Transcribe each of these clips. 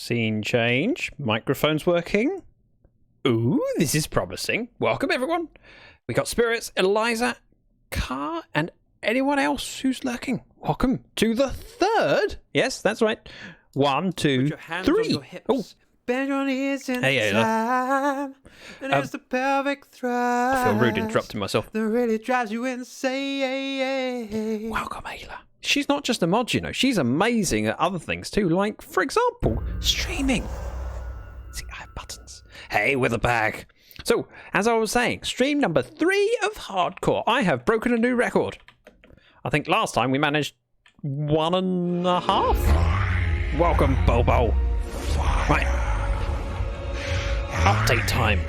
Scene change. Microphone's working. Ooh, this is promising. Welcome, everyone. We got Spirits, Eliza, Car, and anyone else who's lurking. Welcome to the third. Yes, that's right. 1, 2, 3. Oh. Bend your knees in Hey, time, and it's the pelvic thrust. I feel rude interrupting myself. That really drives you insane. Welcome, Ayla. She's not just a mod, you know. She's amazing at other things too. Like, for example, streaming. See, I have buttons. Hey, with a bag. So, as I was saying, stream number 3 of Hardcore. I have broken a new record. I think last time we managed 1.5. Welcome, Bobo. Right. Update time.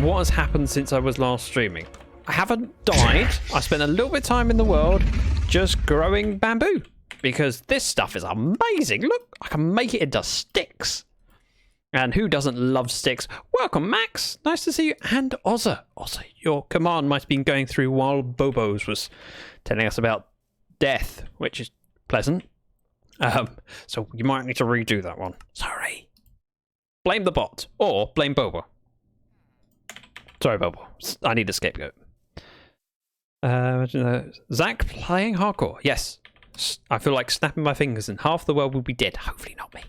What has happened since I was last streaming? I haven't died. I spent a little bit of time in the world just growing bamboo because this stuff is amazing. Look, I can make it into sticks. And who doesn't love sticks? Welcome, Max. Nice to see you. And Ozza. Ozza, your command might have been going through while Bobo's was telling us about death, which is pleasant. So you might need to redo that one. Sorry. Blame the bot or blame Bobo. Sorry, Bobo. I need a scapegoat. Zach playing hardcore. Yes. I feel like snapping my fingers and half the world will be dead. Hopefully not me.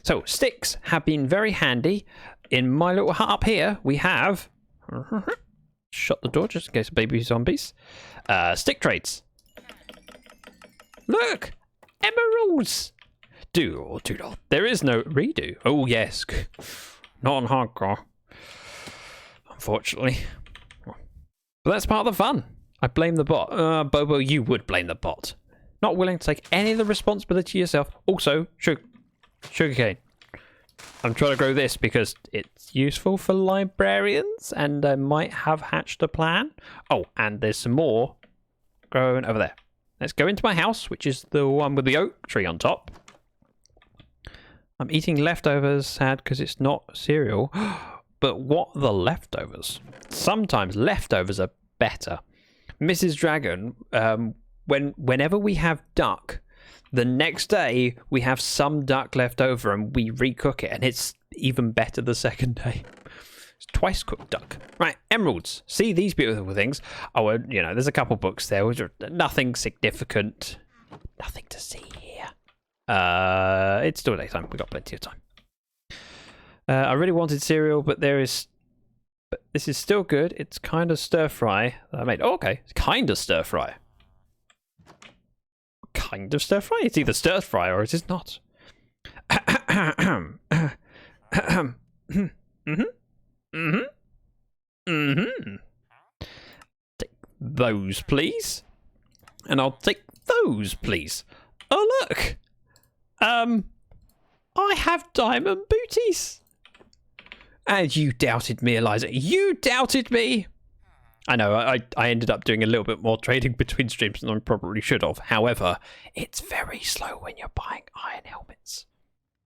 So, sticks have been very handy. In my little hut up here, we have... Shut the door just in case of baby zombies. Stick trades. Look! Emeralds! Do or do not. There is no redo. Oh, yes. Not on hardcore. Unfortunately. But that's part of the fun. I blame the bot. Bobo, you would blame the bot. Not willing to take any of the responsibility yourself. Also, sugarcane. I'm trying to grow this because it's useful for librarians and I might have hatched a plan. Oh, and there's some more growing over there. Let's go into my house, which is the one with the oak tree on top. I'm eating leftovers, sad because it's not cereal. But what are the leftovers? Sometimes leftovers are better. Mrs. Dragon, whenever we have duck, the next day we have some duck left over and we recook it, and it's even better the second day. It's twice cooked duck. Right, emeralds. See these beautiful things? Oh, you know, there's a couple books there which are nothing significant. Nothing to see here. It's still daytime. We've got plenty of time. I really wanted cereal, but this is still good. It's kind of stir fry that I made. Oh, okay. It's kind of stir fry. Kind of stir fry? It's either stir fry or it is not. Take those, please. And I'll take those, please. Oh, look. I have diamond booties. And you doubted me, Eliza. You doubted me. I know, I ended up doing a little bit more trading between streams than I probably should have. However, it's very slow when you're buying iron helmets.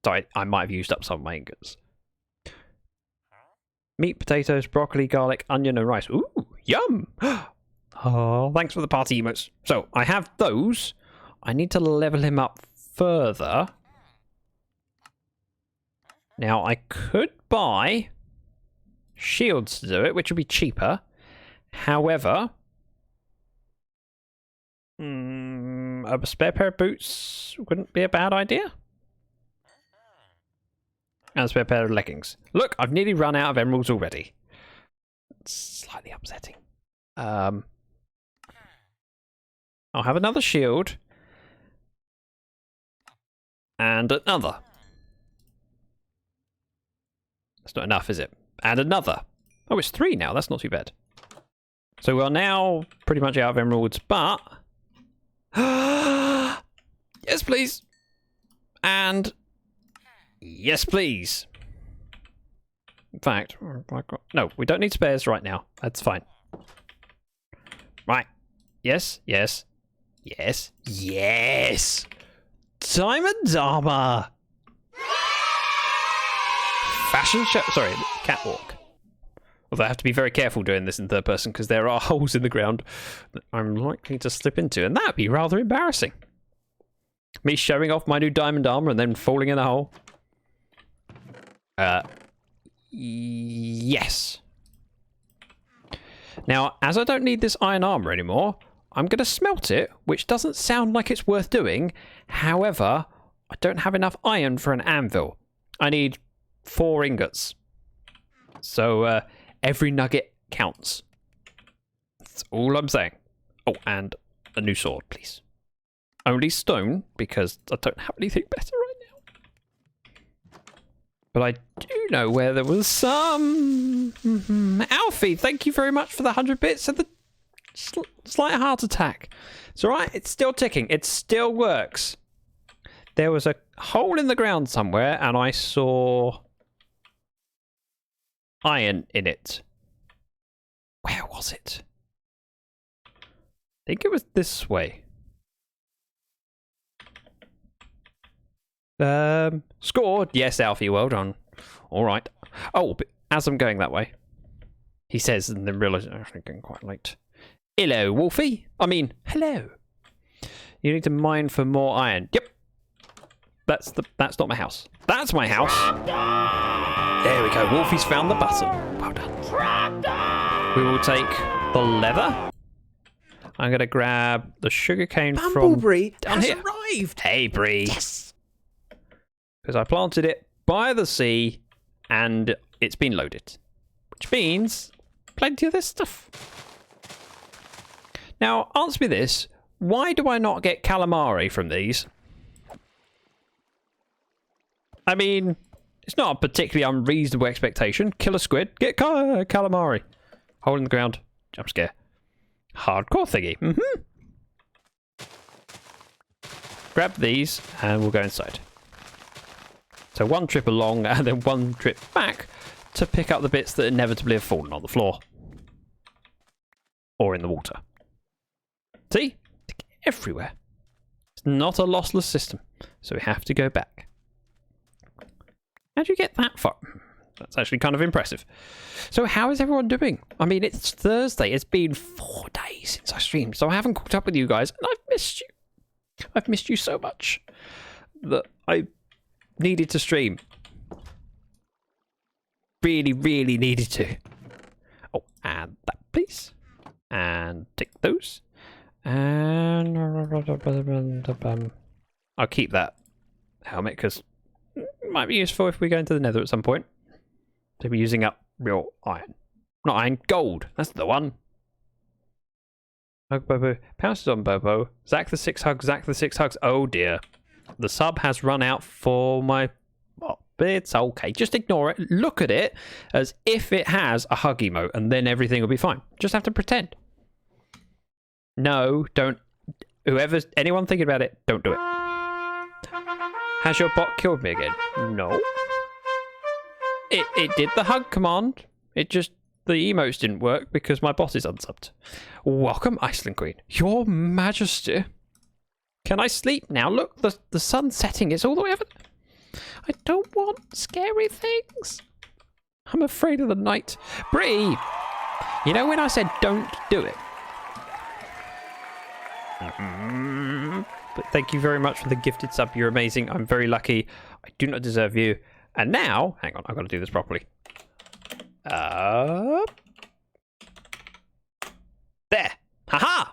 Sorry, I might have used up some of my ingots. Meat, potatoes, broccoli, garlic, onion, and rice. Ooh, yum! Oh, thanks for the party emotes. So, I have those. I need to level him up further. Now, I could buy shields to do it, which would be cheaper. However, a spare pair of boots wouldn't be a bad idea. And a spare pair of leggings. Look, I've nearly run out of emeralds already. It's slightly upsetting. I'll have another shield. And another. That's not enough, is it? And another. Oh, it's 3 now. That's not too bad. So we're now pretty much out of emeralds, but... yes, please. And... yes, please. In fact... no, we don't need spares right now. That's fine. Right. Yes, yes. Yes. Yes! Diamond armor! Fashion show... sorry, catwalk. Although I have to be very careful doing this in third person because there are holes in the ground that I'm likely to slip into, and that'd be rather embarrassing. Me showing off my new diamond armor and then falling in a hole. Yes. Now, as I don't need this iron armor anymore, I'm going to smelt it, which doesn't sound like it's worth doing. However, I don't have enough iron for an anvil. I need 4 ingots. So, every nugget counts. That's all I'm saying. Oh, and a new sword, please. Only stone, because I don't have anything better right now. But I do know where there was some... Alfie, thank you very much for the 100 bits and the slight heart attack. It's alright, it's still ticking. It still works. There was a hole in the ground somewhere, and I saw iron in it. Where was it? I think it was this way. Scored. Yes, Alfie, well done. All right. Oh, but as I'm going that way, he says, and then realizes I'm actually getting quite late. Hello, Wolfie. I mean, hello. You need to mine for more iron. Yep. That's not my house. That's my house. There we go. Wolfie's found the button. Well done. We will take the leather. I'm gonna grab the sugarcane from Bumbleberry down has here. arrived. Hey, Bree. Yes. Because I planted it by the sea and it's been loaded. Which means plenty of this stuff. Now, answer me this. Why do I not get calamari from these? I mean, it's not a particularly unreasonable expectation. Kill a squid, get calamari. Hole in the ground, jump scare. Hardcore thingy. Grab these and we'll go inside. So 1 trip along and then 1 trip back to pick up the bits that inevitably have fallen on the floor. Or in the water. See? Everywhere. It's not a lossless system. So we have to go back. How'd you get that far? That's actually kind of impressive. So how is everyone doing? I mean, it's Thursday. It's been 4 days since I streamed. So I haven't caught up with you guys. And I've missed you. I've missed you so much that I needed to stream. Really, really needed to. Oh, and that, please. And take those. And I'll keep that helmet because it might be useful if we go into the nether at some point. So we're using up real iron. Not iron, gold. That's the one. Hug Bobo. Pounces on Bobo. Zach the 6 hugs. Zach the 6 hugs. Oh dear. The sub has run out for my... Well, it's okay. Just ignore it. Look at it as if it has a hug emote and then everything will be fine. Just have to pretend. No, don't. Anyone thinking about it, don't do it. Has your bot killed me again? No. It did the hug command. It just... The emotes didn't work because my bot is unsubbed. Welcome, Iceland Queen. Your Majesty. Can I sleep now? Look, the sun's setting. It's all the way over. I don't want scary things. I'm afraid of the night. Bree, you know when I said don't do it? But thank you very much for the gifted sub. You're amazing. I'm very lucky. I do not deserve you. And now, hang on, I've got to do this properly. There. Haha!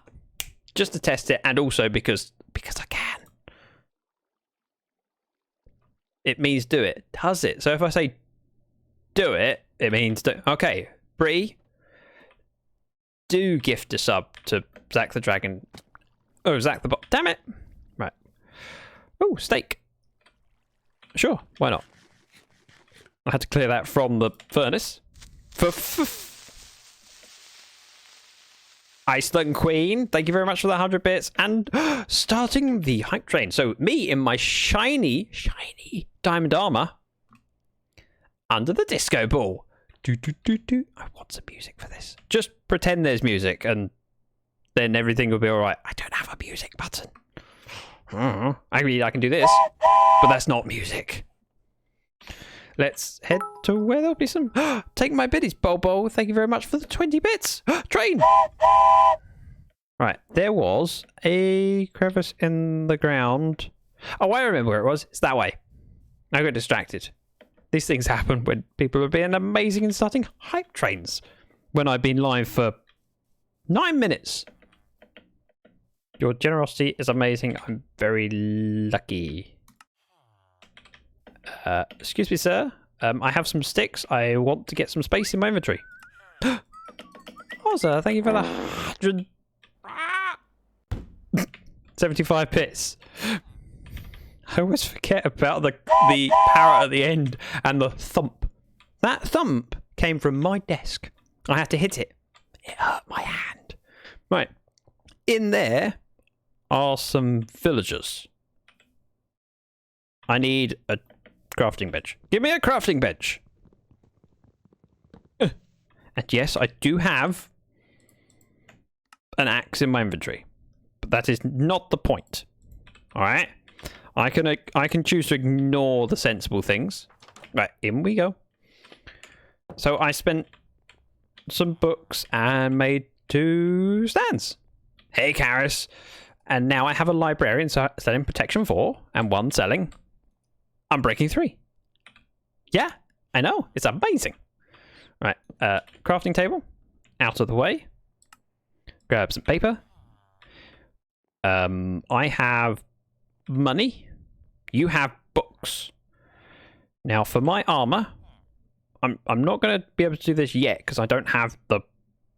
Just to test it, and also because I can. It means do it. Does it? So if I say do it, it means do. Okay, Bree, do gift a sub to Zach the Dragon. Oh, Zach the Bot. Damn it! Right. Oh, steak. Sure, why not? I had to clear that from the furnace. Iceland Queen, thank you very much for the 100 bits. And starting the hype train. So me in my shiny diamond armor under the disco ball. I want some music for this. Just pretend there's music and then everything will be all right. I don't have a music button. I mean, I can do this, but that's not music. Let's head to where there'll be some... Take my biddies, Bobo. Thank you very much for the 20 bits. Train! Right, there was a crevice in the ground. Oh, I remember where it was. It's that way. I got distracted. These things happen when people are being amazing and starting hype trains. When I've been live for 9 minutes. Your generosity is amazing. I'm very lucky. Excuse me, sir. I have some sticks. I want to get some space in my inventory. Oh, sir, thank you for the 175 bits. I always forget about the parrot at the end and the thump. That thump came from my desk. I had to hit it. It hurt my hand. Right. In there are some villagers. I need a crafting bench. Give me a crafting bench. And yes, I do have an axe in my inventory. But that is not the point. Alright? I can choose to ignore the sensible things. Right, in we go. So I spent some books and made 2 stands. Hey, Karis. And now I have a librarian selling protection 4 and 1 selling Unbreaking 3. Yeah, I know. It's amazing. Right, crafting table. Out of the way. Grab some paper. I have money. You have books. Now for my armor, I'm not going to be able to do this yet because I don't have the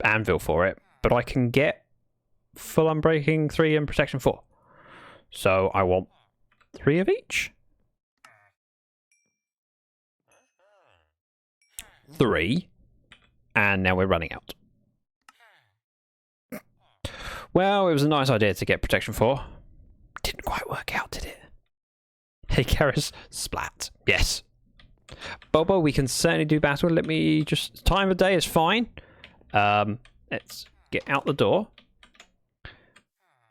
anvil for it, but I can get full Unbreaking 3 and protection 4. So I want 3 of each. 3. And now we're running out. Well, it was a nice idea to get protection 4. Didn't quite work out, did it? Hey, Karis, splat. Yes. Bobo, we can certainly do battle. Let me just... Time of day is fine. Let's get out the door.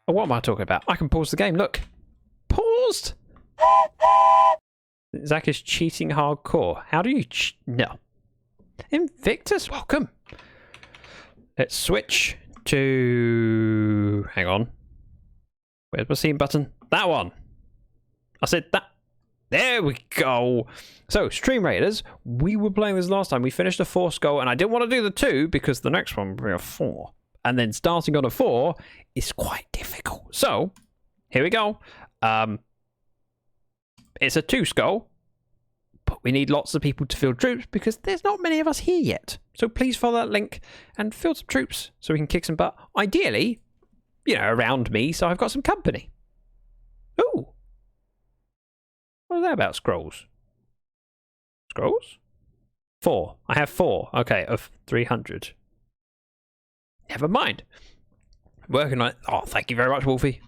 Oh, what am I talking about? I can pause the game. Look. Paused! Zach is cheating hardcore. How do you... No. Invictus, welcome. Let's switch to... Hang on. Where's my scene button? That one. I said that. There we go. So, Stream Raiders, we were playing this last time. We finished a 4 skull, and I didn't want to do the 2 because the next one will be a 4. And then starting on a 4 is quite difficult. So, here we go. It's a 2 skull, but we need lots of people to field troops because there's not many of us here yet. So please follow that link and field some troops so we can kick some butt. Ideally, you know, around me, so I've got some company. Ooh. What are they about, scrolls? Scrolls? 4. I have 4. Okay, of 300. Never mind. Working on it. Oh, thank you very much, Wolfie.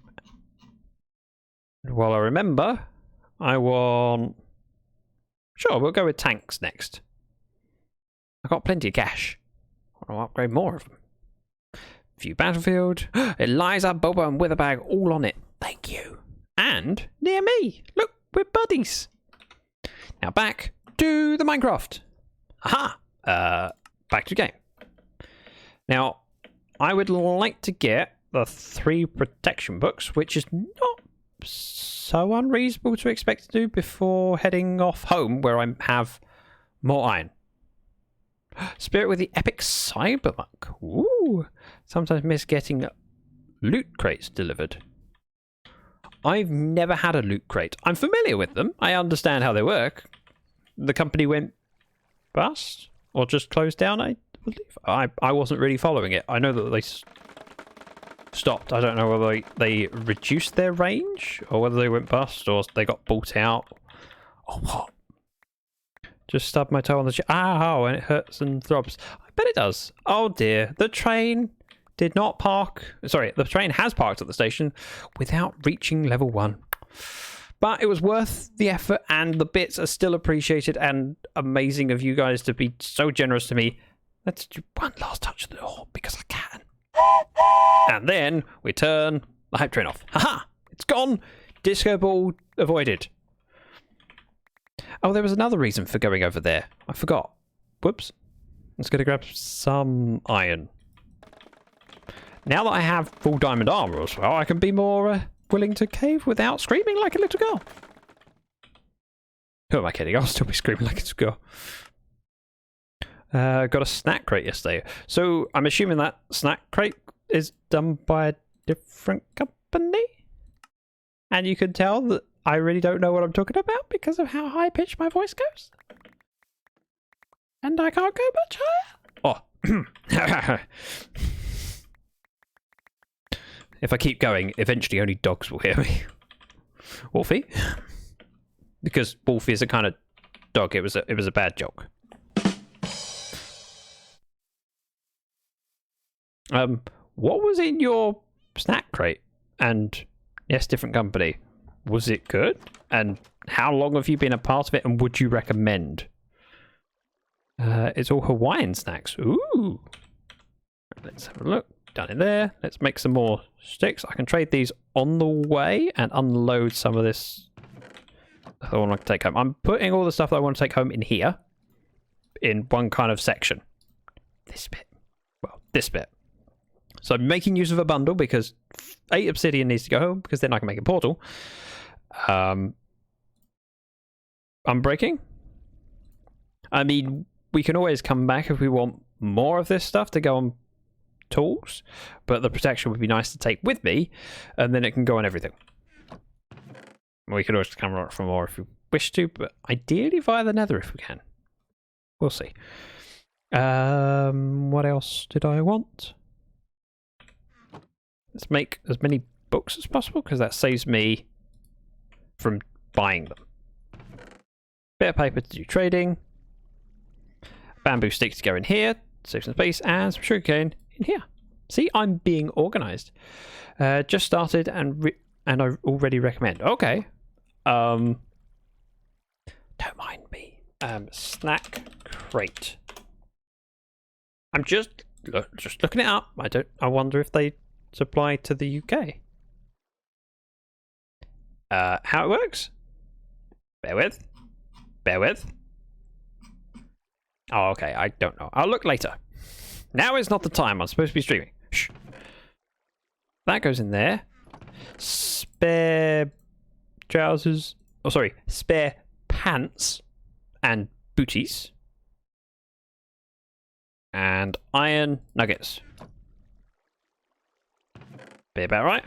Well, I remember, I want... Sure, we'll go with tanks next. I've got plenty of cash. I want to upgrade more of them. View battlefield. Eliza, Bobo, and Witherbag all on it. Thank you. And near me. Look, we're buddies. Now back to the Minecraft. Aha! Back to the game. Now, I would like to get the 3 protection books, which is not so unreasonable to expect to do before heading off home, where I have more iron. Spirit with the epic cybermonk. Ooh! Sometimes miss getting loot crates delivered. I've never had a loot crate. I'm familiar with them. I understand how they work. The company went bust or just closed down, I believe. I wasn't really following it. I know that they stopped. I don't know whether they reduced their range or whether they went bust or they got bought out. Or what? Just stubbed my toe on the ow, and it hurts and throbs. I bet it does. Oh dear. The train did not park. Sorry, the train has parked at the station without reaching level 1. But it was worth the effort, and the bits are still appreciated and amazing of you guys to be so generous to me. Let's do one last touch of the door because I can. And then we turn the hype train off. Haha! It's gone! Disco ball avoided. Oh, there was another reason for going over there. I forgot. Whoops. Let's go to grab some iron. Now that I have full diamond armor as well, I can be more willing to cave without screaming like a little girl. Who am I kidding? I'll still be screaming like a squirrel. Got a snack crate yesterday. So I'm assuming that snack crate is done by a different company? And you can tell that I really don't know what I'm talking about because of how high-pitched my voice goes. And I can't go much higher. Oh. If I keep going, eventually only dogs will hear me. Wolfie? Because Wolfie is a kind of dog. It was a bad joke. What was in your snack crate? And yes, different company. Was it good? And how long have you been a part of it? And would you recommend? It's all Hawaiian snacks. Ooh. Let's have a look. Done in there. Let's make some more sticks. I can trade these on the way and unload some of this. I want to take home. I'm putting all the stuff that I want to take home in here, in one kind of section. This bit. Well, this bit. So I'm making use of a bundle because 8 obsidian needs to go home because then I can make a portal. Unbreaking. I mean, we can always come back if we want more of this stuff to go on tools, but the protection would be nice to take with me, and then it can go on everything. We could always come out for more if we wish to, but ideally via the nether if we can. We'll see. What else did I want? Let's make as many books as possible because that saves me from buying them. Bit of paper to do trading. Bamboo sticks to go in here, save some space, and some sugarcane in here. See, I'm being organised. Just started and I already recommend. Okay. Don't mind me. Snack crate. I'm just looking it up. I wonder if they supply to the UK. How it works? Bear with. Bear with. Oh, okay. I don't know. I'll look later. Now is not the time. I'm supposed to be streaming. Shh. That goes in there. Spare trousers. Oh, sorry. Spare pants and booties. And iron nuggets. Be about right.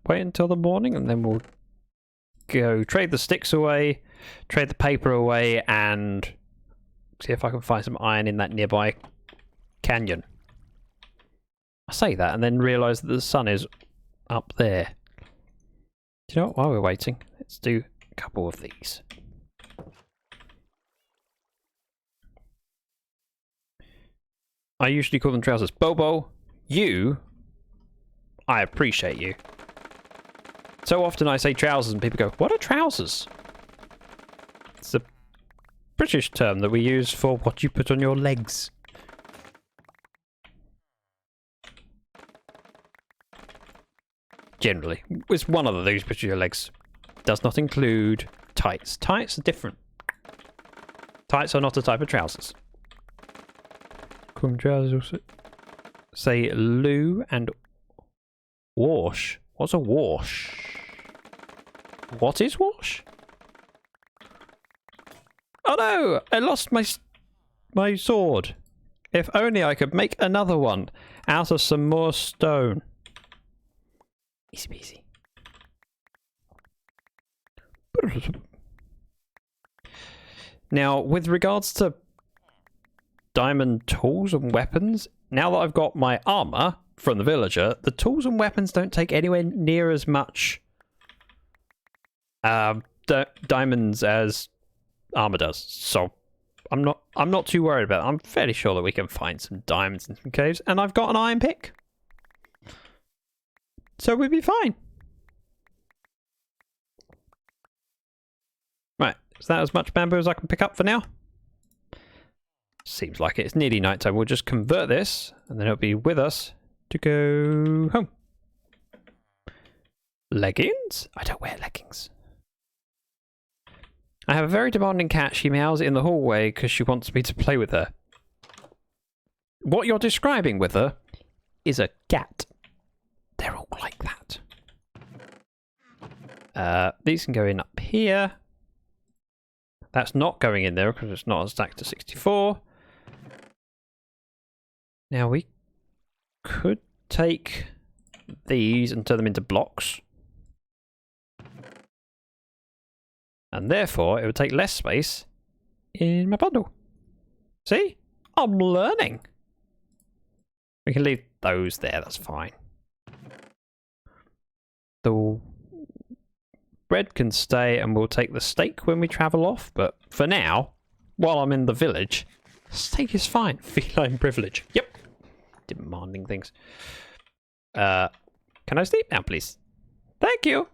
Wait until the morning and then we'll go trade the sticks away, trade the paper away, and see if I can find some iron in that nearby canyon. I say that and then realise that the sun is up there. Do you know what? While we're waiting, let's do a couple of these. I usually call them trousers. Bobo, I appreciate you. So often I say trousers and people go, what are trousers? It's a British term that we use for what you put on your legs. Generally. It's one of those put on your legs. Does not include tights. Tights are different. Tights are not a type of trousers. Trousers also say loo and wash. What's a wash? What is wash? Oh no! I lost my sword. If only I could make another one out of some more stone. Easy peasy. Now, with regards to diamond tools and weapons, now that I've got my armor from the villager, the tools and weapons don't take anywhere near as much diamonds as armor does. So I'm not too worried about it. I'm fairly sure that we can find some diamonds in some caves, and I've got an iron pick. So we'll be fine. Right, is that as much bamboo as I can pick up for now? Seems like it's nearly night time. We'll just convert this, and then it'll be with us to go home. Leggings? I don't wear leggings. I have a very demanding cat. She meows in the hallway because she wants me to play with her. What you're describing with her is a cat. They're all like that. These can go in up here. That's not going in there because it's not stacked to 64. Now we could take these and turn them into blocks. And therefore, it would take less space in my bundle. See? I'm learning. We can leave those there, that's fine. The bread can stay and we'll take the steak when we travel off, but for now, while I'm in the village, steak is fine. Feline privilege. Yep. Demanding things. Can I sleep now, please? Thank you.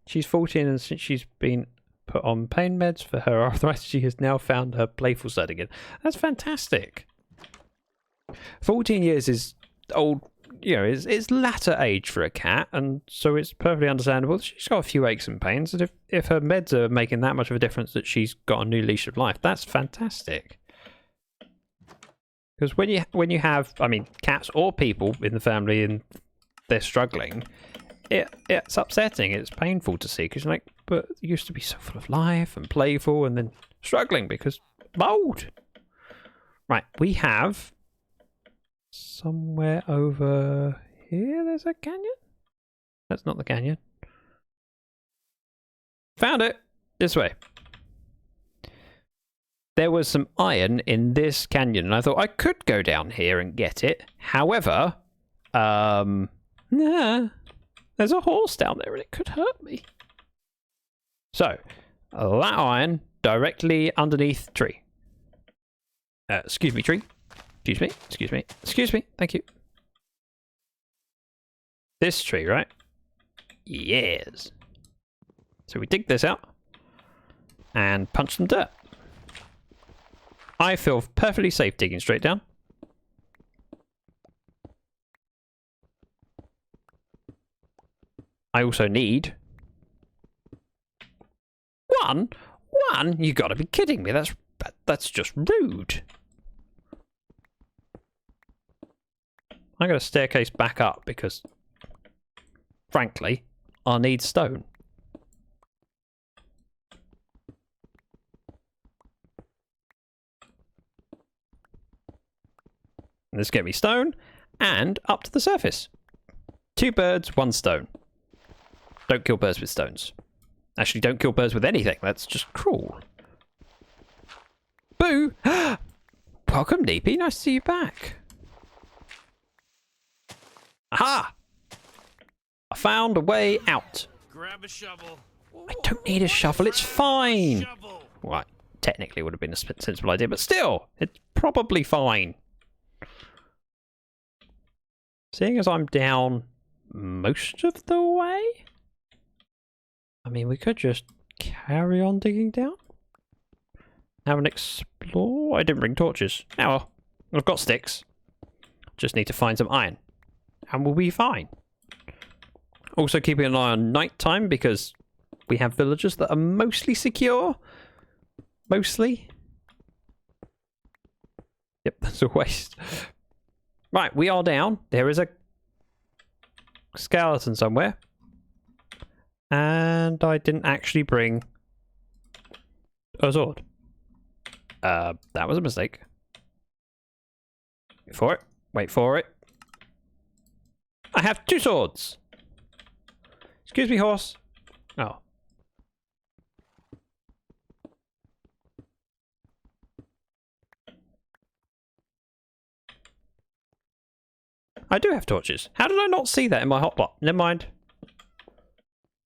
She's 14 and since she's been put on pain meds for her arthritis, she has now found her playful side again. That's fantastic. 14 years is old, you know, it's latter age for a cat, and so it's perfectly understandable. She's got a few aches and pains, and if her meds are making that much of a difference that she's got a new leash of life, that's fantastic. Because when you have, I mean, cats or people in the family and they're struggling, it's upsetting. It's painful to see because you're like, but it used to be so full of life and playful, and then struggling because mold. Right, we have somewhere over here. There's a canyon. That's not the canyon. Found it. This way. There was some iron in this canyon, and I thought I could go down here and get it. However, nah, there's a horse down there, and it could hurt me. So, that iron directly underneath tree. Excuse me, tree. Excuse me. Excuse me. Excuse me. Thank you. This tree, right? Yes. So we dig this out and punch some dirt. I feel perfectly safe digging straight down. I also need one. You gotta be kidding me. That's just rude. I got a staircase back up because, frankly, I need stone. And this get me stone and up to the surface. 2 birds, 1 stone. Don't kill birds with stones. Actually, don't kill birds with anything. That's just cruel. Boo! Welcome, Neepy. Nice to see you back. Aha! I found a way out. Grab a shovel. I don't need a shovel. It's fine. Well, technically would have been a sensible idea, but still, it's probably fine. Seeing as I'm down most of the way, I mean, we could just carry on digging down. Have an explore. I didn't bring torches. Oh well, I've got sticks. Just need to find some iron. And we'll be fine. Also keeping an eye on nighttime because we have villagers that are mostly secure. Mostly. Yep, that's a waste. Right, we are down. There is a skeleton somewhere. And I didn't actually bring a sword. That was a mistake. Wait for it. Wait for it. I have 2 swords. Excuse me, horse. Oh. I do have torches. How did I not see that in my hotbar? Never mind.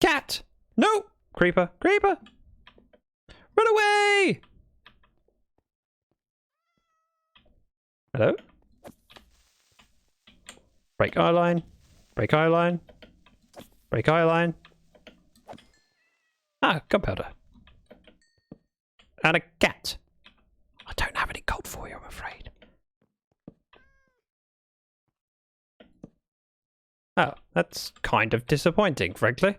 Cat! No! Creeper! Creeper! Run away! Hello? Break eye line. Break eye line. Break eye line. Ah, gunpowder. And a cat. I don't have any gold for you, I'm afraid. Oh, that's kind of disappointing, frankly.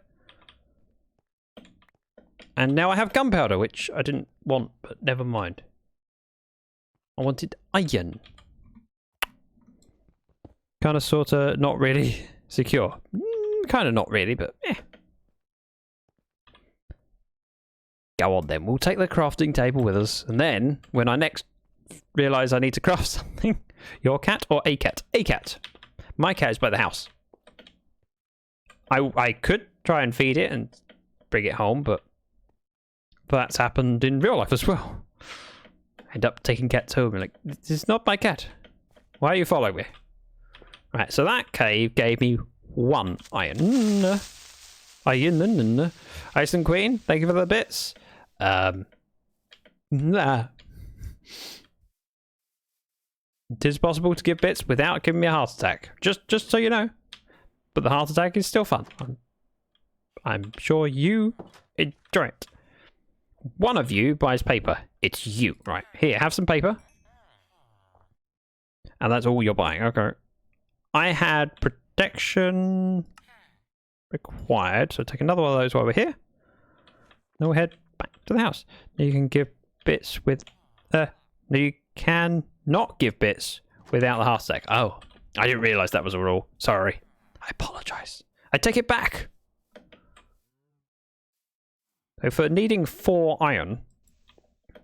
And now I have gunpowder, which I didn't want, but never mind. I wanted iron. Kind of, sort of, not really secure. Kind of not really, but eh. Go on then, we'll take the crafting table with us, and then when I next realise I need to craft something, your cat or a cat? A cat. My cat is by the house. I could try and feed it and bring it home, but that's happened in real life as well. I end up taking cats home and like, this is not my cat. Why are you following me? Right, so that cave gave me 1 iron. Ice and Queen, thank you for the bits. Nah. It is possible to give bits without giving me a heart attack. Just so you know. But the heart attack is still fun. I'm sure you enjoy it. One of you buys paper. It's you. Right, here, have some paper. And that's all you're buying. Okay. I had protection required. So take another one of those while we're here. Then we'll head back to the house. Now you can give bits with... no, you can not give bits without the heart attack. Oh, I didn't realise that was a rule. Sorry. I apologise. I take it back. So for needing 4 iron,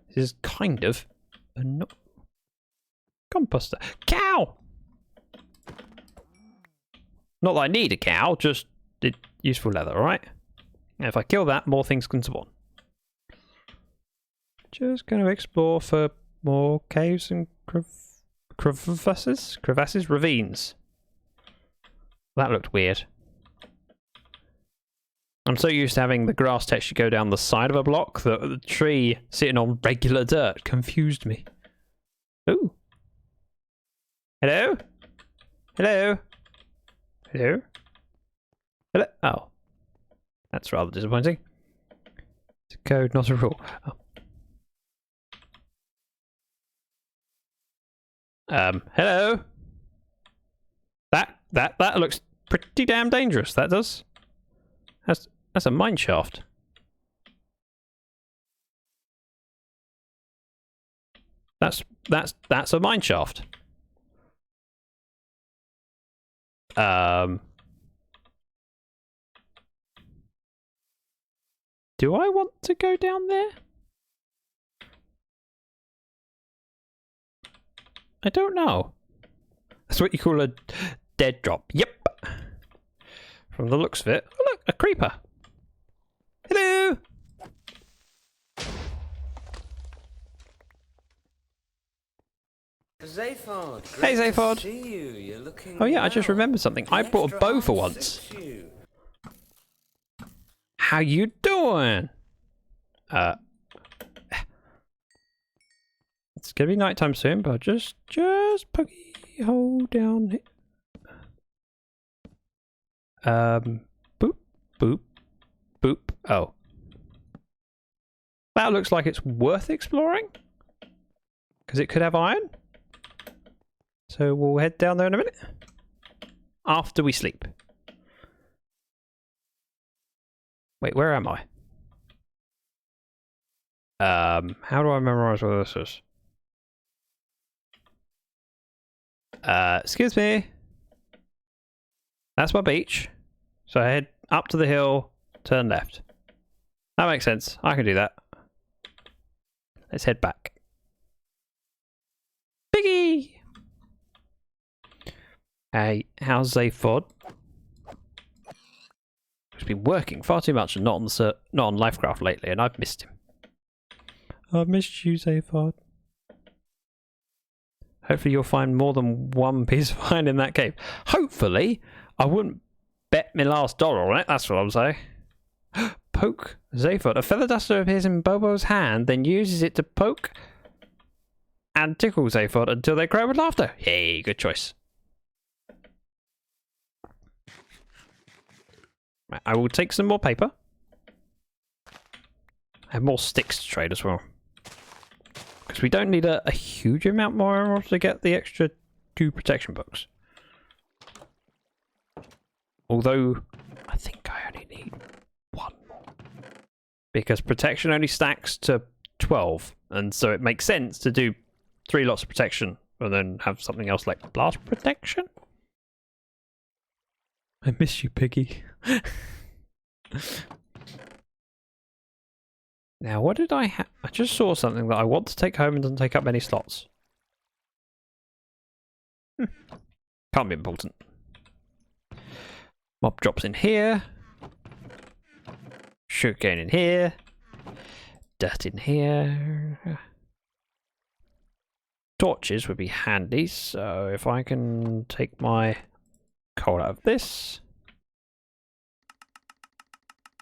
this is kind of a composter. Cow! Not that I need a cow, just useful leather, alright? And if I kill that, more things can spawn. Just going to explore for more caves and crevasses? Crevasses? Ravines. That looked weird. I'm so used to having the grass texture go down the side of a block that the tree sitting on regular dirt confused me. Ooh. Hello? Hello? Hello? Hello? Oh. That's rather disappointing. It's a code, not a rule. Oh. Hello? That looks pretty damn dangerous, that does. That's a mine shaft. That's a mine shaft. Do I want to go down there? I don't know. That's what you call a dead drop. Yep. From the looks of it. Oh look, a creeper. Hello! Zaphod, hey Zaphod. You're looking oh yeah, I just remembered something. I brought a bow for once. How you doing? It's gonna be nighttime soon, but just pokey hold down here. Boop, boop, boop. Oh. That looks like it's worth exploring. Because it could have iron. So we'll head down there in a minute. After we sleep. Wait, where am I? How do I memorize where this is? Excuse me. That's my beach. So I head up to the hill, turn left. That makes sense. I can do that. Let's head back. Piggy! Hey, how's Zaphod? He's been working far too much and not on Lifecraft lately, and I've missed him. I've missed you, Zaphod. Hopefully you'll find more than one piece of iron in that cave. Hopefully! I wouldn't bet my last dollar on it, that's what I'm saying. Poke Zaphod. A feather duster appears in Bobo's hand, then uses it to poke and tickle Zaphod until they cry with laughter. Hey, good choice. Right, I will take some more paper. I have more sticks to trade as well. Because we don't need a huge amount more in order to get the extra 2 protection books. Although, I think I only need 1 more. Because protection only stacks to 12. And so it makes sense to do 3 lots of protection. And then have something else like blast protection. I miss you, Piggy. Now, what did I have? I just saw something that I want to take home and doesn't take up many slots. Can't be important. Mob drops in here. Sugarcane in here. Dirt in here. Torches would be handy, so if I can take my coal out of this,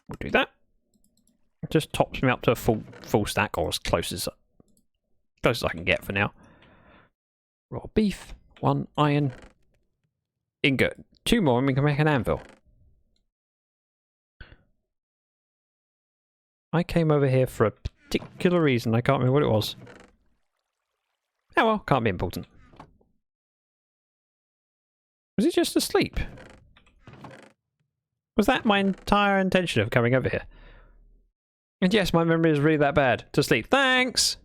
we'll do that. It just tops me up to a full stack, or as close as I can get for now. Raw beef, 1 iron ingot, 2 more, and we can make an anvil. I came over here for a particular reason. I can't remember what it was. Oh well, can't be important. Was he just asleep? Was that my entire intention of coming over here? And yes, my memory is really that bad. To sleep. Thanks!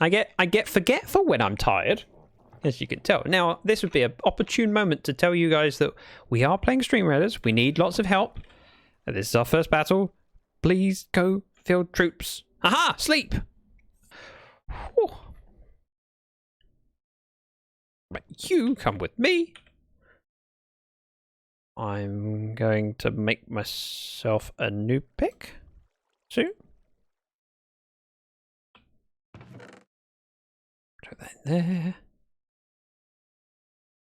I get forgetful when I'm tired, as you can tell. Now, this would be an opportune moment to tell you guys that we are playing Stream Raiders. We need lots of help. And this is our first battle. Please go field troops. Aha! Sleep! Whew. Right, you come with me. I'm going to make myself a new pick soon. Put that in there.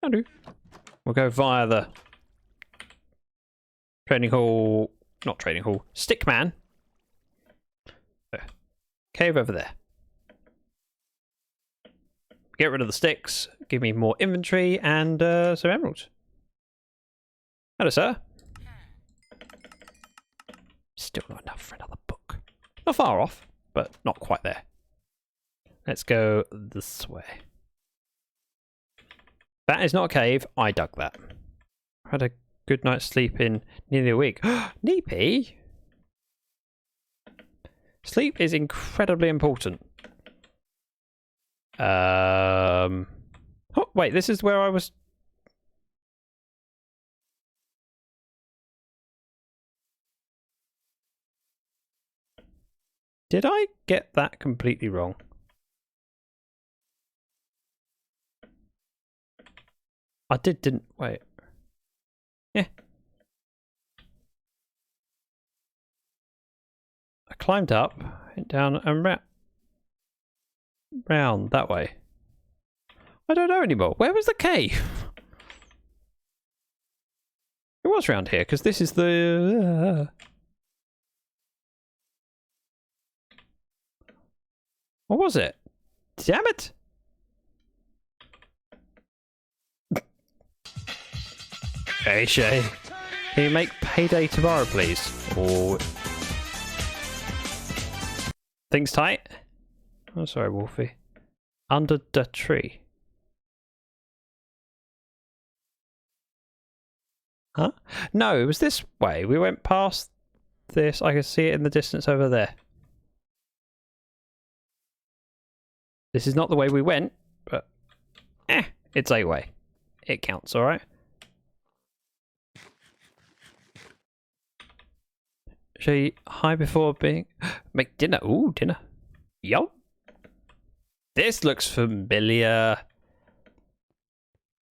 I'll do. We'll go via the training hall, not training hall, stickman. Cave over there. Get rid of the sticks, give me more inventory and some emeralds. Hello, sir. Still not enough for another book. Not far off, but not quite there. Let's go this way. That is not a cave. I dug that. Had a good night's sleep in nearly a week. Neepy? Sleep is incredibly important. Oh, wait, this is where I was. Did I get that completely wrong? I didn't. Wait. Yeah. I climbed up, went down and round that way. I don't know anymore. Where was the cave? It was round here, because this is the... What was it? Damn it! Hey, Shay. Can you make payday tomorrow, please? Or... Things tight? Oh, sorry, Wolfie. Under the tree. Huh? No, it was this way. We went past this. I can see it in the distance over there. This is not the way we went, but it's a way. It counts, alright? Shall you hide before being... Make dinner. Ooh, dinner. Yo. This looks familiar.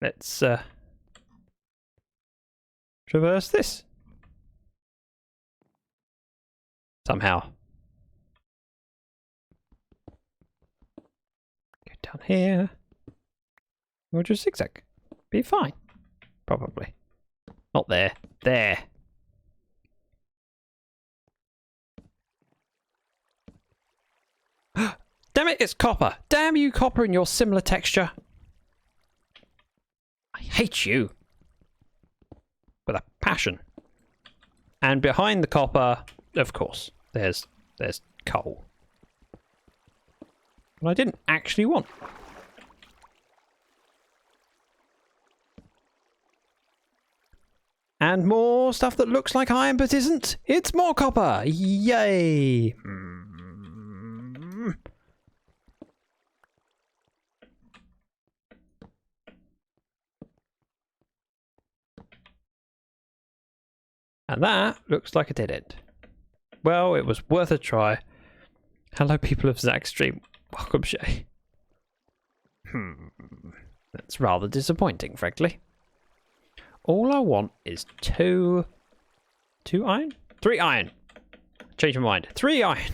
Let's traverse this. Somehow. Go down here. We'll just zigzag. Be fine. Probably. Not there. There. Damn it, it's copper. Damn you, copper, and your similar texture. I hate you. With a passion. And behind the copper, of course, there's coal. But I didn't actually want. And more stuff that looks like iron but isn't. It's more copper. Yay. And that looks like a dead end. Well, it was worth a try. Hello, people of Zach's stream. Welcome, Shay. That's rather disappointing, frankly. All I want is two iron? 3 iron. Change my mind. 3 iron.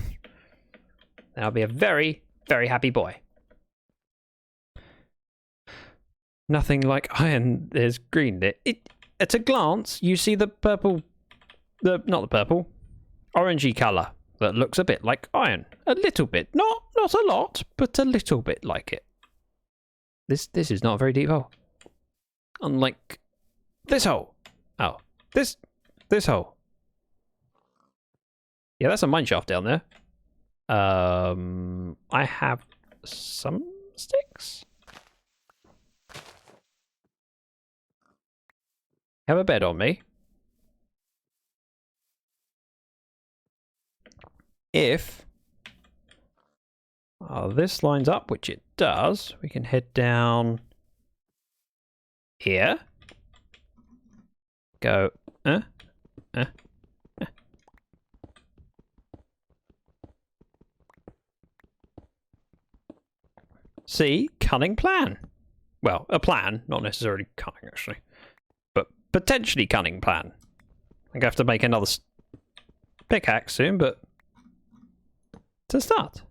Then I'll be a very, very happy boy. Nothing like iron is green. At a glance, you see the purple... not the purple. Orangey colour that looks a bit like iron. A little bit. Not a lot, but a little bit like it. This is not a very deep hole. Unlike this hole. Oh. This hole. Yeah, that's a mine shaft down there. I have some sticks. Have a bed on me. If this lines up, which it does, we can head down here. Go, See, cunning plan. Well, a plan, not necessarily cunning, actually. But potentially cunning plan. I'm going to have to make another pickaxe soon, but to start.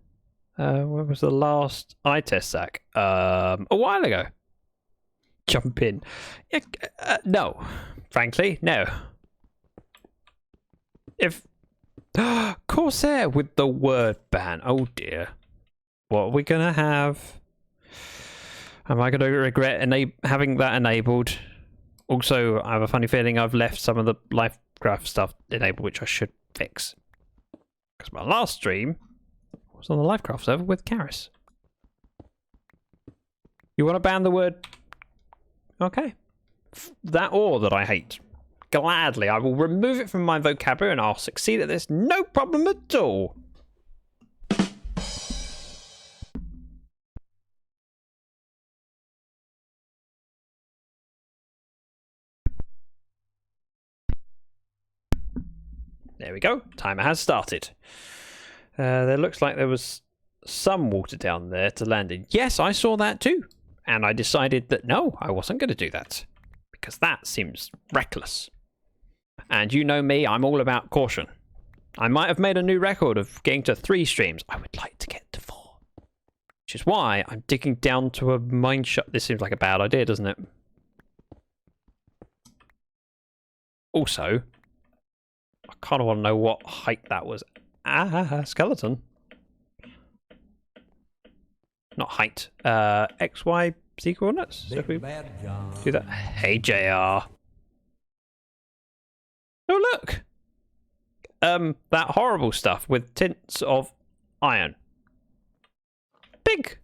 When was the last eye test, Zach? A while ago. Jump in. No. Frankly, no. If... Corsair with the word ban. Oh dear. What are we going to have? Am I going to regret having that enabled? Also, I have a funny feeling I've left some of the Lifecraft stuff enabled, which I should fix. Because my last stream was on the Lifecraft server with Karis. You want to ban the word? Okay. That or that I hate. Gladly, I will remove it from my vocabulary and I'll succeed at this. No problem at all. There we go. Timer has started. There looks like there was some water down there to land in. Yes, I saw that too. And I decided that no, I wasn't going to do that. Because that seems reckless. And you know me, I'm all about caution. I might have made a new record of getting to 3 streams. I would like to get to 4. Which is why I'm digging down to a mine shaft. This seems like a bad idea, doesn't it? Also... I kind of want to know what height that was. Skeleton. Not height. X, Y, Z coordinates. So if we do that. Hey, JR. Oh, look. That horrible stuff with tints of iron. Big.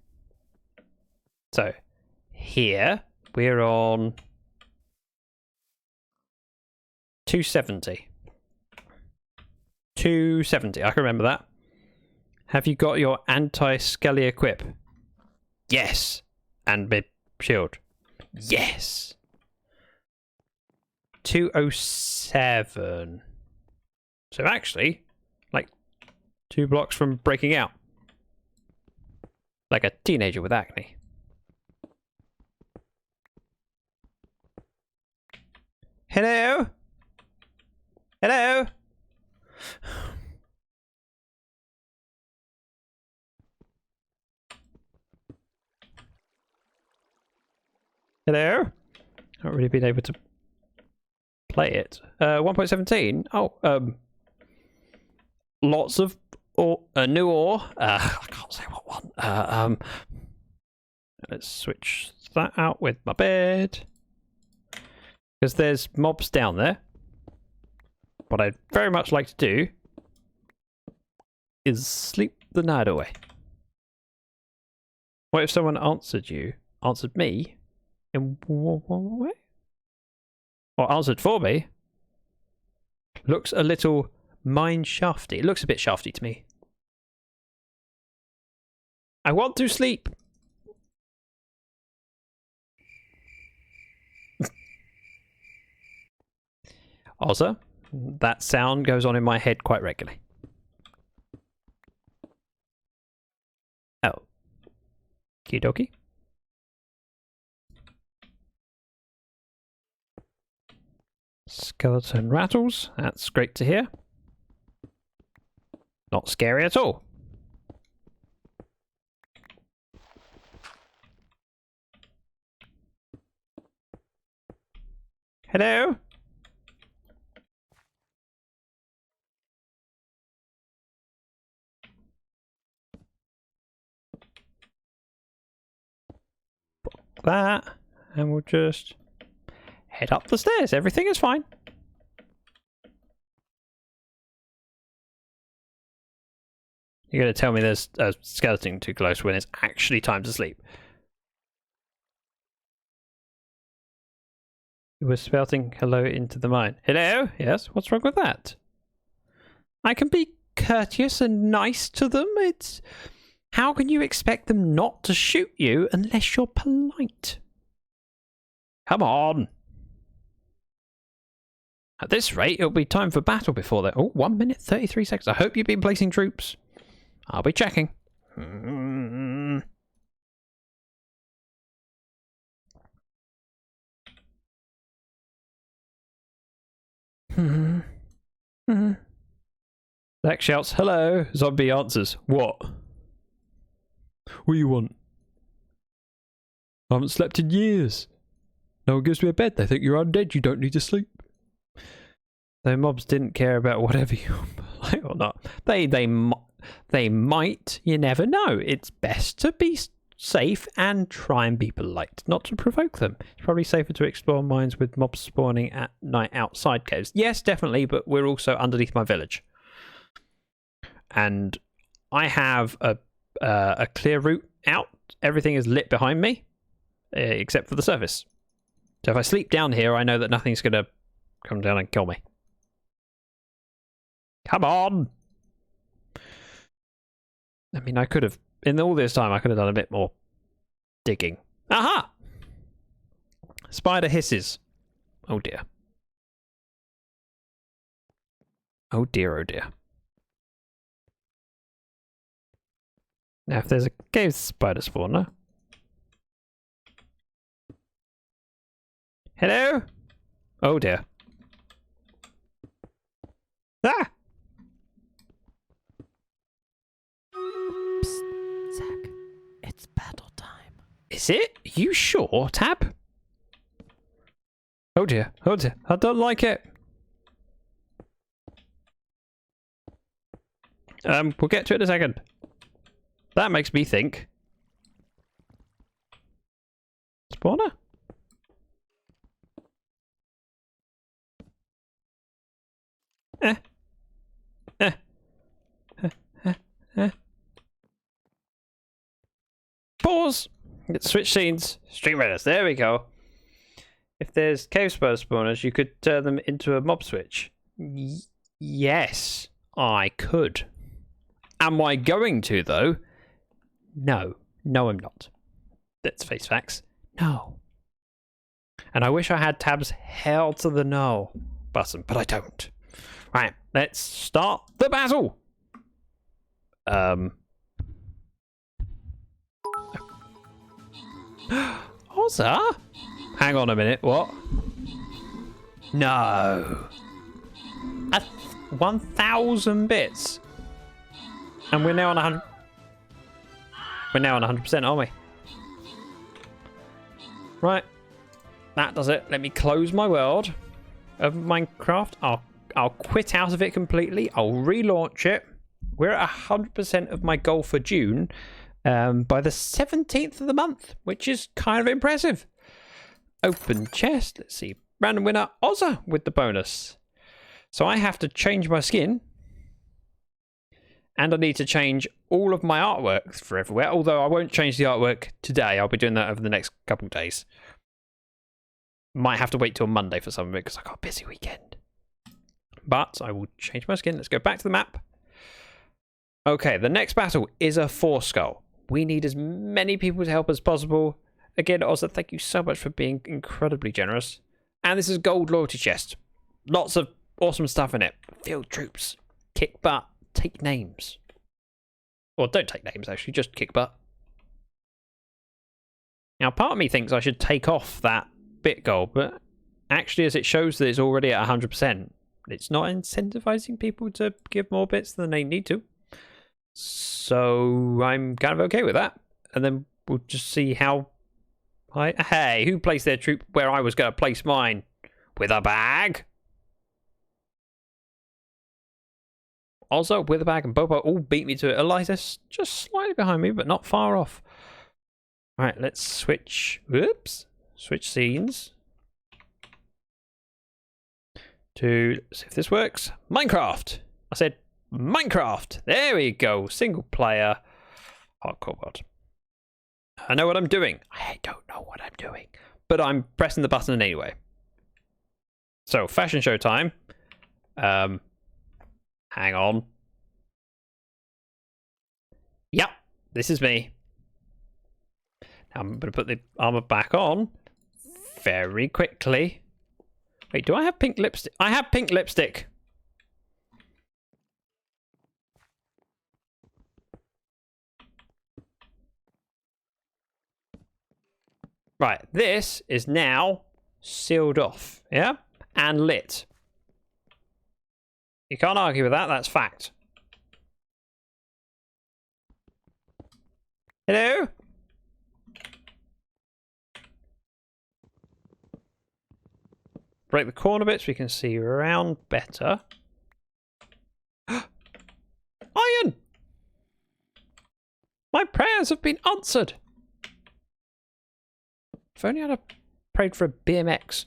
So, here we're on 270. 270, I can remember that. Have you got your anti-skelly equip? Yes. And mid shield? Yes. 207. So actually, like 2 blocks from breaking out. Like a teenager with acne. Hello? Hello? Hello? Not really been able to play it. 1.17. Oh, lots of new ore. I can't say what one. Let's switch that out with my bed. Because there's mobs down there. What I'd very much like to do is sleep the night away. What if someone answered me, in what way? Or answered for me? Looks a little mine shafty. It looks a bit shafty to me. I want to sleep. Also, that sound goes on in my head quite regularly. Okie dokie. Skeleton rattles. That's great to hear. Not scary at all. Hello? That, and we'll just head up the stairs. Everything is fine. You're going to tell me there's a skeleton too close when it's actually time to sleep. You were spouting hello into the mine. Hello? Yes? What's wrong with that? I can be courteous and nice to them. It's... How can you expect them not to shoot you unless you're polite? Come on. At this rate, it'll be time for battle before that. Oh, 1 minute, 33 seconds. I hope you've been placing troops. I'll be checking. Zach shouts, hello. Zombie answers, what? What do you want? I haven't slept in years. No one goes to bed. They think you're undead. You don't need to sleep. Though mobs didn't care about whatever you like or not. They might. You never know. It's best to be safe and try and be polite, not to provoke them. It's probably safer to explore mines with mobs spawning at night outside caves. Yes, definitely, but we're also underneath my village. And I have a clear route out. Everything is lit behind me, except for the surface. So if I sleep down here, I know that nothing's going to come down and kill me. Come on! I mean, I could have, in all this time, I could have done a bit more digging. Aha! Spider hisses. Oh dear. Oh dear, oh dear. Now, if there's a cave spider spawner. Hello? Oh dear. Ah! Psst, Zach. It's battle time. Is it? Are you sure, Tab? Oh dear, oh dear. I don't like it. We'll get to it in a second. That makes me think. Spawner? Pause! Let's switch scenes. Stream Raiders, there we go. If there's cave spider spawners, you could turn them into a mob switch. Yes, I could. Am I going to, though? No. No, I'm not. Let's face facts. No. And I wish I had Tab's hell to the no button, but I don't. Right, let's start the battle. Ozza? Hang on a minute, what? No. 1,000 bits. And we're now on 100. We're now on 100%, aren't we? Right. That does it. Let me close my world of Minecraft. I'll quit out of it completely. I'll relaunch it. We're at 100% of my goal for June by the 17th of the month, which is kind of impressive. Open chest. Let's see. Random winner, Ozza, with the bonus. So I have to change my skin. And I need to change all of my artwork for everywhere. Although I won't change the artwork today. I'll be doing that over the next couple of days. Might have to wait till Monday for some of it because I got a busy weekend. But I will change my skin. Let's go back to the map. Okay, the next battle is a 4-skull. We need as many people to help as possible. Again, Ozza, thank you so much for being incredibly generous. And this is gold loyalty chest. Lots of awesome stuff in it. Field troops. Kick butt. Take names. Or don't take names, actually. Just kick butt. Now, part of me thinks I should take off that bit goal, but actually, as it shows that it's already at 100%, it's not incentivizing people to give more bits than they need to. So I'm kind of okay with that. And then we'll just see how... Hey, who placed their troop where I was going to place mine? With a bag? Also, with a bag and Bobo all beat me to it. Eliza's just slightly behind me, but not far off. Right, let's switch... Oops. Switch scenes. To see if this works. Minecraft! I said Minecraft! There we go. Single player. Hardcore mod. I know what I'm doing. I don't know what I'm doing. But I'm pressing the button anyway. So, fashion show time. Hang on. Yep, this is me. Now I'm going to put the armor back on very quickly. Wait, do I have pink lipstick? I have pink lipstick. Right, this is now sealed off, yeah? And lit. You can't argue with that, that's fact. Hello? Break the corner bits, we can see around better. Iron! My prayers have been answered! If only I'd have prayed for a BMX.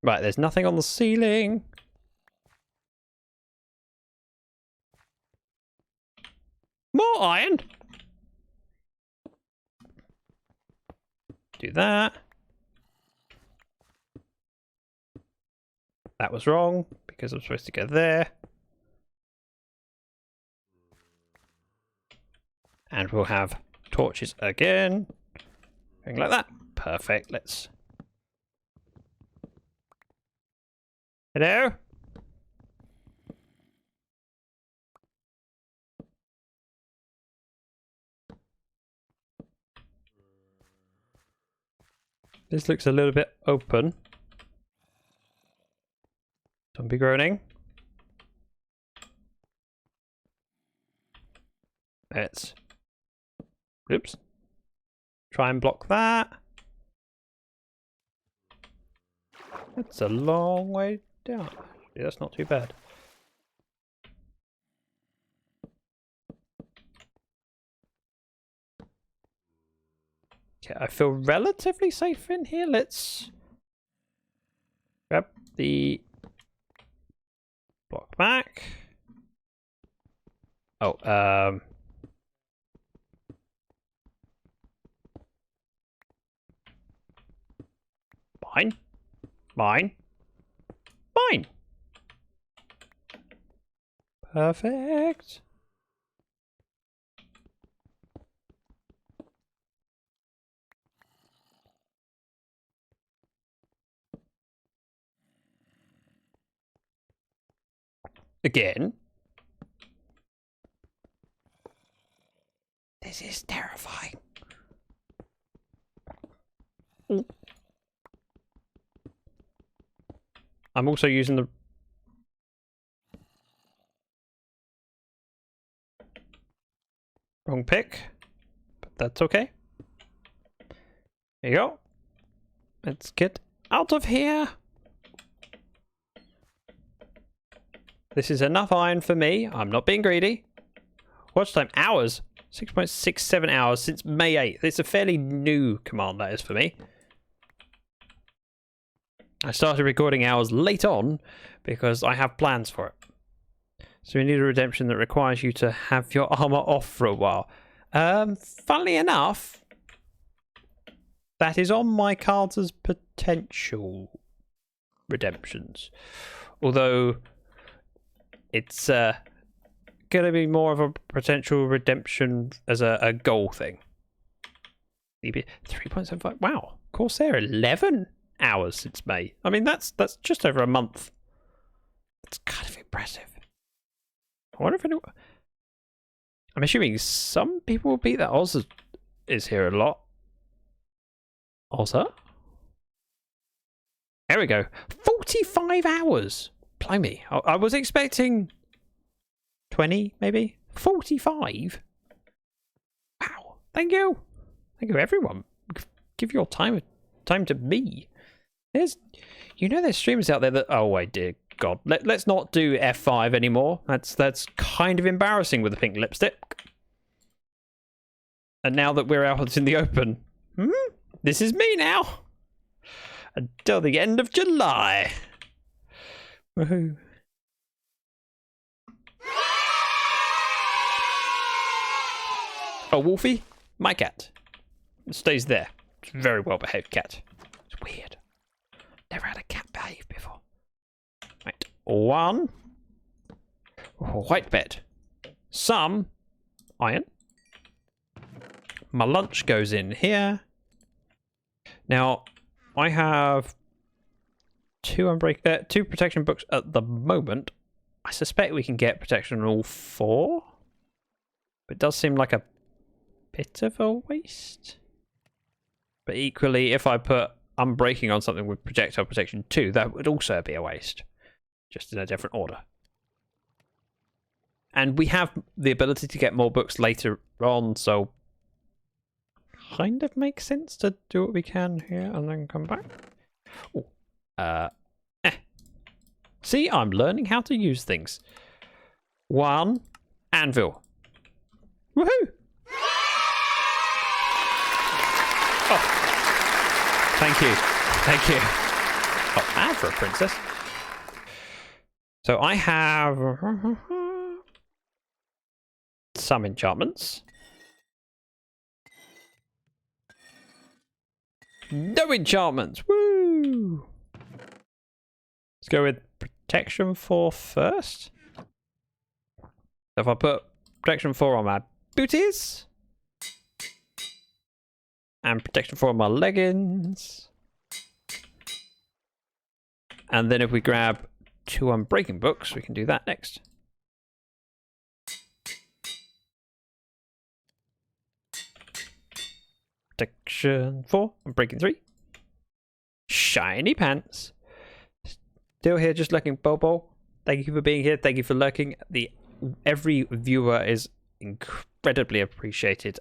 Right, there's nothing on the ceiling. More iron! Do that. That was wrong, because I'm supposed to go there. And we'll have torches again. Going like that. Perfect, let's... Hello? This looks a little bit open. Don't be groaning. Let's... Oops. Try and block that. That's a long way down. Actually, that's not too bad. Okay, I feel relatively safe in here. Let's grab the block back. Oh, Mine. Mine. Mine. Perfect. Again. This is terrifying. Ooh. I'm also using the... wrong pick, but that's okay. There you go. Let's get out of here. This is enough iron for me. I'm not being greedy. Watch time, hours. 6.67 hours since May 8th. It's a fairly new command, that is, for me. I started recording hours late on because I have plans for it. So we need a redemption that requires you to have your armor off for a while. Funnily enough, that is on my cards as potential redemptions. Although it's going to be more of a potential redemption as a goal thing. 3.75. Wow. Corsair 11 hours since May. I mean, that's just over a month. It's kind of impressive. I wonder if anyone... I'm assuming some people will beat that. Oz is here a lot. Ozza? There we go. 45 hours! Blimey. I was expecting 20, maybe? 45? Wow. Thank you. Thank you, everyone. Give your time to me. There's streamers out there that... Oh, my dear God. Let's not do F5 anymore. That's kind of embarrassing with the pink lipstick. And now that we're out in the open... This is me now. Until the end of July. Woohoo. Oh, Wolfie, my cat. It stays there. It's a very well behaved cat. It's weird. Never had a cat behave before. Right. 1. White bed. Some iron. My lunch goes in here. Now, I have 2 protection books at the moment. I suspect we can get protection on all 4. But it does seem like a bit of a waste. But equally, if I put unbreaking on something with projectile protection 2, that would also be a waste. Just in a different order. And we have the ability to get more books later on, so... kind of makes sense to do what we can here and then come back. Ooh. See, I'm learning how to use things. 1 anvil. Woohoo! Oh. Thank you. Thank you. Oh, and for a princess. So I have some enchantments. No enchantments! Woo! Let's go with protection 4 first. If I put protection 4 on my booties. And protection 4 on my leggings. And then if we grab 2 unbreaking books, we can do that next. Protection 4, unbreaking 3. Shiny pants. Still here, just lurking. Bobo, thank you for being here. Thank you for lurking. Every viewer is incredibly appreciated.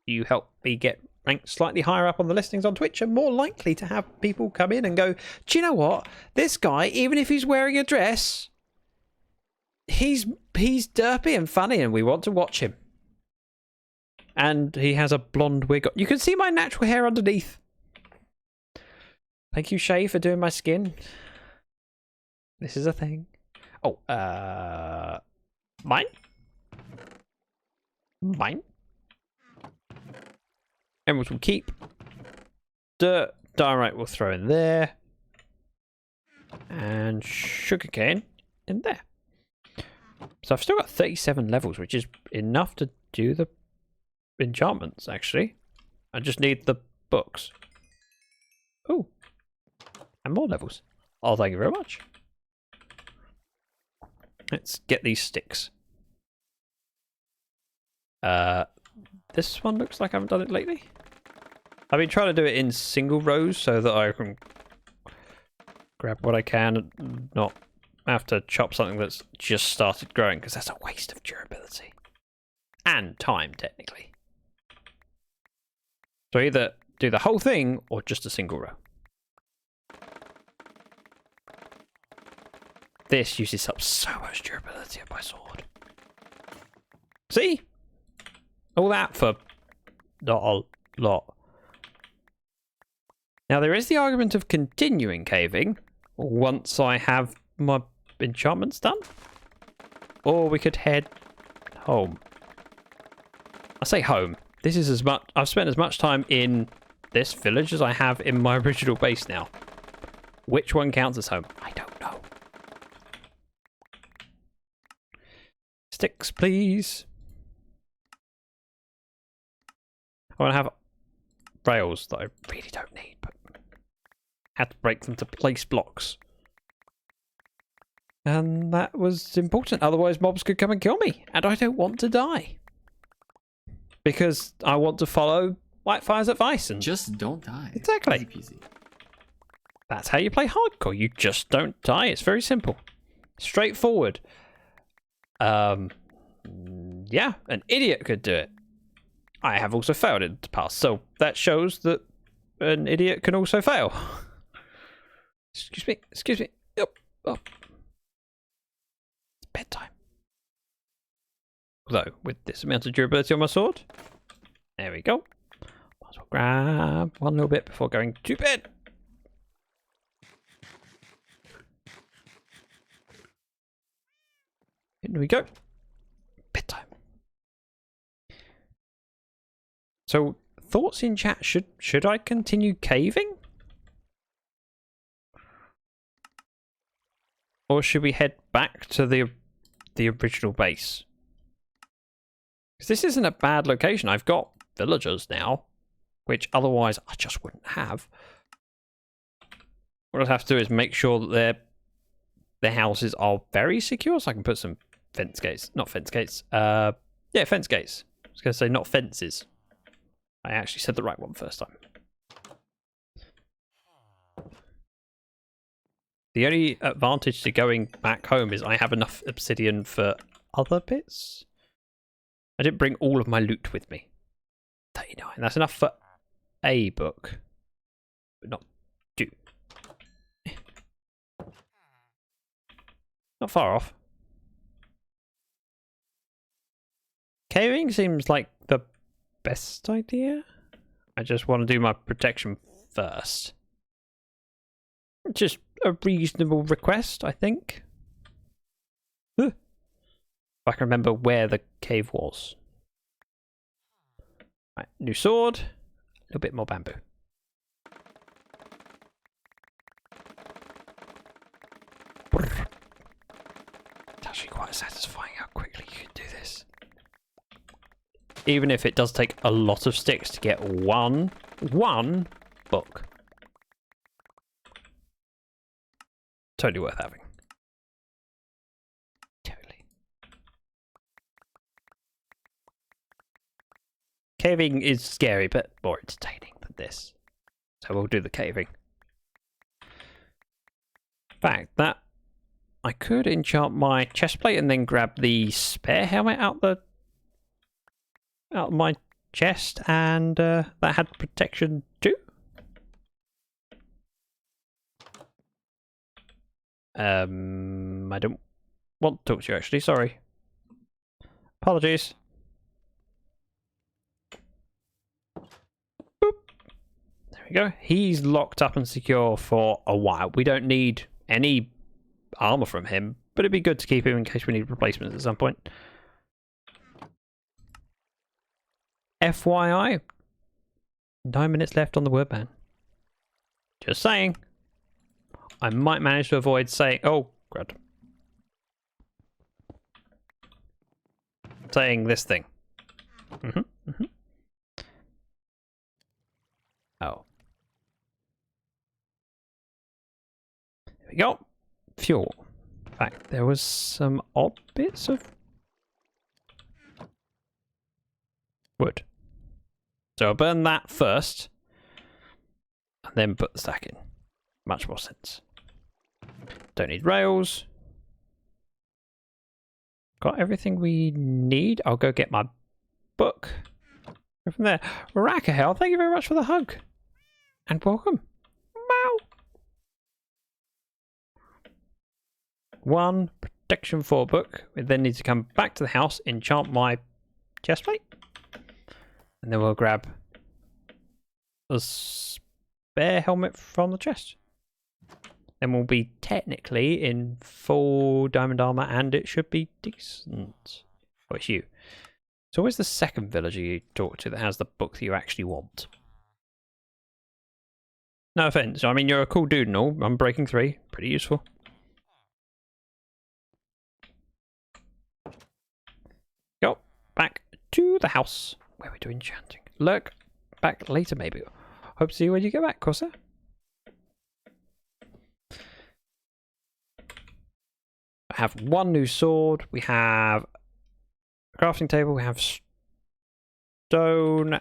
You help me get ranked slightly higher up on the listings on Twitch and more likely to have people come in and go, do you know what? This guy, even if he's wearing a dress, he's derpy and funny and we want to watch him. And he has a blonde wig. You can see my natural hair underneath. Thank you, Shay, for doing my skin. This is a thing. Oh, mine? Mine? Emeralds will keep. Dirt, diorite we'll throw in there. And sugarcane in there. So I've still got 37 levels, which is enough to do the enchantments, actually. I just need the books. Oh. And more levels. Oh, thank you very much. Let's get these sticks. This one looks like I haven't done it lately. I've been trying to do it in single rows so that I can grab what I can and not have to chop something that's just started growing, because that's a waste of durability. And time, technically. So either do the whole thing or just a single row. This uses up so much durability of my sword. See? All that for not a lot. Now there is the argument of continuing caving once I have my enchantments done. Or we could head home. I say home. This is as much... I've spent as much time in this village as I have in my original base now. Which one counts as home? I don't know. Sticks, please. I want to have rails that I really don't need, but I had to break them to place blocks. And that was important. Otherwise, mobs could come and kill me. And I don't want to die. Because I want to follow Whitefire's advice. And Just don't die. Exactly. Easy peasy. that's how you play hardcore. You just don't die. It's very simple. Straightforward. Yeah, an idiot could do it. I have also failed in the past. So that shows that an idiot can also fail. Excuse me. Excuse me. Yep. Oh. It's bedtime. Although, with this amount of durability on my sword. There we go. Might as well grab one little bit before going to bed. Here we go. Bedtime. So, thoughts in chat. Should I continue caving? Or should we head back to the original base? Because this isn't a bad location. I've got villagers now, which otherwise I just wouldn't have. What I'll have to do is make sure that their houses are very secure, so I can put some fence gates. Not fence gates. Yeah, fence gates. I was going to say not fences. I actually said the right one first time. The only advantage to going back home is I have enough obsidian for other bits. I didn't bring all of my loot with me. 39. That's enough for a book, but not two. Not far off. Caving seems like the best idea. I just want to do my protection first. Just a reasonable request, I think. If I can remember where the cave was. Right, new sword. A little bit more bamboo. It's actually quite satisfying how quickly you can do this. Even if it does take a lot of sticks to get one book. Totally worth having. Totally. Caving is scary, but more entertaining than this. So we'll do the caving. In fact, that I could enchant my chest plate and then grab the spare helmet out of my chest, and that had protection too. I don't want to talk to you actually, sorry. Apologies. Boop. There we go. He's locked up and secure for a while. We don't need any armor from him, but it'd be good to keep him in case we need replacements at some point. FYI, 9 minutes left on the word ban. Just saying. I might manage to avoid saying, oh, crud. Saying this thing. Oh. There we go. Fuel. In fact, there was some odd bits of wood. So I'll burn that first, and then put the stack in. Much more sense. Don't need rails. Got everything we need. I'll go get my book. Go from there. Rakahel, thank you very much for the hug. And welcome. Wow. 1 protection 4 book. We then need to come back to the house, enchant my chest plate. And then we'll grab a spare helmet from the chest. Then we'll be technically in full diamond armor, and it should be decent. Oh, it's you. So where's the second villager you talk to that has the book that you actually want? No offense. I mean, you're a cool dude and all. I'm breaking 3. Pretty useful. Go back to the house where we do enchanting. Lurk back later, maybe. Hope to see you when you get back, Corsair. have one new sword. We have a crafting table. We have stone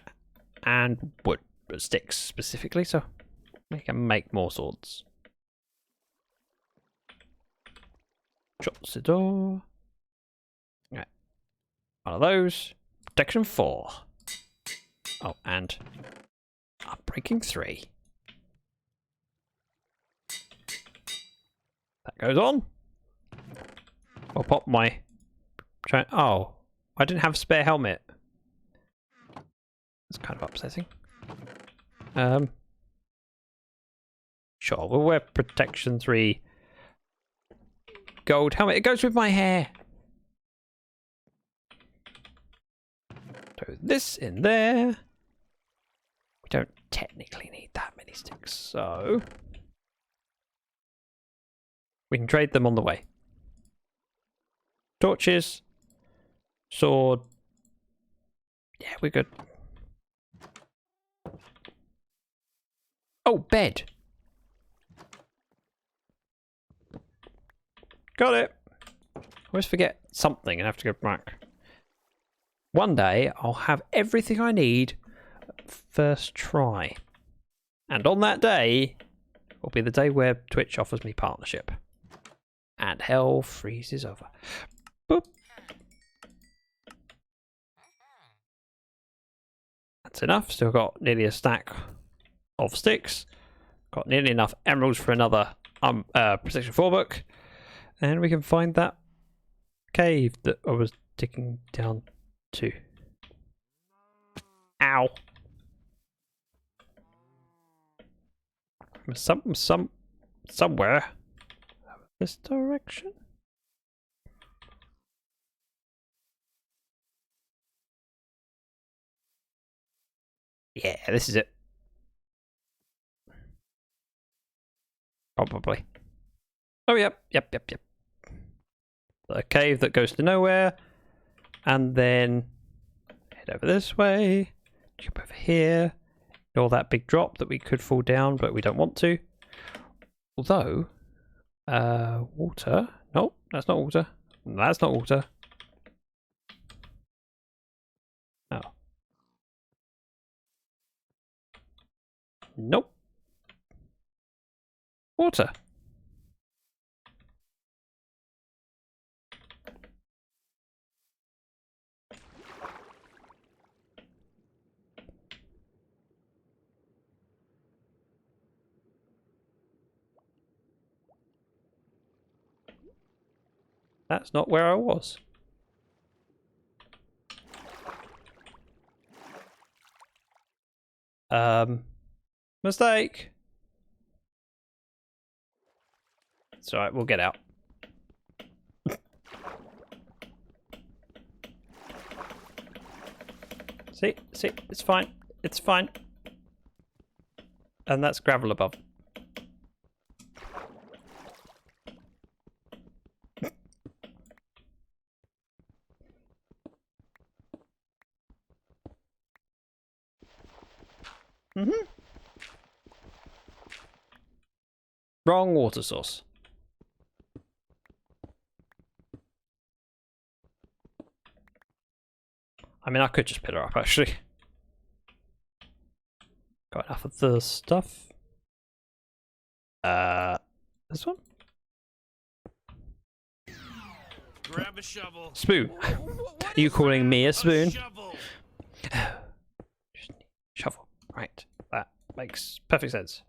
and wood, sticks specifically, so we can make more swords. Shut the door. Right. One of those. Protection 4. Oh, and breaking 3. That goes on. I'll pop my... Oh, I didn't have a spare helmet. That's kind of upsetting. Sure, we'll wear protection 3 gold helmet. It goes with my hair. Throw this in there. We don't technically need that many sticks, so we can trade them on the way. Torches, sword. Yeah, we're good. Oh, bed. Got it. I always forget something and have to go back. One day, I'll have everything I need first try. And on that day, will be the day where Twitch offers me partnership. And hell freezes over. Boop. That's enough. Still got nearly a stack of sticks. Got nearly enough emeralds for another Protection 4 book. And we can find that cave that I was digging down to. Ow. Somewhere. This direction? Yeah, this is it. Probably. Oh, yep. The cave that goes to nowhere. And then head over this way. Jump over here. All that big drop that we could fall down, but we don't want to. Although, water. No, that's not water. That's not water. Oh. Nope. Water. That's not where I was. Mistake. It's alright, we'll get out. See, it's fine. It's fine. And that's gravel above. Wrong water source. I mean, I could just put her up, actually. Got enough of the stuff. This one? Grab a shovel. Spoon. Are you calling me a spoon? Shovel. Right. That makes perfect sense.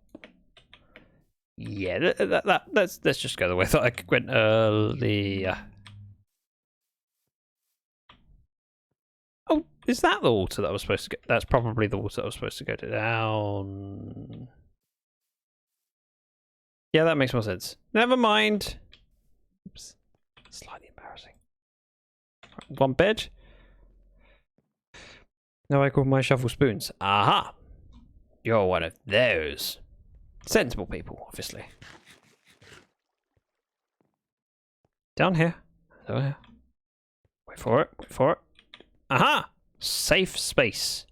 Yeah, let's just go the way I thought I went earlier. Oh, is that the water that I was supposed to get? That's probably the water that I was supposed to go down. Yeah, that makes more sense. Never mind. Oops. Slightly embarrassing. One bed. Now I call my shovel spoons. Aha! You're one of those. Sensible people, obviously. Down here. Down here. Wait for it. Wait for it. Aha! Safe space.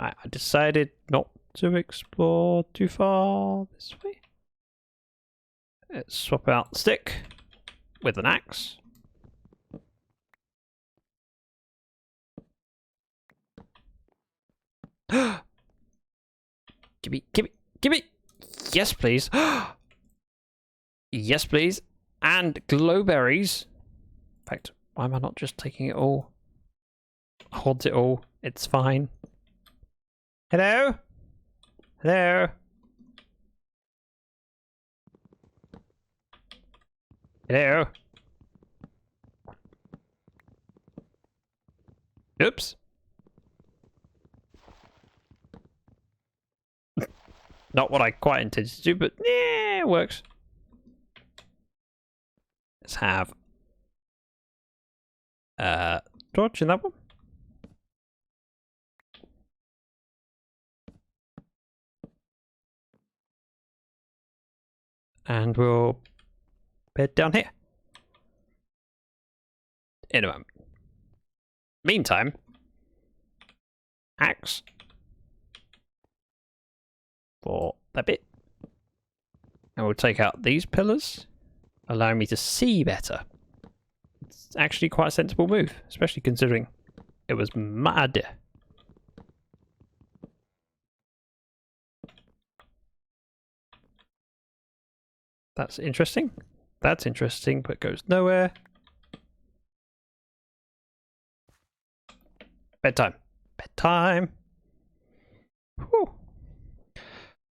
I decided not to explore too far this way. Let's swap out the stick with an axe. Gimme, gimme, gimme! Yes, please. Yes, please. And glowberries. In fact, why am I not just taking it all? I want it all. It's fine. Hello? Hello? Hello? Oops. Not what I quite intended to do, but yeah, it works. Let's have torch in that one. And we'll bed down here. In a moment. Meantime, axe for that bit. And we'll take out these pillars, allowing me to see better. It's actually quite a sensible move, especially considering it was mud. That's interesting. That's interesting, but goes nowhere. Bedtime. Bedtime. Whew.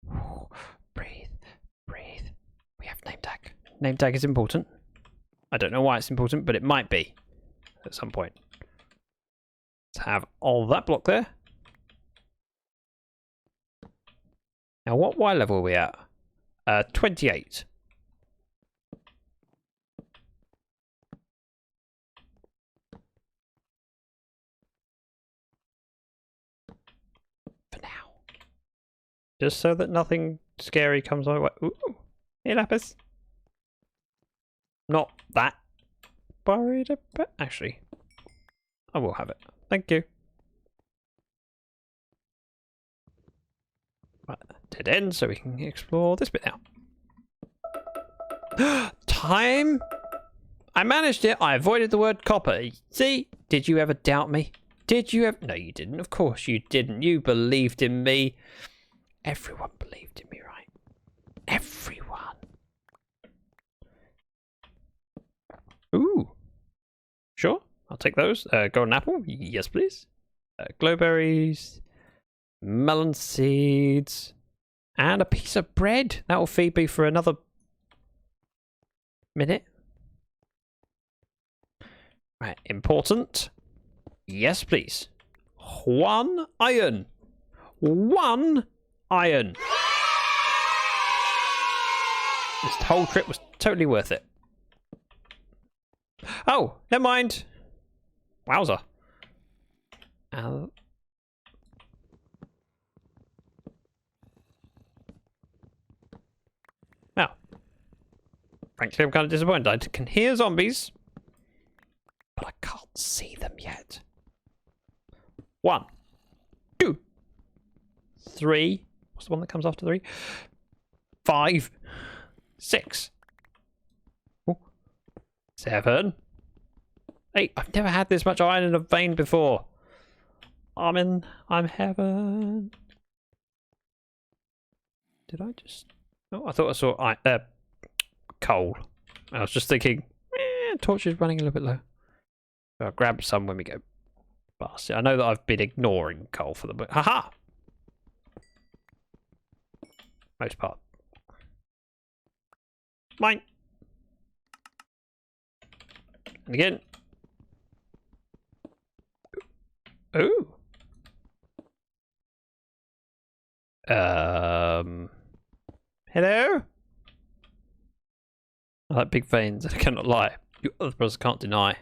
Whew. Breathe. Breathe. We have name tag. Name tag is important. I don't know why it's important, but it might be at some point. Let's have all that block there. Now, what Y level are we at? 28. For now. Just so that nothing scary comes my way. Ooh. Hey, Lapis. Not that worried about. Actually, I will have it. Thank you. Right, dead end, so we can explore this bit now. Time! I managed it. I avoided the word copper. See? Did you ever doubt me? Did you ever? No, you didn't. Of course you didn't. You believed in me. Everyone believed in me, right? Everyone. Ooh. Sure. I'll take those. Golden apple. Yes, please. Glowberries. Melon seeds. And a piece of bread. That will feed me for another minute. Right. Important. Yes, please. 1 iron. 1 iron. This whole trip was totally worth it. Oh, never mind. Wowzer. Now, frankly, I'm kind of disappointed. I can hear zombies, but I can't see them yet. 1, 2, 3. What's the one that comes after 3? 5, 6. 7, 8. I've never had this much iron in a vein before. I'm heaven. Did I just? Oh, I thought I saw coal. I was just thinking, torch is running a little bit low. So I'll grab some when we go past it. I know that I've been ignoring coal for the book. Haha! Most part. Mine. And again. Ooh. Hello? I like big veins, I cannot lie. You other brothers can't deny.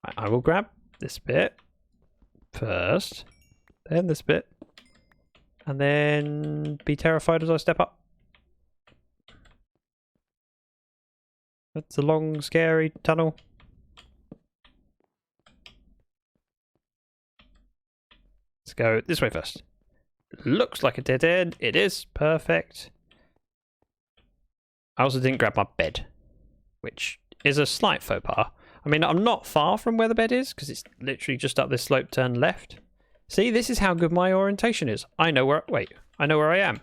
Right, I will grab this bit first, then this bit, and then be terrified as I step up. That's a long, scary tunnel. Let's go this way first. looks like a dead end. It is. Perfect. I also didn't grab my bed, which is a slight faux pas. I mean, I'm not far from where the bed is, because it's literally just up this slope, turn left. See, this is how good my orientation is. I know where... Wait, I know where I am.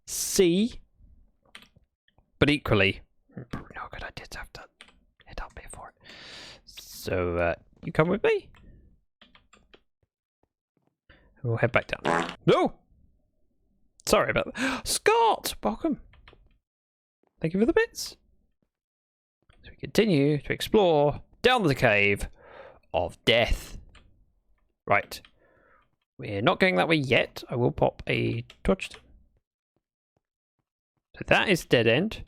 See? But equally... Probably not a good idea to have to head up here for it. So, you come with me? We'll head back down. No! Sorry about that. Scott! Welcome. Thank you for the bits. So we continue to explore down the cave of death. Right. We're not going that way yet. I will pop a torch. So that is dead end.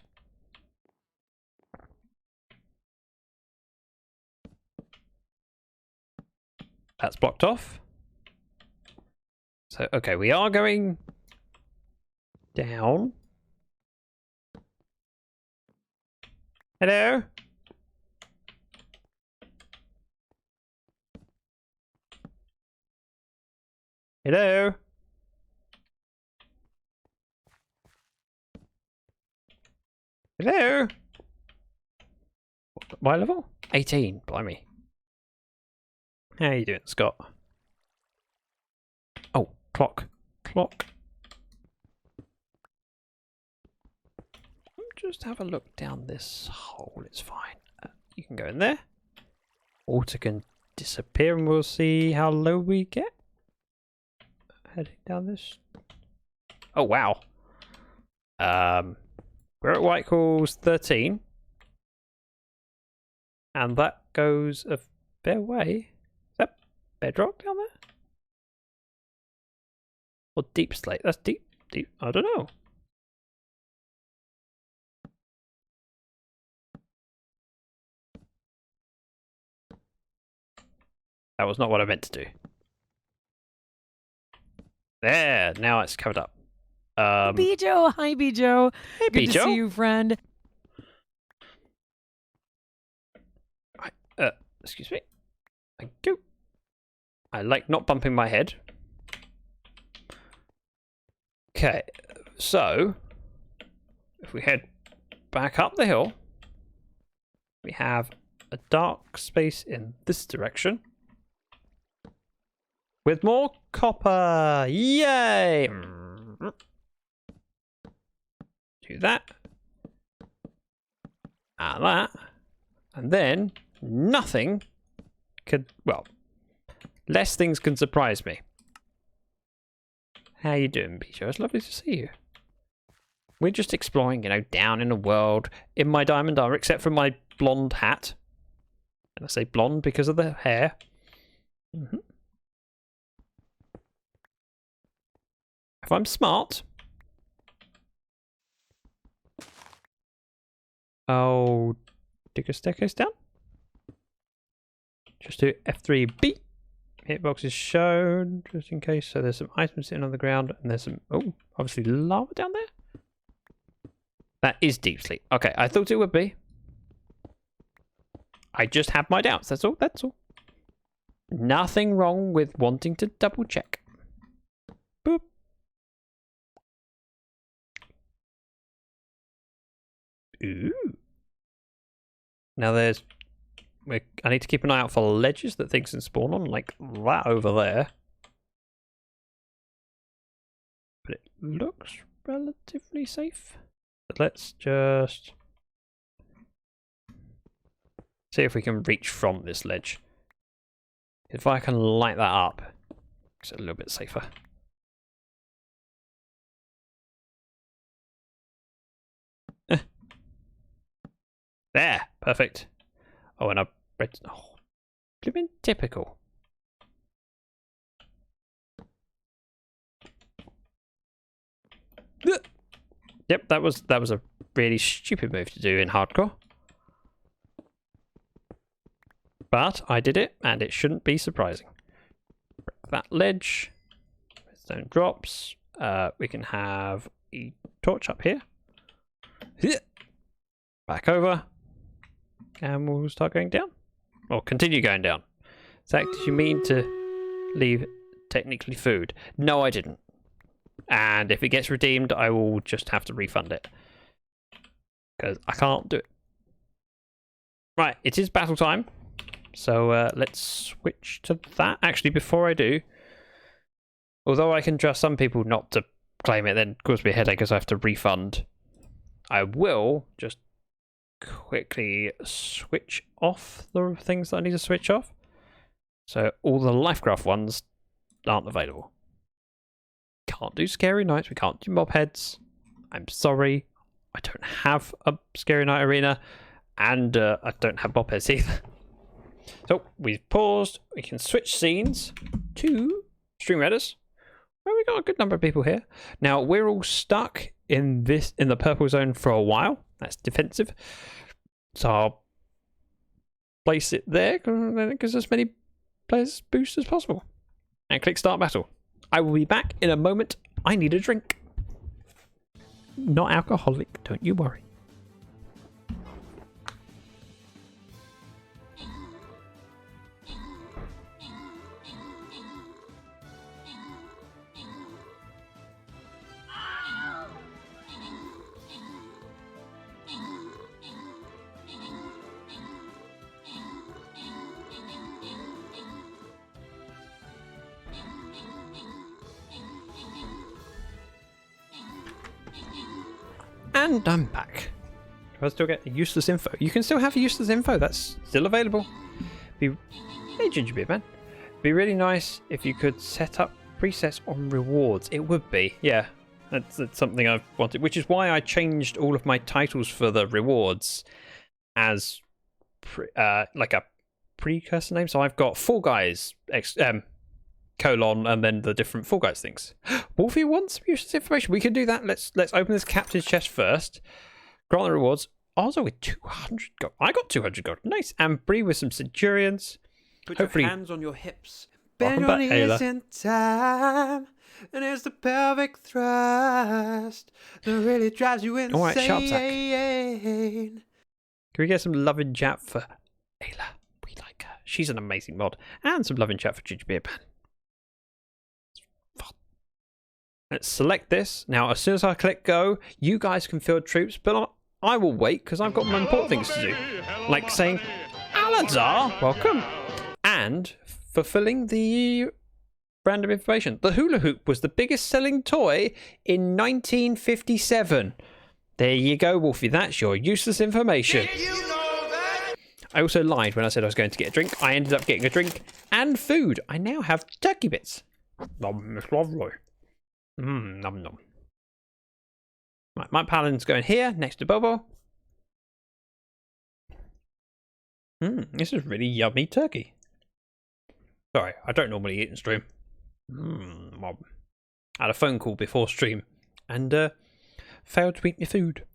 That's blocked off. So, okay, we are going down. Hello? Hello? Hello? My level? 18, blimey. How you doing, Scott? Oh, clock. Clock. Just have a look down this hole, it's fine. You can go in there. Water can disappear and we'll see how low we get. Heading down this. Oh, wow. We're at Whitehall's 13. And that goes a fair way. Is that bedrock down there? Or deep slate? That's deep. I don't know. That was not what I meant to do. There, now it's covered up. Bijo, hi Bijo. Hey, Good Bijo. to see you, friend. Excuse me. Thank you. I like not bumping my head. Okay, so if we head back up the hill, we have a dark space in this direction with more copper. Yay! Do that. And that. And then nothing could, well, less things can surprise me. How you doing, Bijo? It's lovely to see you. We're just exploring, you know, down in the world in my diamond armor, except for my blonde hat. And I say blonde because of the hair. If I'm smart, I'll dig a staircase down. Just do F3B. Hitbox is shown, just in case. So there's some items sitting on the ground, and there's some, oh, obviously lava down there. That is deep sleep. Okay, I thought it would be. I just have my doubts, that's all, that's all. Nothing wrong with wanting to double check. Boop. Ooh. Now there's... I need to keep an eye out for ledges that things can spawn on, like that over there. But it looks relatively safe. But let's just see if we can reach from this ledge. If I can light that up, it's a little bit safer. There, perfect. Oh, and I read. Oh, been typical. Yep, that was a really stupid move to do in hardcore. But I did it, and it shouldn't be surprising. That ledge, redstone drops. We can have a torch up here. Back over. And we'll start going down. Or continue going down. Zach, did you mean to leave technically food. No, I didn't. And if it gets redeemed, I will just have to refund it. Because I can't do it. Right, it is battle time. So let's switch to that. Actually, before I do, although I can trust some people not to claim it, then cause me a headache because I have to refund, I will just quickly switch off the things that I need to switch off. So all the Lifecraft ones aren't available. Can't do Scary Nights, we can't do Mob Heads. I'm sorry, I don't have a Scary Night Arena, and I don't have Mob Heads either. So we've paused, we can switch scenes to Stream Redders. Well, we got a good number of people here. Now we're all stuck in the purple zone for a while. That's defensive. So I'll place it there, and then it gives as many players boost as possible. And click start battle. I will be back in a moment. I need a drink. Not alcoholic, don't you worry. And I'm back. Do I still get useless info? You can still have useless info. That's still available. Hey, Gingerbeard Man. Be really nice if you could set up presets on rewards. It would be. Yeah, that's something I've wanted. Which is why I changed all of my titles for the rewards as like a precursor name. So I've got Fall Guys, colon, and then the different Fall Guys things. Wolfie wants useless information. We can do that. Let's open this captain's chest first. Grant the rewards. Also with 200 gold. I got 200 gold. Nice. And Bree with some centurions. Put Hopefully, your hands on your hips. Bend your knees in time. And it's the pelvic thrust that really drives you insane. All right, sharp sack. Can we get some loving chat for Ayla? We like her. She's an amazing mod. And some loving chat for Gingerbeard Man. Let's select this. Now, as soon as I click go, you guys can field troops, but I will wait because I've got more important things to do. Like saying, Alazar, welcome. And fulfilling the random information. The hula hoop was the biggest selling toy in 1957. There you go, Wolfie. That's your useless information. Did you know that? I also lied when I said I was going to get a drink. I ended up getting a drink and food. I now have turkey bits. It's lovely. Nom nom. Right, my paladin's going here next to Bobo. This is really yummy turkey. Sorry, I don't normally eat in stream. I had a phone call before stream and failed to eat my food.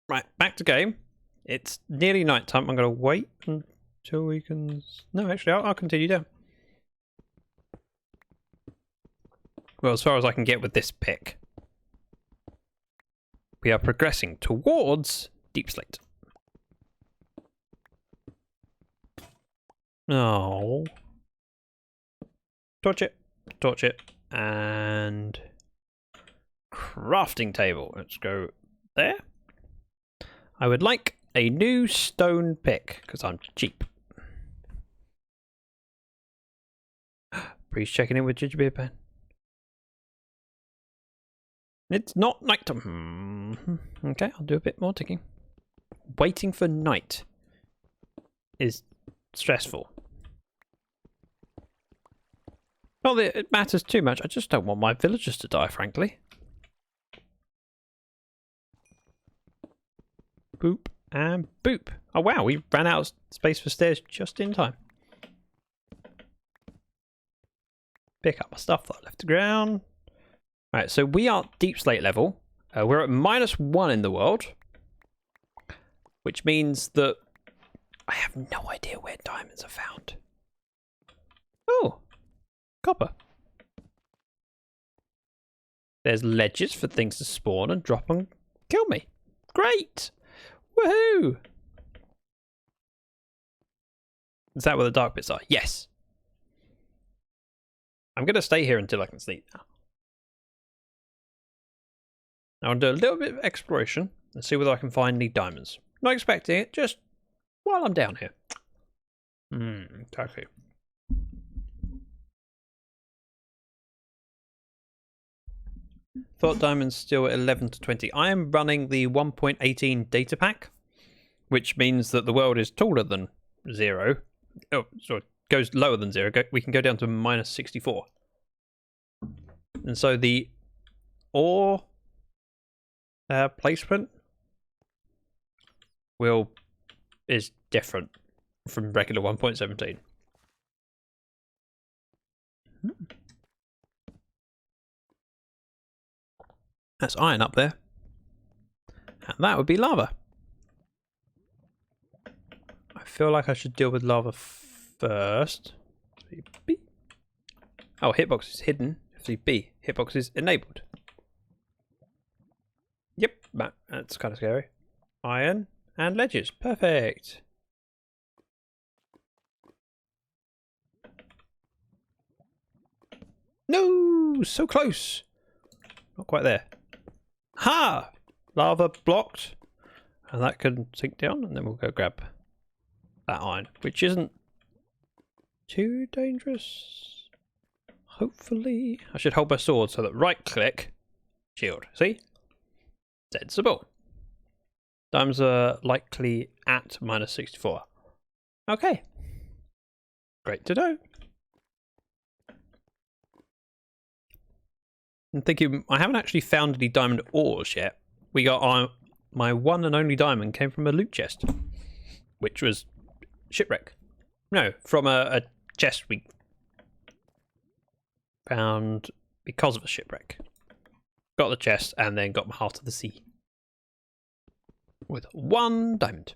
Right, back to game. It's nearly night time. I'm going to wait until we can... No, actually, I'll continue down. Well, as far as I can get with this pick. We are progressing towards Deep Slate. Oh. Torch it, and crafting table. Let's go there. I would like a new stone pick, because I'm cheap. Breeze checking in with Gingerbeard Man. It's not night time. Okay, I'll do a bit more ticking. Waiting for night is stressful. Not that it matters too much, I just don't want my villagers to die, frankly. Boop and boop. Oh wow, we ran out of space for stairs just in time. Pick up my stuff that I left the ground. Right, so we are Deep Slate level. We're at -1 in the world. Which means that I have no idea where diamonds are found. Oh, copper. There's ledges for things to spawn and drop and kill me. Great! Woohoo! Is that where the dark bits are? Yes. I'm going to stay here until I can sleep now. Now I'll do a little bit of exploration and see whether I can find any diamonds. Not expecting it, just while I'm down here. Okay. Thought diamonds still at 11 to 20. I am running the 1.18 data pack, which means that the world is taller than 0. Oh, sorry, goes lower than 0. We can go down to minus 64. And so the ore placement is different from regular 1.17. That's iron up there. And that would be lava. I feel like I should deal with lava first. B. Oh, hitbox is hidden. B. Hitbox is enabled. Yep, that's kind of scary. Iron and ledges. Perfect. No, so close. Not quite there. Ha! Lava blocked. And that can sink down, and then we'll go grab that iron, which isn't too dangerous. Hopefully. I should hold my sword so that right click, shield. See? Sensible. Diamonds are likely at minus 64. Okay. Great to know. I'm thinking, I haven't actually found any diamond ores yet. We got my one and only diamond came from a loot chest, which was shipwreck. No, from a chest we found because of a shipwreck. Got the chest and then got my heart of the sea with 1 diamond.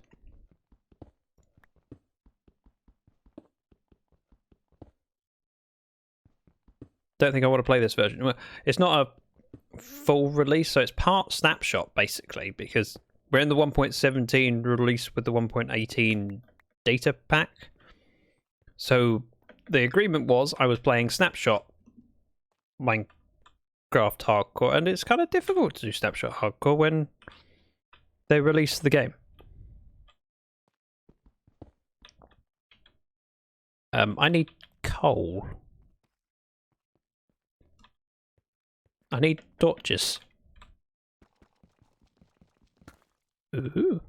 Don't think I want to play this version. Well, it's not a full release, so it's part snapshot basically, because we're in the 1.17 release with the 1.18 data pack. So the agreement was I was playing snapshot Minecraft hardcore, and it's kind of difficult to do snapshot hardcore when they release the game. I need coal. I need torches. Ooh.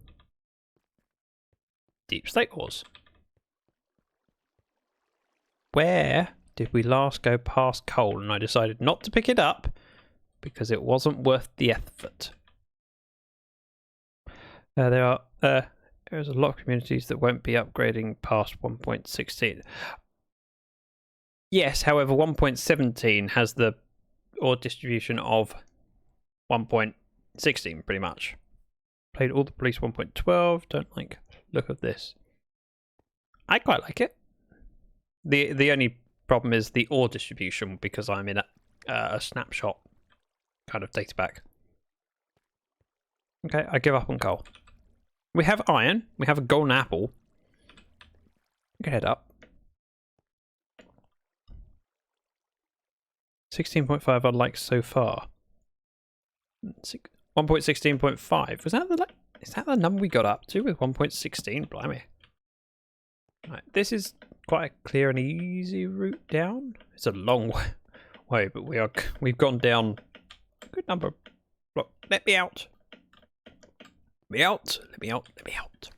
Deep state ores. Where did we last go past coal? And I decided not to pick it up because it wasn't worth the effort. There's a lot of communities that won't be upgrading past 1.16. Yes, however, 1.17 has the ore distribution of 1.16 pretty much. Played all the police 1.12. Don't like look of this. I quite like it. The only problem is the ore distribution because I'm in a snapshot kind of data pack. Okay, I give up on coal. We have iron. We have a golden apple. We can head up. 16.5 I like so far. 1.16.5. Is that the number we got up to with 1.16? Blimey. Right, this is quite a clear and easy route down. It's a long way, but we've gone down a good number. Look, let me out. Let me out. Let me out. Let me out.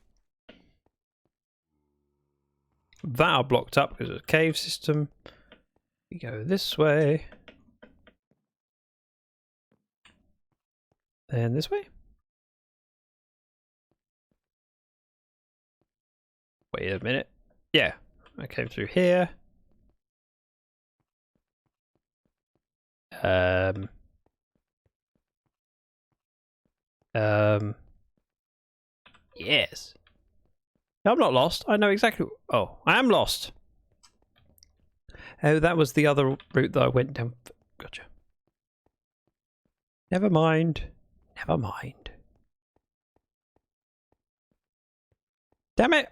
That are blocked up because of the cave system. We go this way. Then this way. Wait a minute. Yeah, I came through here. Yes. No, I'm not lost. I know exactly. Oh, I am lost. Oh, that was the other route that I went down. Gotcha. Never mind. Never mind. Damn it.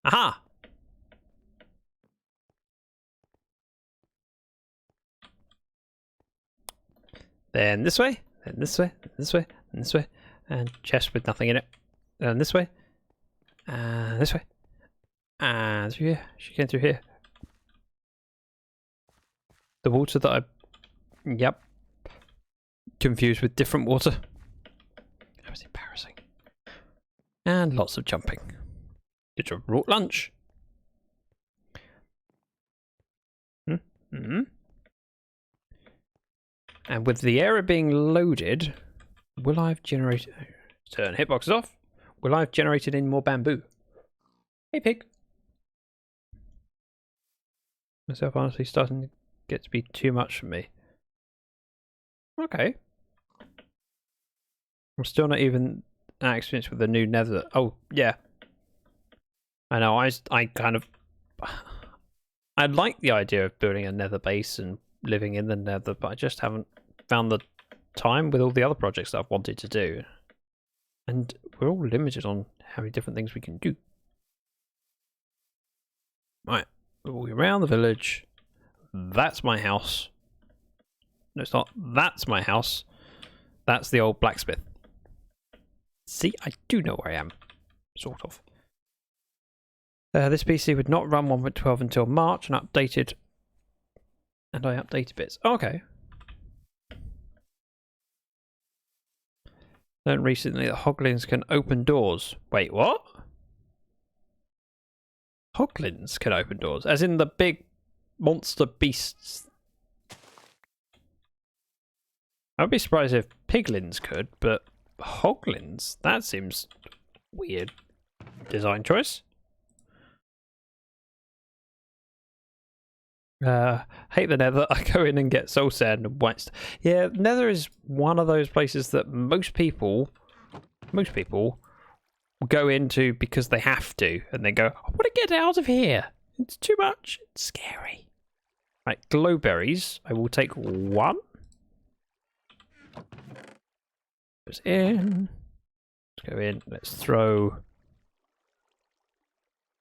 Aha! Then this way, then this way, this way, and this way, and chest with nothing in it. And this way, and this way, and through here. She came through here. The water that I... Yep. Confused with different water. That was embarrassing. And lots of jumping. Did you brought lunch? Mm-hmm. And with the area being loaded, will I have generated... Turn hitboxes off. Will I have generated any more bamboo? Hey, pig. Myself honestly starting to get to be too much for me. Okay. I'm still not even that experienced with the new nether. Oh, yeah. I know, I kind of... I like the idea of building a nether base and living in the nether, but I just haven't found the time with all the other projects that I've wanted to do. And we're all limited on how many different things we can do. Right, we'll be around the village. That's my house. No, it's not. That's my house. That's the old blacksmith. See, I do know where I am. Sort of. This PC would not run 1.12 until March, and I updated bits. Okay. Learned recently that hoglins can open doors. Wait, what? Hoglins can open doors, as in the big monster beasts. I'd be surprised if piglins could, but hoglins? That seems weird. Design choice. Hate the nether. I go in and get soul sand and white stuff. Yeah, nether is one of those places that most people go into because they have to, and they go, I want to get out of here. It's too much. It's scary. Right, glowberries. I will take one. Goes in. Let's go in. Let's throw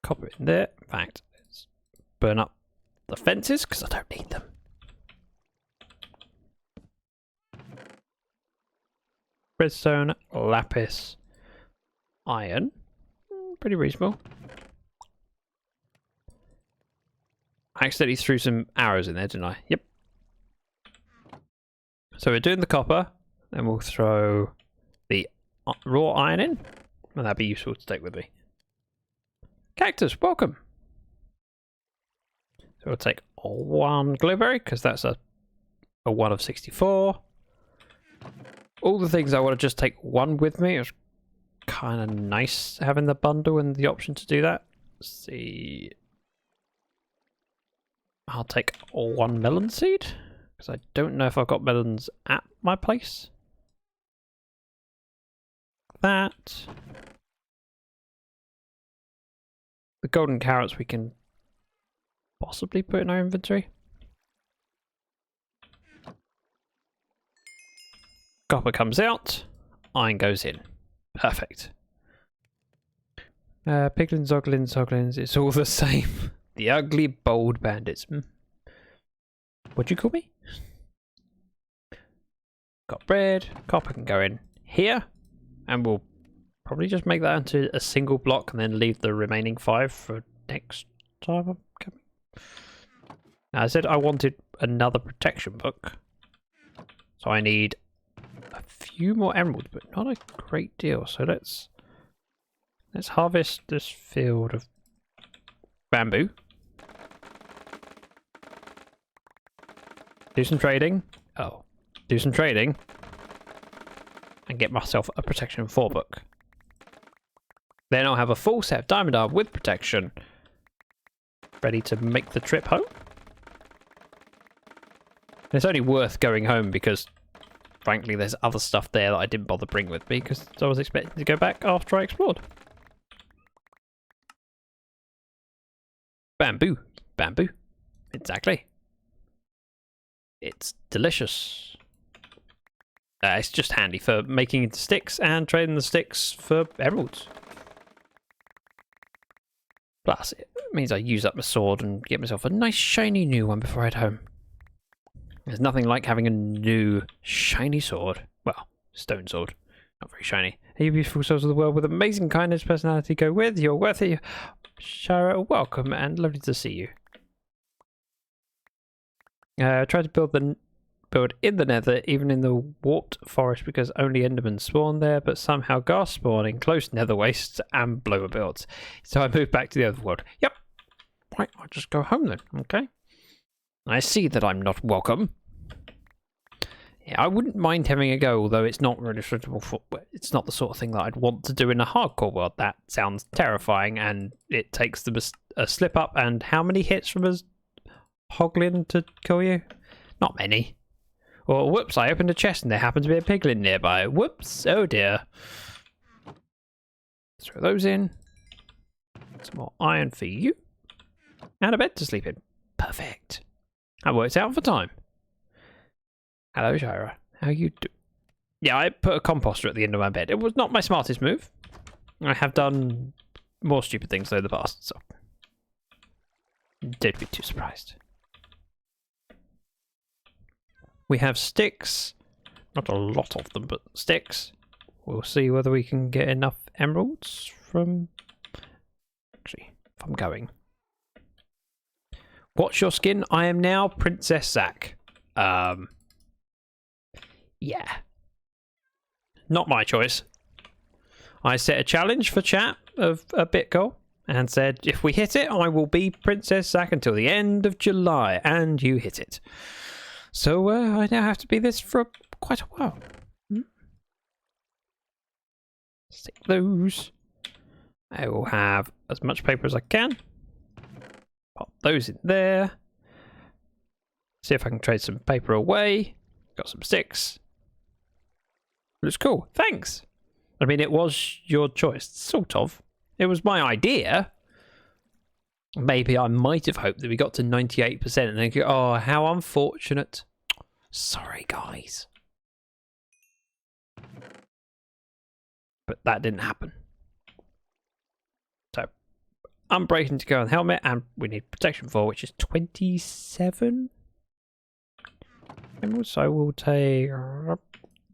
copper in there. In fact, let's burn up the fences because I don't need them. Redstone, lapis, iron. Pretty reasonable. I accidentally threw some arrows in there, didn't I? Yep. So we're doing the copper, then we'll throw the raw iron in, and that'd be useful to take with me. Cactus, welcome. So we'll take one glowberry, because that's a 1 of 64. All the things I want to just take one with me. It's kind of nice having the bundle and the option to do that. Let's see. I'll take one melon seed, because I don't know if I've got melons at my place. That. The golden carrots we can possibly put in our inventory. Copper comes out, iron goes in. Perfect. Piglins, oglins, it's all the same. The ugly, bold bandits. What'd you call me? Got bread, copper can go in here, and we'll probably just make that into a single block and then leave the remaining 5 for next time I'm coming. Now, I said I wanted another protection book, so I need a few more emeralds, but not a great deal. So let's harvest this field of bamboo. Do some trading. Oh, do some trading, and get myself a protection 4 book. Then I'll have a full set of diamond armor with protection, ready to make the trip home. It's only worth going home because, frankly, there's other stuff there that I didn't bother bring with me because I was expecting to go back after I explored. Bamboo. Bamboo. Exactly. It's delicious. It's just handy for making into sticks and trading the sticks for emeralds. Plus, it means I use up my sword and get myself a nice shiny new one before I head home. There's nothing like having a new shiny sword. Well, stone sword. Not very shiny. Hey, you beautiful souls of the world with amazing kindness, personality go with. You're worthy. Shara, welcome and lovely to see you. I tried to build in the nether, even in the warped forest, because only endermen spawn there, but somehow ghast spawn in close nether wastes and blower builds. So I moved back to the other world. Yep. Right, I'll just go home then, okay? I see that I'm not welcome. Yeah, I wouldn't mind having a go, although it's not really suitable for... It's not the sort of thing that I'd want to do in a hardcore world. That sounds terrifying, and it takes them a slip up, and how many hits from a hoglin to kill you? Not many. Or, whoops, I opened a chest and there happens to be a piglin nearby. Whoops, oh dear. Throw those in. Some more iron for you. And a bed to sleep in. Perfect. That works out for time. Hello, Shira. How you do? Yeah, I put a composter at the end of my bed. It was not my smartest move. I have done more stupid things though in the past, so don't be too surprised. We have sticks. Not a lot of them, but sticks. We'll see whether we can get enough emeralds from... Actually, if I'm going. What's your skin? I am now Princess Zack. Yeah. Not my choice. I set a challenge for chat of a bit goal and said if we hit it, I will be Princess Zack until the end of July, and you hit it. So I now have to be this for quite a while. Stick those. I will have as much paper as I can. Pop those in there. See if I can trade some paper away. Got some sticks. Looks cool. Thanks. I mean, it was your choice, sort of. It was my idea. Maybe I might have hoped that we got to 98% and then go, oh, how unfortunate. Sorry, guys. But that didn't happen. So, unbreaking to go on the helmet, and we need protection for, which is 27. And so we'll take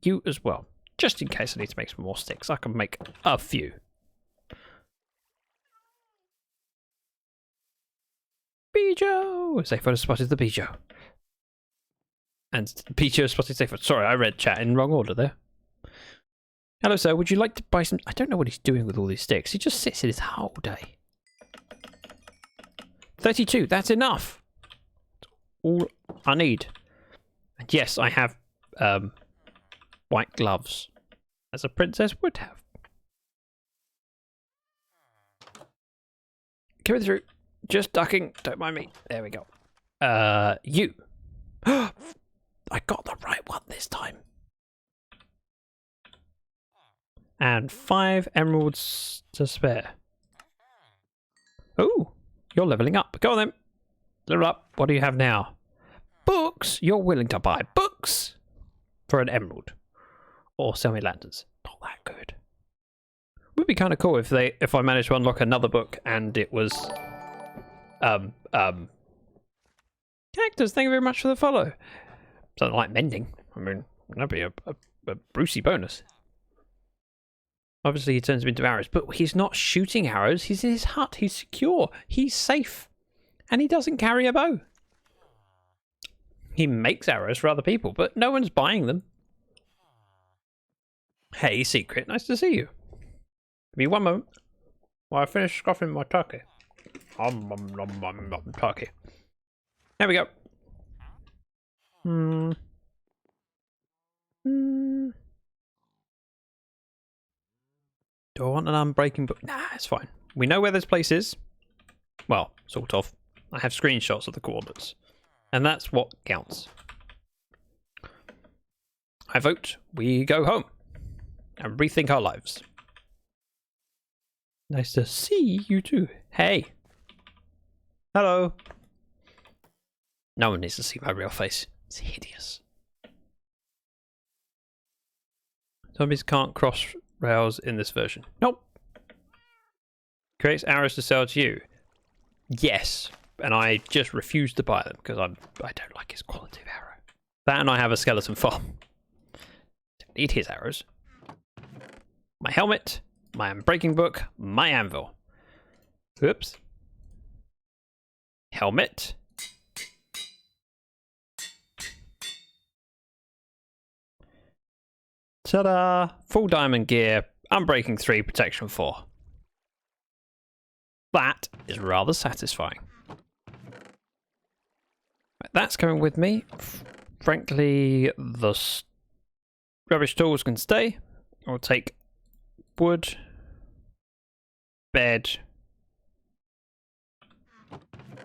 you as well. Just in case I need to make some more sticks. I can make a few. Bijo! Safe photo spotted the Bijo. And Bijo spotted safe photo. Sorry, I read chat in wrong order there. Hello, sir. Would you like to buy some... I don't know what he's doing with all these sticks. He just sits in his hut all day. 32. That's enough. That's all I need. And yes, I have white gloves, as a princess would have. Coming through. Just ducking. Don't mind me. There we go. You. I got the right one this time. And 5 emeralds to spare. Oh, you're leveling up. Go on then. Level up. What do you have now? Books. You're willing to buy books for an emerald. Or sell me lanterns. Not that good. Would be kind of cool if I managed to unlock another book and it was Cactus, thank you very much for the follow. Something like mending. I mean, that'd be a Brucey bonus. Obviously he turns them into arrows, but he's not shooting arrows. He's in his hut. He's secure. He's safe. And he doesn't carry a bow. He makes arrows for other people, but no one's buying them. Hey, Secret, nice to see you. Give me one moment while I finish scoffing my turkey. Turkey. There we go. Do I want an unbreaking book? Nah, it's fine. We know where this place is. Well, sort of. I have screenshots of the coordinates. And that's what counts. I vote we go home and rethink our lives. Nice to see you too. Hey. Hello. No one needs to see my real face. It's hideous. Zombies can't cross rails in this version. Nope. Creates arrows to sell to you. Yes, and I just refuse to buy them because I don't like his quality of arrow. That and I have a skeleton farm. Don't need his arrows. My helmet, my unbreaking book, my anvil. Oops. Helmet. Ta-da! Full diamond gear, unbreaking 3, protection 4. That is rather satisfying. Right, that's coming with me. Frankly, the rubbish tools can stay. I'll take wood, bed.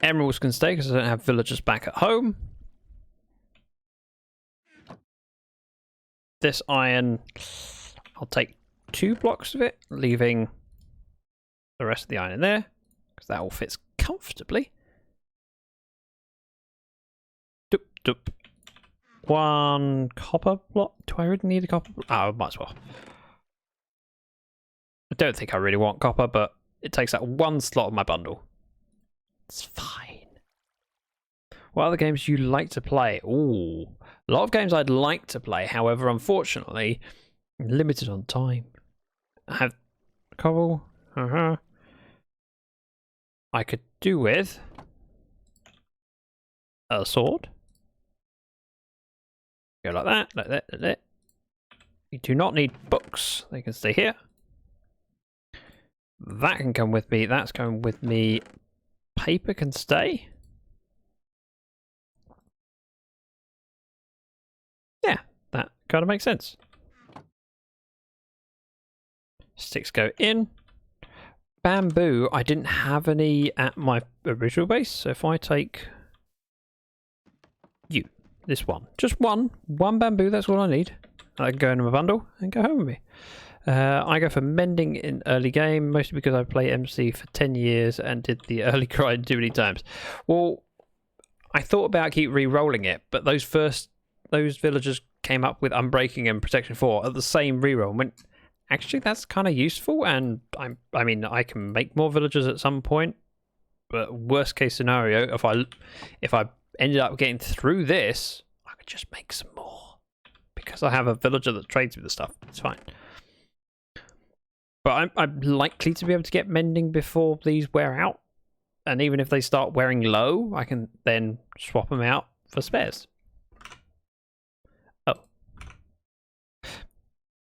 Emeralds can stay because I don't have villagers back at home. This iron, I'll take 2 blocks of it, leaving the rest of the iron in there, because that all fits comfortably. Doop, doop. 1 copper block. Do I really need a copper block? Oh, might as well. I don't think I really want copper, but it takes up 1 slot of my bundle. It's fine. What other games do you like to play? Ooh, a lot of games I'd like to play. However, unfortunately, I'm limited on time. I have cobble. I could do with a sword. Go like that, like that, like that. You do not need books. They can stay here. That can come with me. That's going with me. Paper can stay. Yeah, that kind of makes sense. Sticks go in. Bamboo, I didn't have any at my original base, so if I take you, this one, just one bamboo, that's all I need. I can go into my bundle and go home with me. I go for mending in early game, mostly because I play MC for 10 years and did the early grind too many times. Well, I thought about keep re-rolling it, but those villagers came up with Unbreaking and Protection 4 at the same reroll and went, actually that's kind of useful, and I mean I can make more villagers at some point, but worst case scenario, if I ended up getting through this, I could just make some more. Because I have a villager that trades with the stuff, it's fine. But I'm likely to be able to get mending before these wear out. And even if they start wearing low, I can then swap them out for spares. Oh.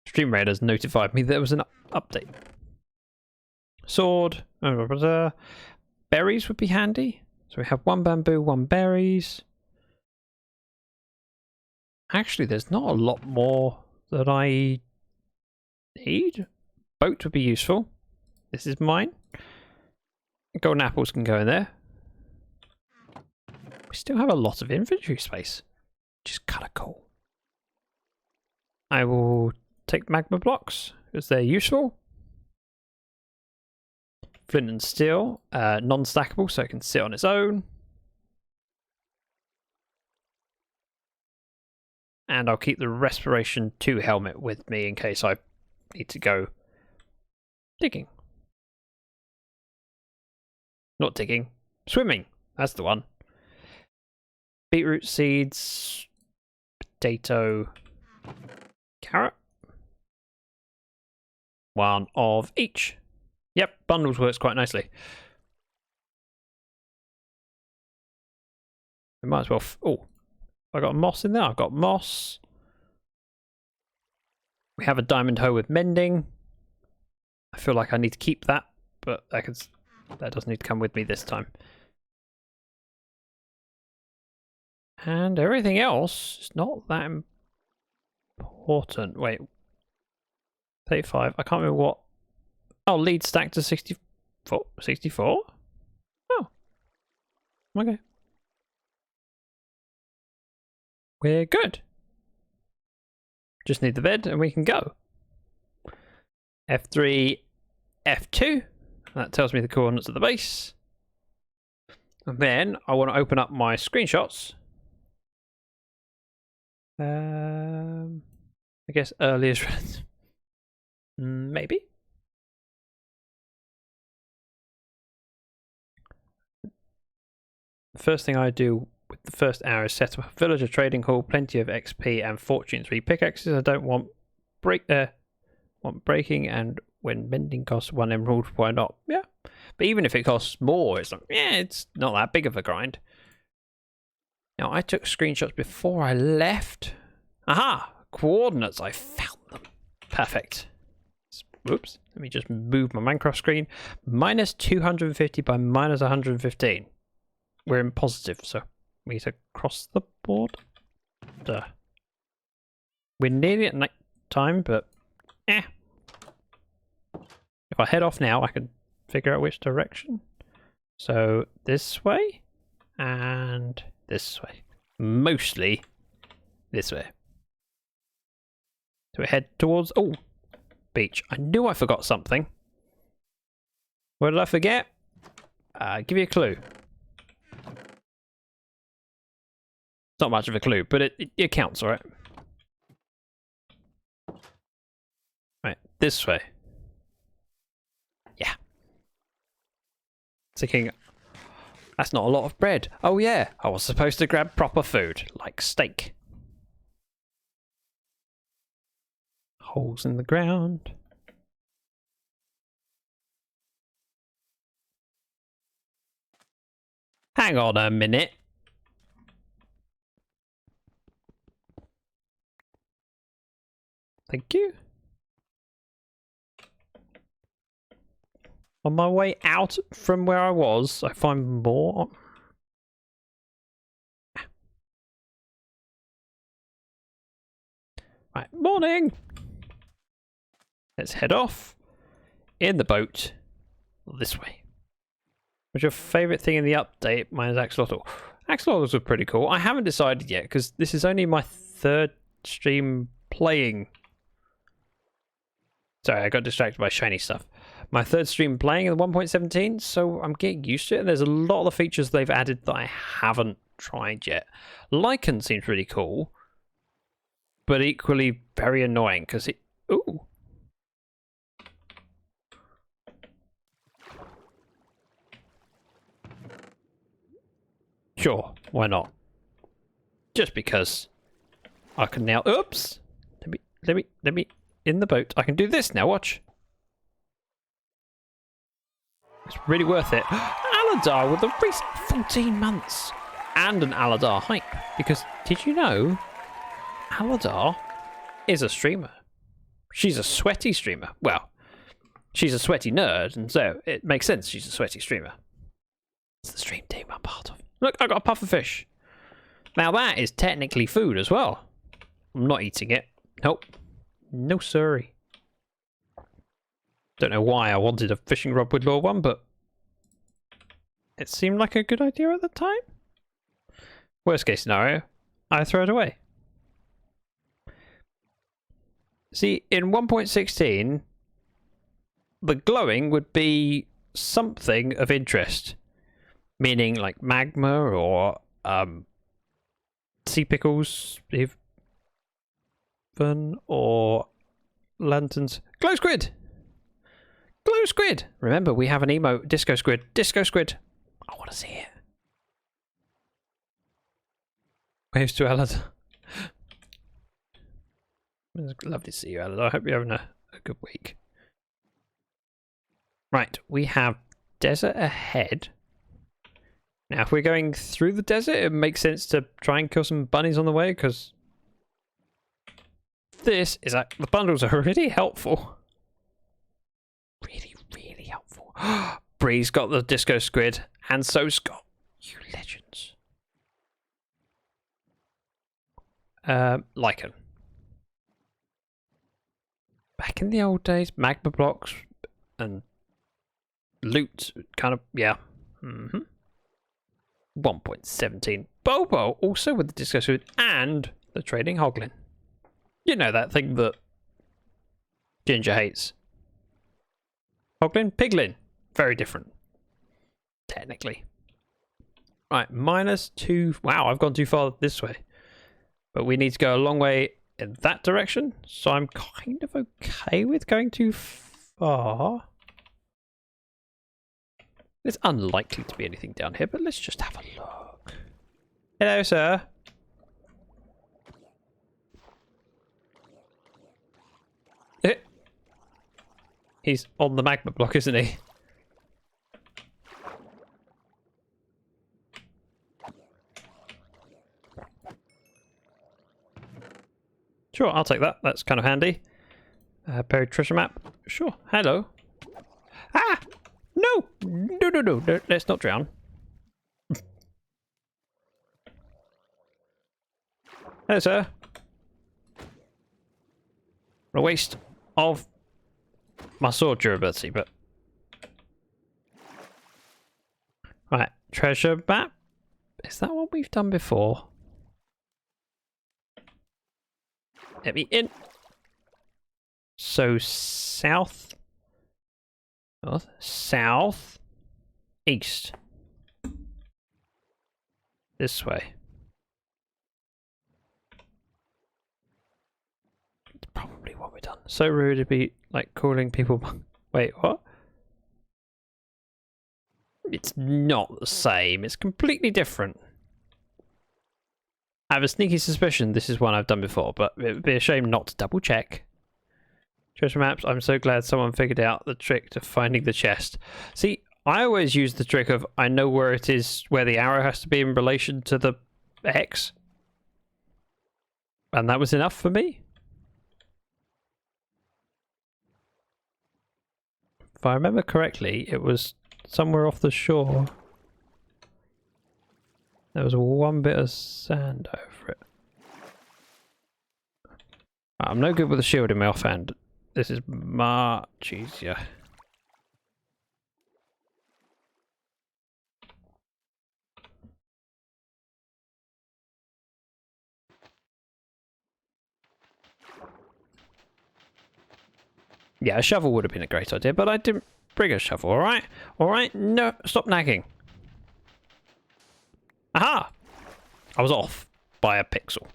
Stream Raiders notified me there was an update. Sword. Berries would be handy. So we have 1 bamboo, 1 berries. Actually, there's not a lot more that I need. Boat would be useful. This is mine. Golden apples can go in there. We still have a lot of inventory space, which is kind of cool. I will take magma blocks because they're useful. Flint and steel, non-stackable, so it can sit on its own. And I'll keep the Respiration 2 helmet with me in case I need to go digging. Not digging. Swimming. That's the one. Beetroot seeds. Potato. Carrot. 1 of each. Yep, bundles works quite nicely. I might as well... oh, I got moss in there. I've got moss. We have a diamond hoe with mending. I feel like I need to keep that, but that doesn't need to come with me this time. And everything else is not that important. Wait. 35. I can't remember what. Oh, lead stack to 64. 64? Oh. Okay. We're good. Just need the bed and we can go. F3, F2. That tells me the coordinates of the base. And then I want to open up my screenshots. I guess earliest. Maybe. first thing I do with the first hour is set up a villager trading hall, plenty of XP and fortune 3 pickaxes. I don't want breaking, and when mending costs 1 emerald, why not? Yeah. But even if it costs more, it's like, yeah, it's not that big of a grind. Now, I took screenshots before I left. Aha! Coordinates, I found them. Perfect. Whoops. Let me just move my Minecraft screen. Minus 250 by minus 115. We're in positive, so we need to cross the board. Duh. We're nearly at night time, but eh. If I head off now, I can figure out which direction. So this way and this way. Mostly this way. So we head towards beach. I knew I forgot something. What did I forget? Give you a clue. It's not much of a clue, but it counts, alright? Right, this way. Yeah. Thinking, that's not a lot of bread. Oh yeah, I was supposed to grab proper food, like steak. Holes in the ground. Hang on a minute. Thank you. On my way out from where I was, I find more. Right, morning. Let's head off in the boat this way. What's your favourite thing in the update? Mine is axolotl. Axolotls are pretty cool. I haven't decided yet because this is only my 3rd stream playing. Sorry, I got distracted by shiny stuff. My 3rd stream playing in the 1.17, so I'm getting used to it. And there's a lot of the features they've added that I haven't tried yet. Lichen seems really cool, but equally very annoying because it. Ooh. Sure, why not? Just because I can now. Oops. Let me in the boat. I can do this now. Watch. It's really worth it. Aladar with a recent 14 months and an Aladar hype. Because did you know Aladar is a streamer? She's a sweaty streamer. Well, she's a sweaty nerd, and so it makes sense she's a sweaty streamer. It's the stream team I'm part of. Look, I got a puffer fish. Now that is technically food as well. I'm not eating it. Nope. No sorry. Don't know why I wanted a fishing rod with lure 1, but it seemed like a good idea at the time. Worst case scenario, I throw it away. See, in 1.16, the glowing would be something of interest. Meaning like magma or sea pickles, even, or lanterns. Glow squid! Glow squid! Remember, we have an emote. Disco squid. Disco squid! I want to see it. Waves to Aladar. It's lovely to see you, Aladar. I hope you're having a good week. Right, we have desert ahead. Now, if we're going through the desert, it makes sense to try and kill some bunnies on the way, because this is the bundles are really helpful. Really, really helpful. Bree's got the disco squid, and so Scott. You legends. Lichen. Back in the old days, magma blocks and loot, kind of, yeah. 1.17. Bobo, also with the disco suit and the trading hoglin. You know that thing that Ginger hates. Hoglin? Piglin. Very different. Technically. Right, -2. Wow, I've gone too far this way. But we need to go a long way in that direction. So I'm kind of okay with going too far. It's unlikely to be anything down here, but let's just have a look. Hello, sir. He's on the magma block, isn't he? Sure, I'll take that. That's kind of handy. Buried treasure map. Sure. Hello. Ah! No! No, no, no. No, let's not drown. Hello, sir. A waste of my sword durability, but... Right, treasure map. Is that what we've done before? Let me in. So south, north, south, east. This way. It's probably what we've done. So rude to be like calling people. Wait, what? It's not the same. It's completely different. I have a sneaky suspicion this is one I've done before, but it would be a shame not to double check. Treasure maps, I'm so glad someone figured out the trick to finding the chest. See, I always use the trick of I know where it is, where the arrow has to be in relation to the X. And that was enough for me. If I remember correctly, it was somewhere off the shore. There was one bit of sand over it. I'm no good with a shield in my offhand. This is much easier. Yeah, a shovel would have been a great idea, but I didn't bring a shovel, alright? Alright? No, stop nagging. Aha! I was off by a pixel.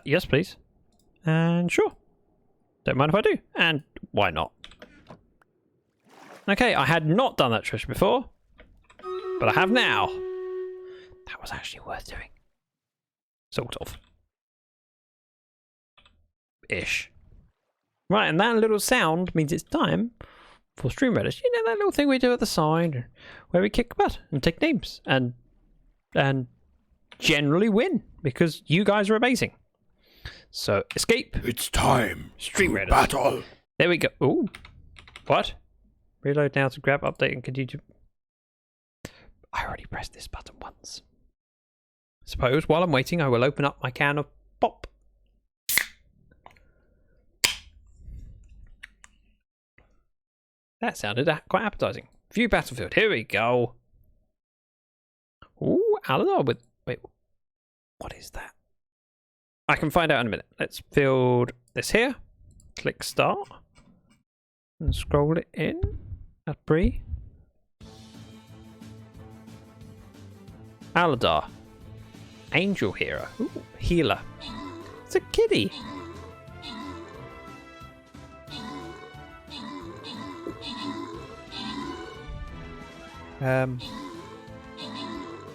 Yes, please. And sure. Don't mind if I do. And why not? Okay, I had not done that treasure before, but I have now. That was actually worth doing. Sort of. Ish. Right, and that little sound means it's time for stream reddish. You know that little thing we do at the side where we kick butt and take names and generally win because you guys are amazing. So escape. It's time. Stream reddish. Battle. There we go. Ooh. What? Reload now to grab update and continue to... I already pressed this button once. Suppose while I'm waiting I will open up my can of pop. That sounded quite appetizing. View battlefield. Here we go. Ooh, Aladar with... Wait, what is that? I can find out in a minute. Let's build this here. Click start. And scroll it in. That's Bree. Aladar. Angel hero. Ooh, healer. It's a kitty.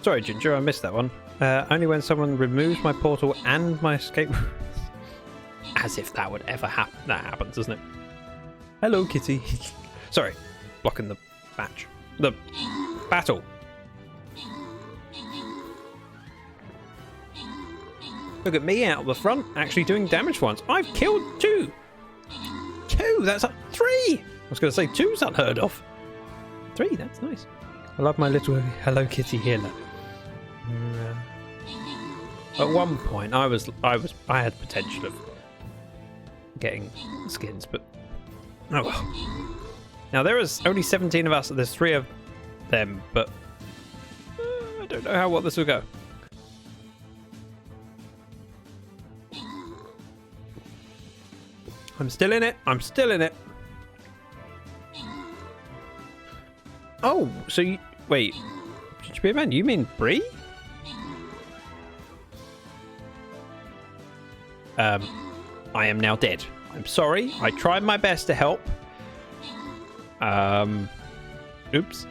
Sorry, Ginger, I missed that one. Only when someone removes my portal and my escape. As if that would ever happen. That happens, doesn't it? Hello, kitty. Sorry, blocking the match. The battle. Look at me out of the front, actually doing damage once. I've killed 2. 2, that's up 3. I was going to say 2's unheard of. 3, that's nice. I love my little Hello Kitty healer. At one point, I had potential of getting skins, but oh well. Now there is only 17 of us. There's 3 of them, but I don't know how well this will go. I'm still in it. I'm still in it. Oh, so you... Wait. Man, you mean Bree? I am now dead. I'm sorry. I tried my best to help. Oops.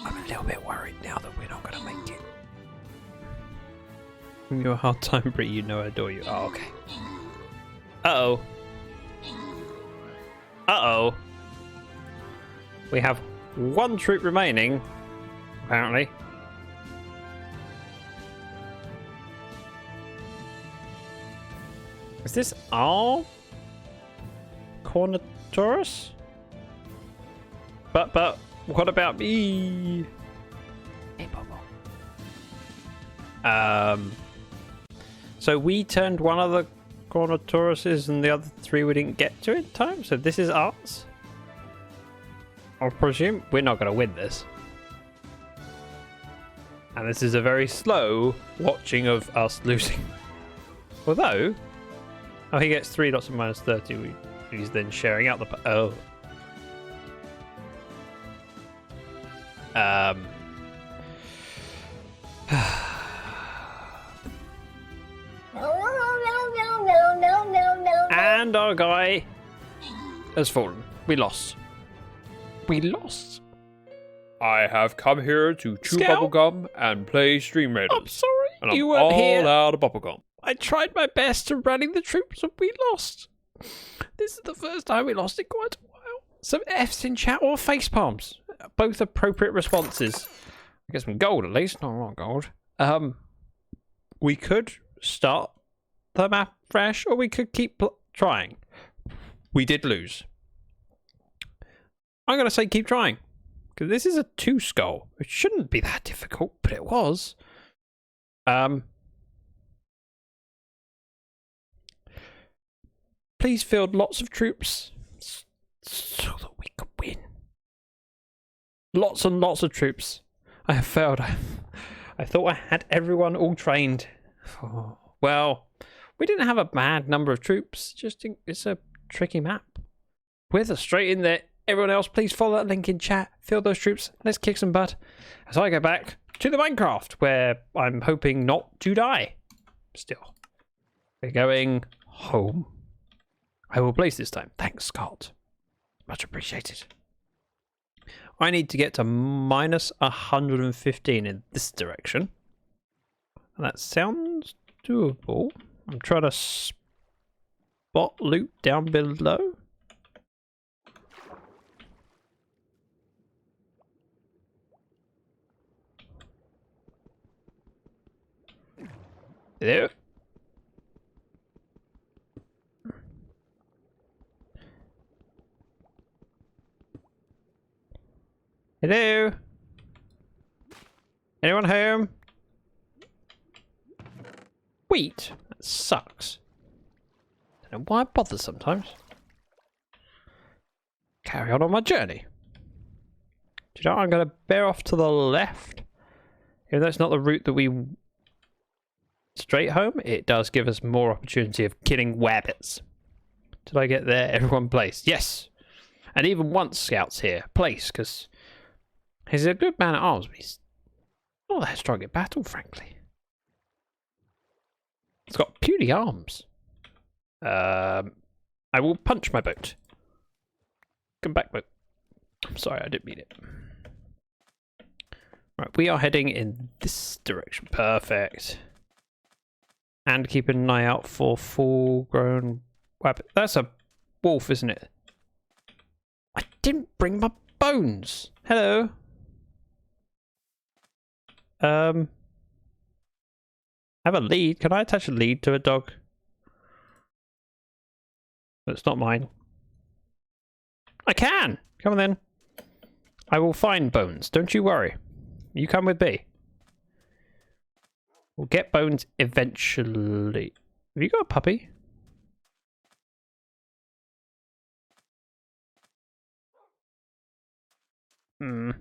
I'm a little bit worried now that we're not going to make it. Give you a hard time, Brie. You know I adore you. Oh, okay. Uh-oh. Uh-oh. We have one troop remaining, apparently. Is this our Cornatoris? But what about me? Hey, Bobo. So we turned one of the Cornatauruses and the other three we didn't get to in time, so this is ours? I presume we're not going to win this. And this is a very slow watching of us losing. Although, oh, he gets 3 lots of minus 30. He's then sharing out the... Oh. And our guy has fallen. We lost. We lost. I have come here to chew Scout? bubblegum and play Stream Raiders. I'm sorry, And you I'm weren't all here. out of bubblegum. I tried my best to rallying the troops and we lost. This is the first time we lost in quite a while. Some F's in chat or face palms. Both appropriate responses. I get some gold at least, not a lot of gold. We could start the map fresh or we could keep trying. We did lose. I'm going to say keep trying. Because this is a 2 skull. It shouldn't be that difficult, but it was. Please field lots of troops so that we can win. Lots and lots of troops. I have failed. I thought I had everyone all trained. Oh, well, we didn't have a bad number of troops. Just it's a tricky map. With us straight in there. Everyone else, please follow that link in chat. Field those troops. Let's kick some butt. As I go back to the Minecraft, where I'm hoping not to die. Still. We're going home. I will place this time. Thanks, Scott. Much appreciated. I need to get to minus 115 in this direction. And that sounds doable. I'm trying to spot loot down below. Hello? Hello? Anyone home? Wheat? That sucks. Don't know why I bother sometimes. Carry on my journey. Do you know what? I'm going to bear off to the left. Even though it's not the route that we... straight home, it does give us more opportunity of killing wabbits. Did I get there? Everyone placed. Yes! And even once Scout's here, place, because he's a good man at arms, but he's not that strong in battle, frankly. He's got puny arms. I will punch my boat. Come back, boat. I'm sorry, I didn't mean it. Right, we are heading in this direction. Perfect. And keep an eye out for full-grown wabbit. That's a wolf, isn't it? I didn't bring my bones. Hello. I have a lead. Can I attach a lead to a dog? It's not mine. I can. Come on then. I will find bones. Don't you worry. You come with me. We'll get bones eventually. Have you got a puppy? Hmm.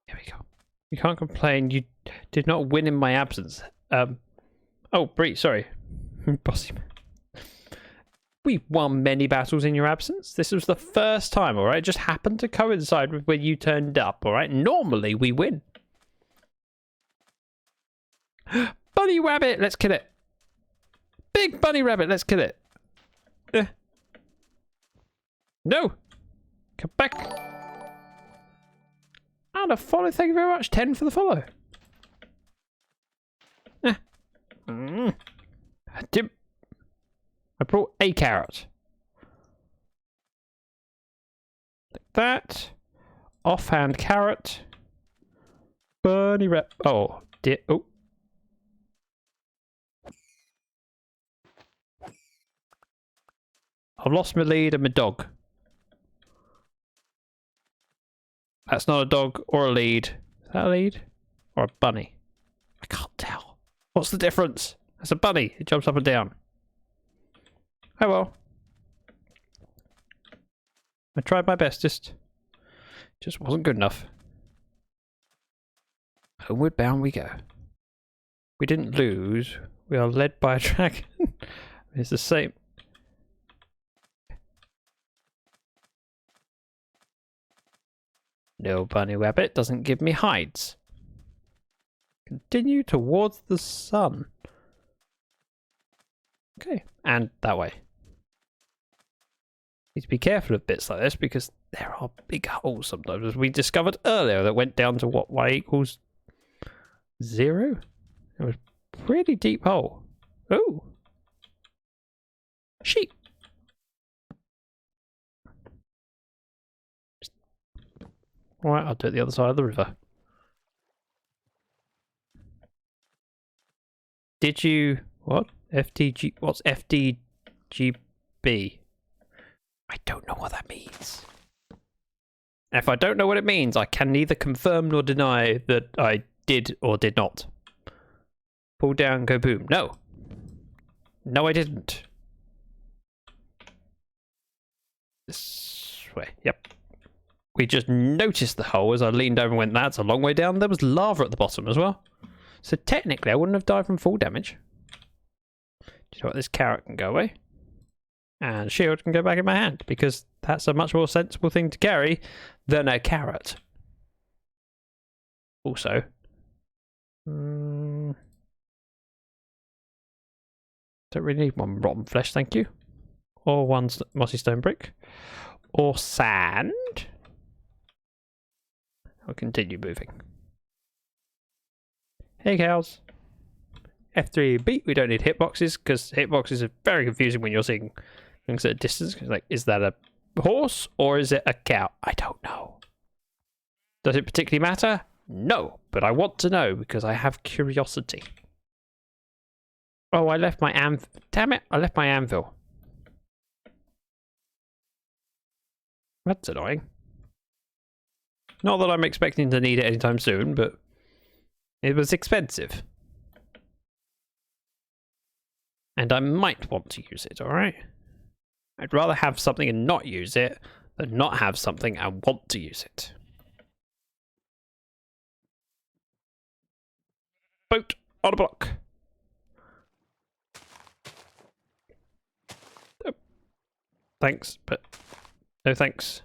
Here we go. You can't complain. You did not win in my absence. Oh, Bree, sorry. Bossy man. We won many battles in your absence. This was the first time, alright? It just happened to coincide with when you turned up, alright? Normally, we win. Bunny rabbit, let's kill it. Big bunny rabbit, let's kill it. No! Come back! And a follow, thank you very much. 10 for the follow. I brought a carrot. Like that. Offhand carrot. Bunny rep. Oh, dear. Oh. I've lost my lead and my dog. That's not a dog or a lead. Is that a lead? Or a bunny? I can't tell. What's the difference? That's a bunny. It jumps up and down. Oh well. I tried my best, just wasn't good enough. Homeward bound we go. We didn't lose. We are led by a dragon. It's the same. No, bunny rabbit doesn't give me hides. Continue towards the sun. Okay, and that way. Need to be careful of bits like this because there are big holes sometimes, as we discovered earlier, that went down to what, y equals 0? It was a pretty deep hole. Oh! Sheep! Alright, I'll do it the other side of the river. Did you... what? FTG... what's FDGB? I don't know what that means. And if I don't know what it means, I can neither confirm nor deny that I did or did not. Pull down, go boom. No. No, I didn't. This way. Yep. We just noticed the hole as I leaned over and went, that's a long way down. There was lava at the bottom as well. So technically, I wouldn't have died from full damage. Do you know what? This carrot can go away. And shield can go back in my hand, because that's a much more sensible thing to carry than a carrot. Also, don't really need one rotten flesh, thank you. Or one mossy stone brick. Or sand. I'll continue moving. Hey cows. F3B, we don't need hitboxes, because hitboxes are very confusing when you're seeing things at a distance. Like, is that a horse or is it a cow? I don't know. Does it particularly matter? No, but I want to know because I have curiosity. Oh, I left my anvil. Damn it, I left my anvil. That's annoying. Not that I'm expecting to need it anytime soon, but it was expensive. And I might want to use it, alright? I'd rather have something and not use it than not have something and want to use it. Boat on a block. Oh. Thanks, but no thanks.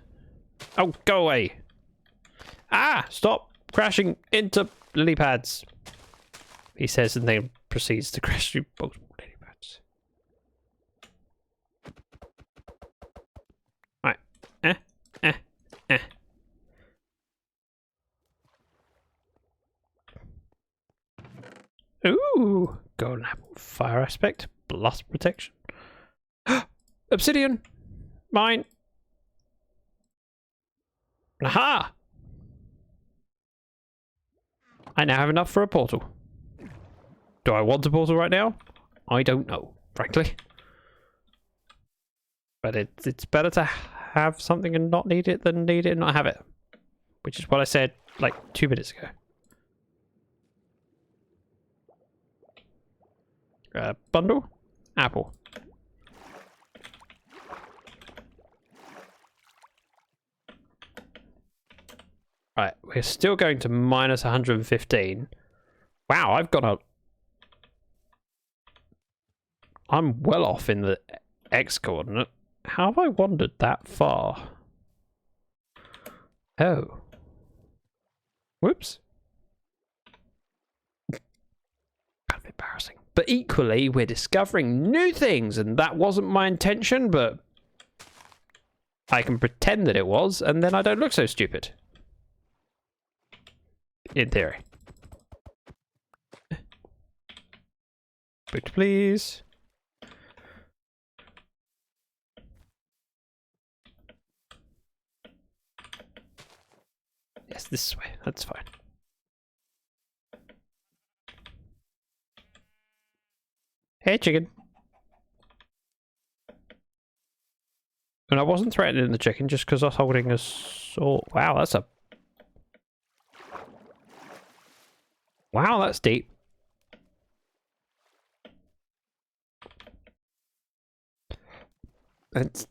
Oh, go away. Ah, stop crashing into lily pads. He says and then proceeds to crash through multiple lily pads. Right. Ooh, golden apple, fire aspect, blast protection. Obsidian, mine. Aha! I now have enough for a portal. Do I want a portal right now? I don't know, frankly. But it's better to have something and not need it than need it and not have it. Which is what I said like 2 minutes ago. Bundle? Apple. Right, we're still going to minus 115. Wow, I've got a... I'm well off in the X coordinate. How have I wandered that far? Oh. Whoops. Kind of embarrassing. But equally, we're discovering new things, and that wasn't my intention, but... I can pretend that it was, and then I don't look so stupid. In theory. But please. Yes, this way. That's fine. Hey, chicken. And I wasn't threatening the chicken just because I was holding a sword. Wow, that's a... Wow, that's deep. It's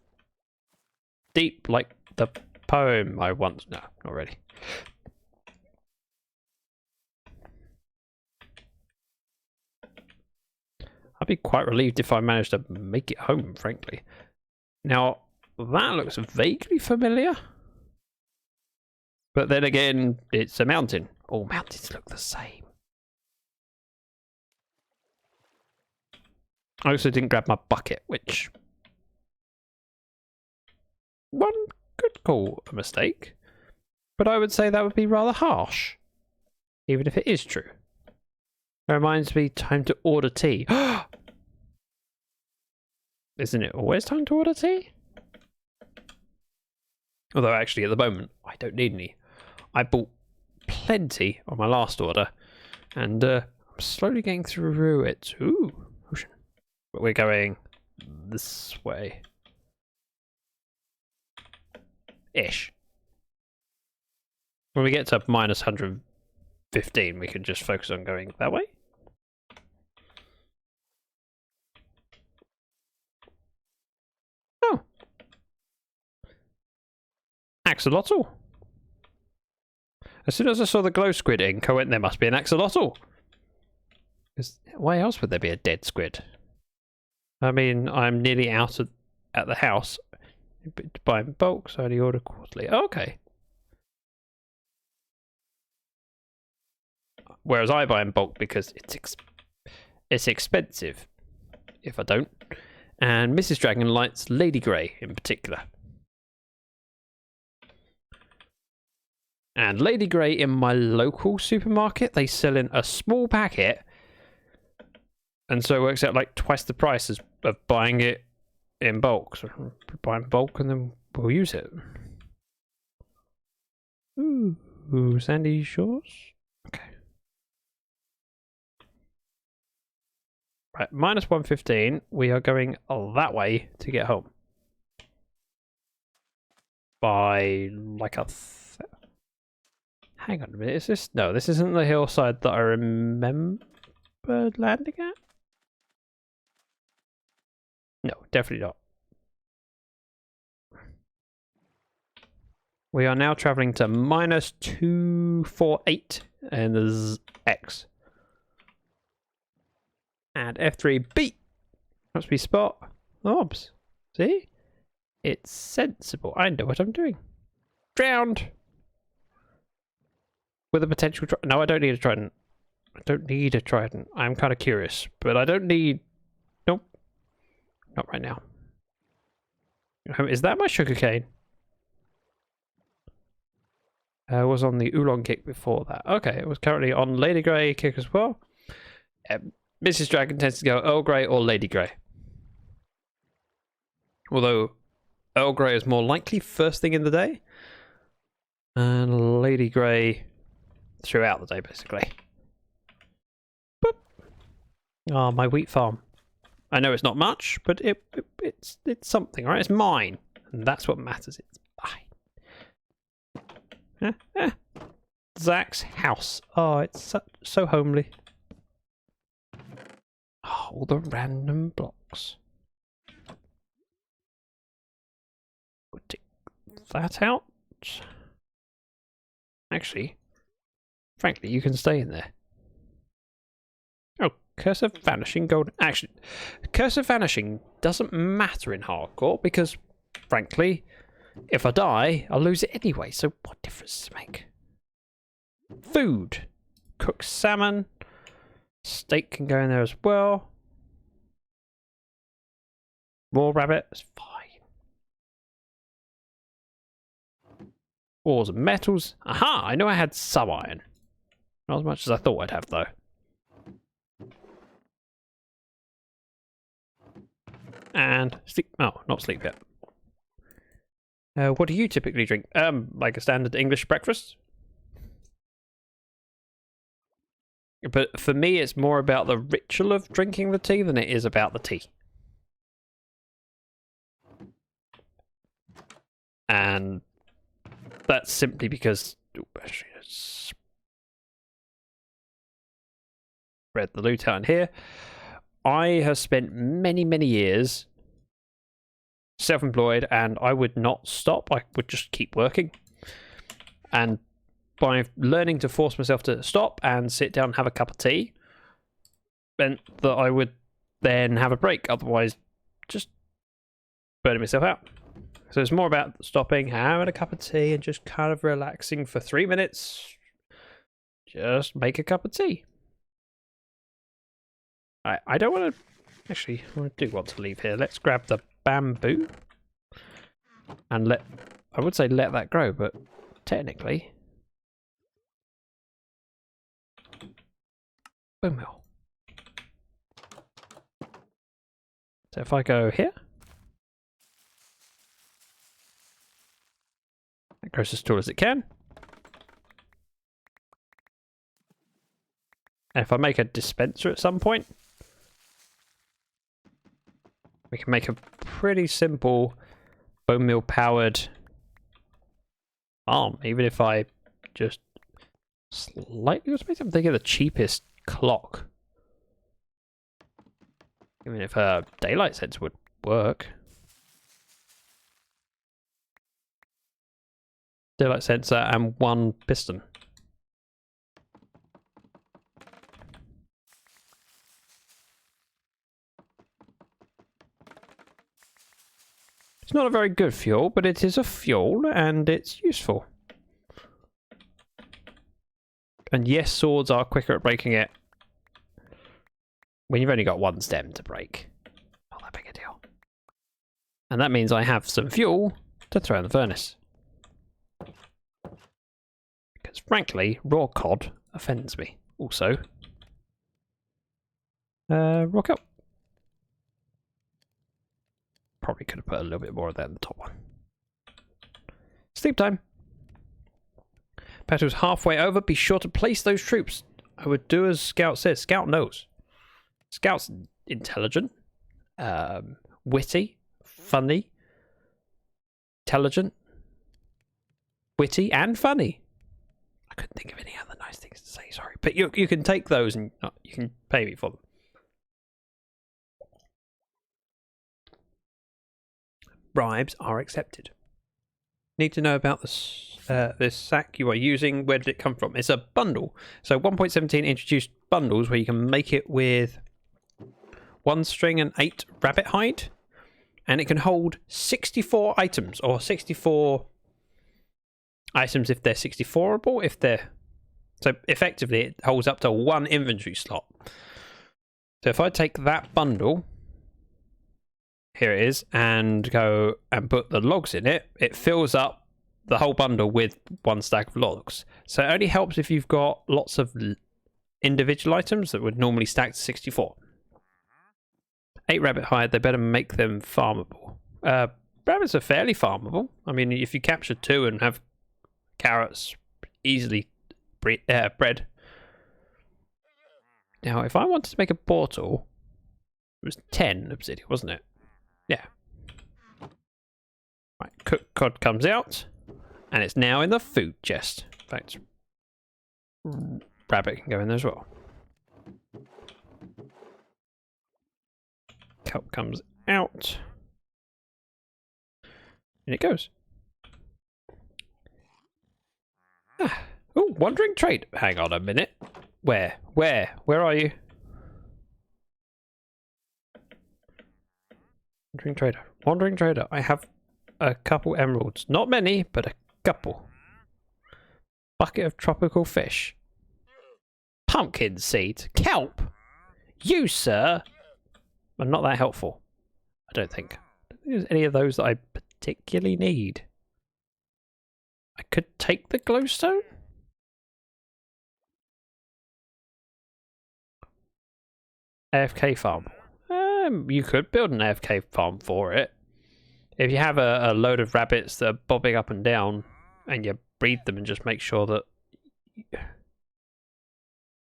deep like the poem I once... No, not really. I'd be quite relieved if I managed to make it home, frankly. Now, that looks vaguely familiar. But then again, it's a mountain. All mountains look the same. I also didn't grab my bucket, which one could call a mistake. But I would say that would be rather harsh. Even if it is true. It reminds me, time to order tea. Isn't it always time to order tea? Although actually at the moment, I don't need any. I bought plenty on my last order. And I'm slowly getting through it. Ooh, ocean. But we're going this way. Ish. When we get to minus 115, we can just focus on going that way. Oh. Axolotl. As soon as I saw the glow squid ink, I went, there must be an axolotl. Because why else would there be a dead squid? I mean, I'm nearly out at the house. To buy in bulk, so I only order quarterly. Oh, okay. Whereas I buy in bulk because it's expensive if I don't. And Mrs. Dragon likes Lady Grey in particular. And Lady Grey in my local supermarket, they sell in a small packet. And so it works out like twice the price of buying it in bulk. So buy in bulk and then we'll use it. Ooh, sandy shores. Okay. Right, minus 115. We are going that way to get home. By like a... Hang on a minute, is this... No, this isn't the hillside that I remember landing at? No, definitely not. We are now traveling to minus 248 and there's X. And F3B. Must be spot. Orbs. See? It's sensible. I know what I'm doing. Drowned. With a potential... No, I don't need a trident. I don't need a trident. I'm kind of curious. But I don't need... Nope. Not right now. Is that my sugarcane? I was on the oolong kick before that. Okay, it was currently on Lady Grey kick as well. Mrs. Dragon tends to go Earl Grey or Lady Grey. Although Earl Grey is more likely first thing in the day. And Lady Grey throughout the day, basically. Boop. Oh, my wheat farm. I know it's not much, but it's something, right? It's mine. And that's what matters. It's mine. Zach's house. Oh, it's so homely. Oh, all the random blocks. We'll take that out. Actually, frankly, you can stay in there. Oh, Curse of Vanishing Golden... Actually, Curse of Vanishing doesn't matter in hardcore because, frankly, if I die, I'll lose it anyway, so what difference does it make? Food. Cooked salmon. Steak can go in there as well. Raw rabbit is fine. Ores and metals. Aha! I know I had some iron. Not as much as I thought I'd have, though. And sleep. Oh, not sleep yet. What do you typically drink? Like a standard English breakfast. But for me, it's more about the ritual of drinking the tea than it is about the tea. And that's simply because... Actually, let's spread the loot out in here. I have spent many, many years self-employed, and I would not stop. I would just keep working. And by learning to force myself to stop and sit down and have a cup of tea meant that I would then have a break, otherwise just burning myself out. So it's more about stopping, having a cup of tea, and just kind of relaxing for 3 minutes. Just make a cup of tea. I don't want to... Actually, I do want to leave here. Let's grab the bamboo and I would say let that grow, but technically... Bone meal. So if I go here... That grows as tall as it can. And if I make a dispenser at some point, we can make a pretty simple bone meal powered farm, even if I just slightly automated. I'm thinking the cheapest clock. Even if a daylight sensor would work. Daylight sensor and 1 piston. It's not a very good fuel, but it is a fuel and it's useful. And yes, swords are quicker at breaking it when you've only got 1 stem to break. Not that big a deal. And that means I have some fuel to throw in the furnace. Because frankly, raw cod offends me. Also, rock up. Probably could have put a little bit more of that in the top one. Sleep time. Battle's halfway over. Be sure to place those troops. I would do as Scout says. Scout knows. Scout's intelligent, witty, funny, intelligent, witty, and funny. I couldn't think of any other nice things to say. Sorry, but you can take those and you can pay me for them. Bribes are accepted. Need to know about this sack you are using. Where did it come from? It's a bundle. So 1.17 introduced bundles where you can make it with 1 string and 8 rabbit hide, and it can hold 64 items, or 64 items if they're 64able. So effectively it holds up to 1 inventory slot. So if I take that bundle, here it is, and go and put the logs in it, it fills up the whole bundle with 1 stack of logs. So it only helps if you've got lots of individual items that would normally stack to 64. 8 rabbit hide, they better make them farmable. Rabbits are fairly farmable. I mean, if you capture 2 and have carrots easily bred. Now, if I wanted to make a portal, it was 10 obsidian, wasn't it? Yeah. Right, cooked cod comes out, and it's now in the food chest. In fact, rabbit can go in there as well. Kelp comes out, and it goes. Oh, wandering trade. Hang on a minute. Where are you? Wandering trader. I have a couple emeralds. Not many, but a couple. Bucket of tropical fish. Pumpkin seed. Kelp. You, sir, are not that helpful. I don't think. There's any of those that I particularly need. I could take the glowstone. AFK farm. You could build an AFK farm for it. If you have a load of rabbits that are bobbing up and down, and you breed them and just make sure that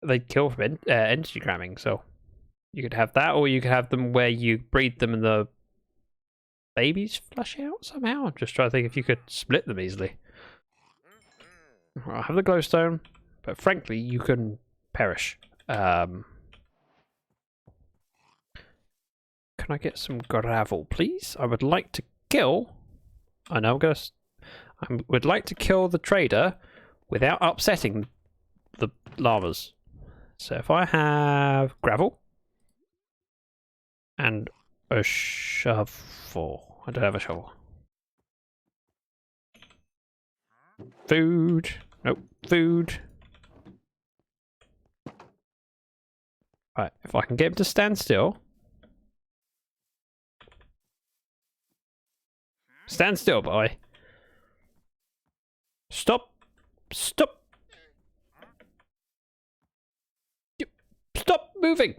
they kill from energy gramming, so you could have that, or you could have them where you breed them and the babies flush out somehow. I'm just trying to think if you could split them easily. I'll have the glowstone, but frankly, you can perish. Can I get some gravel, please? I would like to kill. I know I would like to kill the trader without upsetting the llamas. So if I have gravel and a shovel. I don't have a shovel. Food. Nope. Food. Right. If I can get him to stand still. Stand still, boy. Stop. Stop. Stop moving.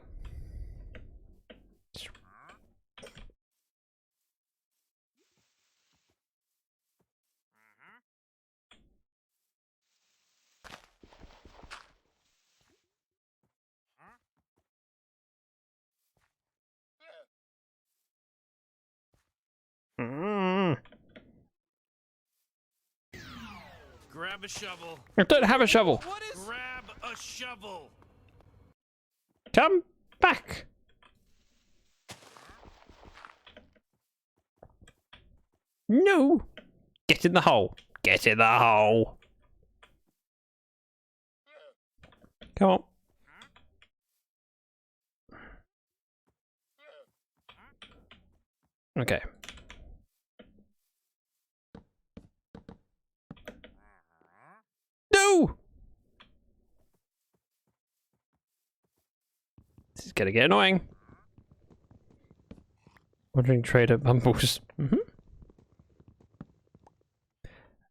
Grab a shovel. I don't have a shovel. Grab a shovel. Come back. No. Get in the hole. Get in the hole. Come on. Okay. No! This is gonna get annoying. Wandering trader bumbles. You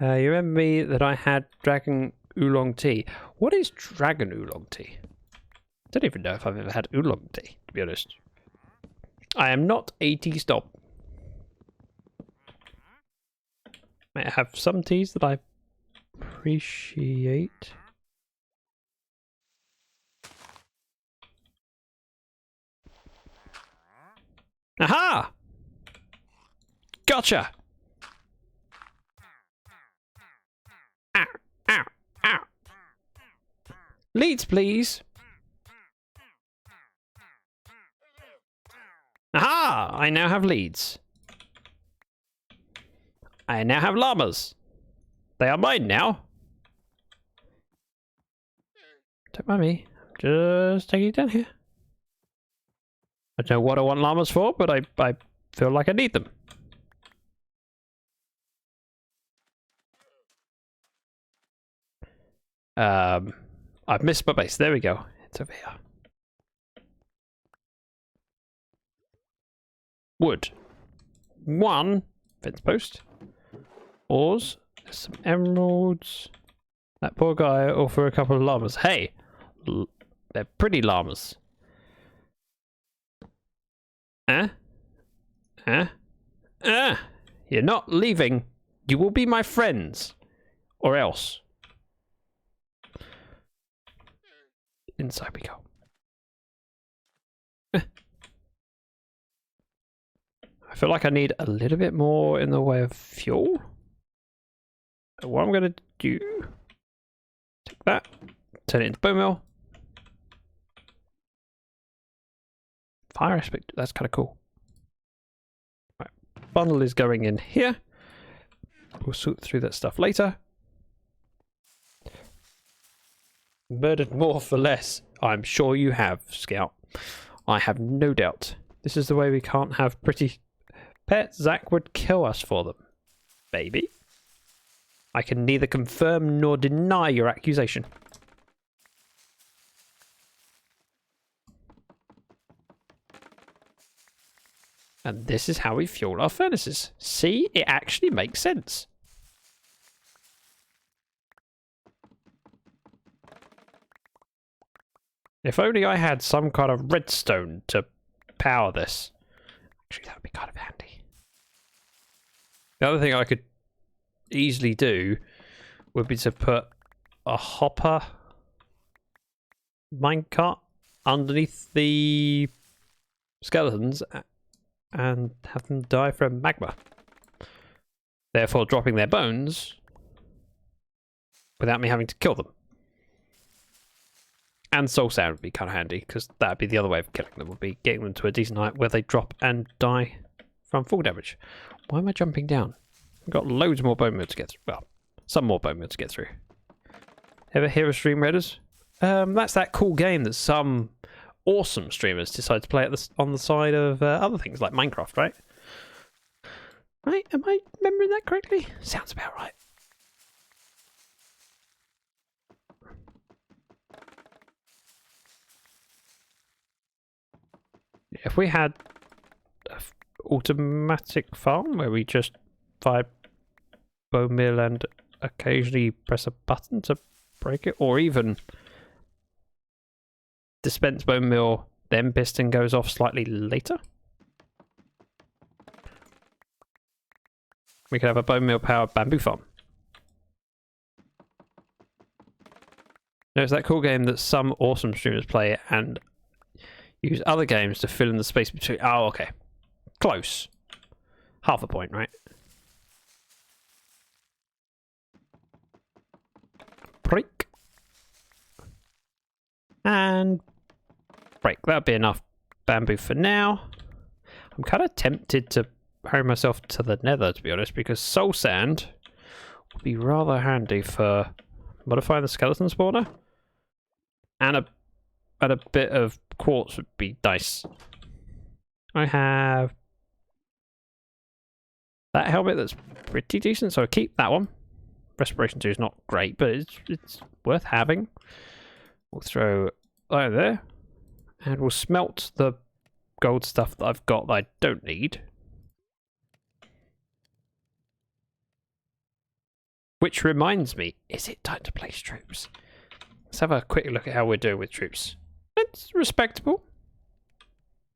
remember me that I had dragon oolong tea. What is dragon oolong tea? I don't even know if I've ever had oolong tea, to be honest. I am not a tea snob. I have some teas that I appreciate. Aha! Gotcha! Ow, ow, ow. Leads, please. Aha! I now have leads. I now have llamas. They are mine now. Don't mind me. I'm just taking it down here. I don't know what I want llamas for, but I feel like I need them. I've missed my base. There we go. It's over here. Wood. 1 fence post. Ores. There's some emeralds. That poor guy offer a couple of llamas. Hey! They're pretty llamas. You're not leaving. You will be my friends. Or else. Inside we go. I feel like I need a little bit more in the way of fuel. So what I'm going to do... Take that. Turn it into bone meal. Fire aspect. That's kind of cool. Right. Bundle is going in here. We'll sort through that stuff later. Murdered more for less. I'm sure you have, Scout. I have no doubt. This is the way we can't have pretty pets. Zach would kill us for them. Baby. I can neither confirm nor deny your accusation. And this is how we fuel our furnaces. See, it actually makes sense. If only I had some kind of redstone to power this. Actually, that would be kind of handy. The other thing I could easily do would be to put a hopper minecart underneath the skeletons and have them die from magma. Therefore dropping their bones without me having to kill them. And soul sand would be kind of handy, because that would be the other way of killing them, would be getting them to a decent height where they drop and die from fall damage. Why am I jumping down? I've got loads more bone meal to get through. Well, some more bone meal to get through. Ever hear of Stream Raiders? That's that cool game that some awesome streamers decide to play on the side of other things like Minecraft, right? Right? Am I remembering that correctly? Sounds about right. If we had an automatic farm where we just fire bone meal and occasionally press a button to break it, or even dispense bone meal, then piston goes off slightly later, we could have a bone meal powered bamboo farm. There's that cool game that some awesome streamers play and use other games to fill in the space between. Oh, okay. Close. Half a point, right? Break. And break. That'll be enough bamboo for now. I'm kind of tempted to hurry myself to the nether, to be honest, because soul sand would be rather handy for modifying the skeleton spawner. And a bit of quartz would be nice. I have that helmet that's pretty decent, so I'll keep that one. Respiration 2 is not great, but it's worth having. We'll throw that there, and we'll smelt the gold stuff that I've got that I don't need. Which reminds me, is it time to place troops? Let's have a quick look at how we're doing with troops. It's respectable.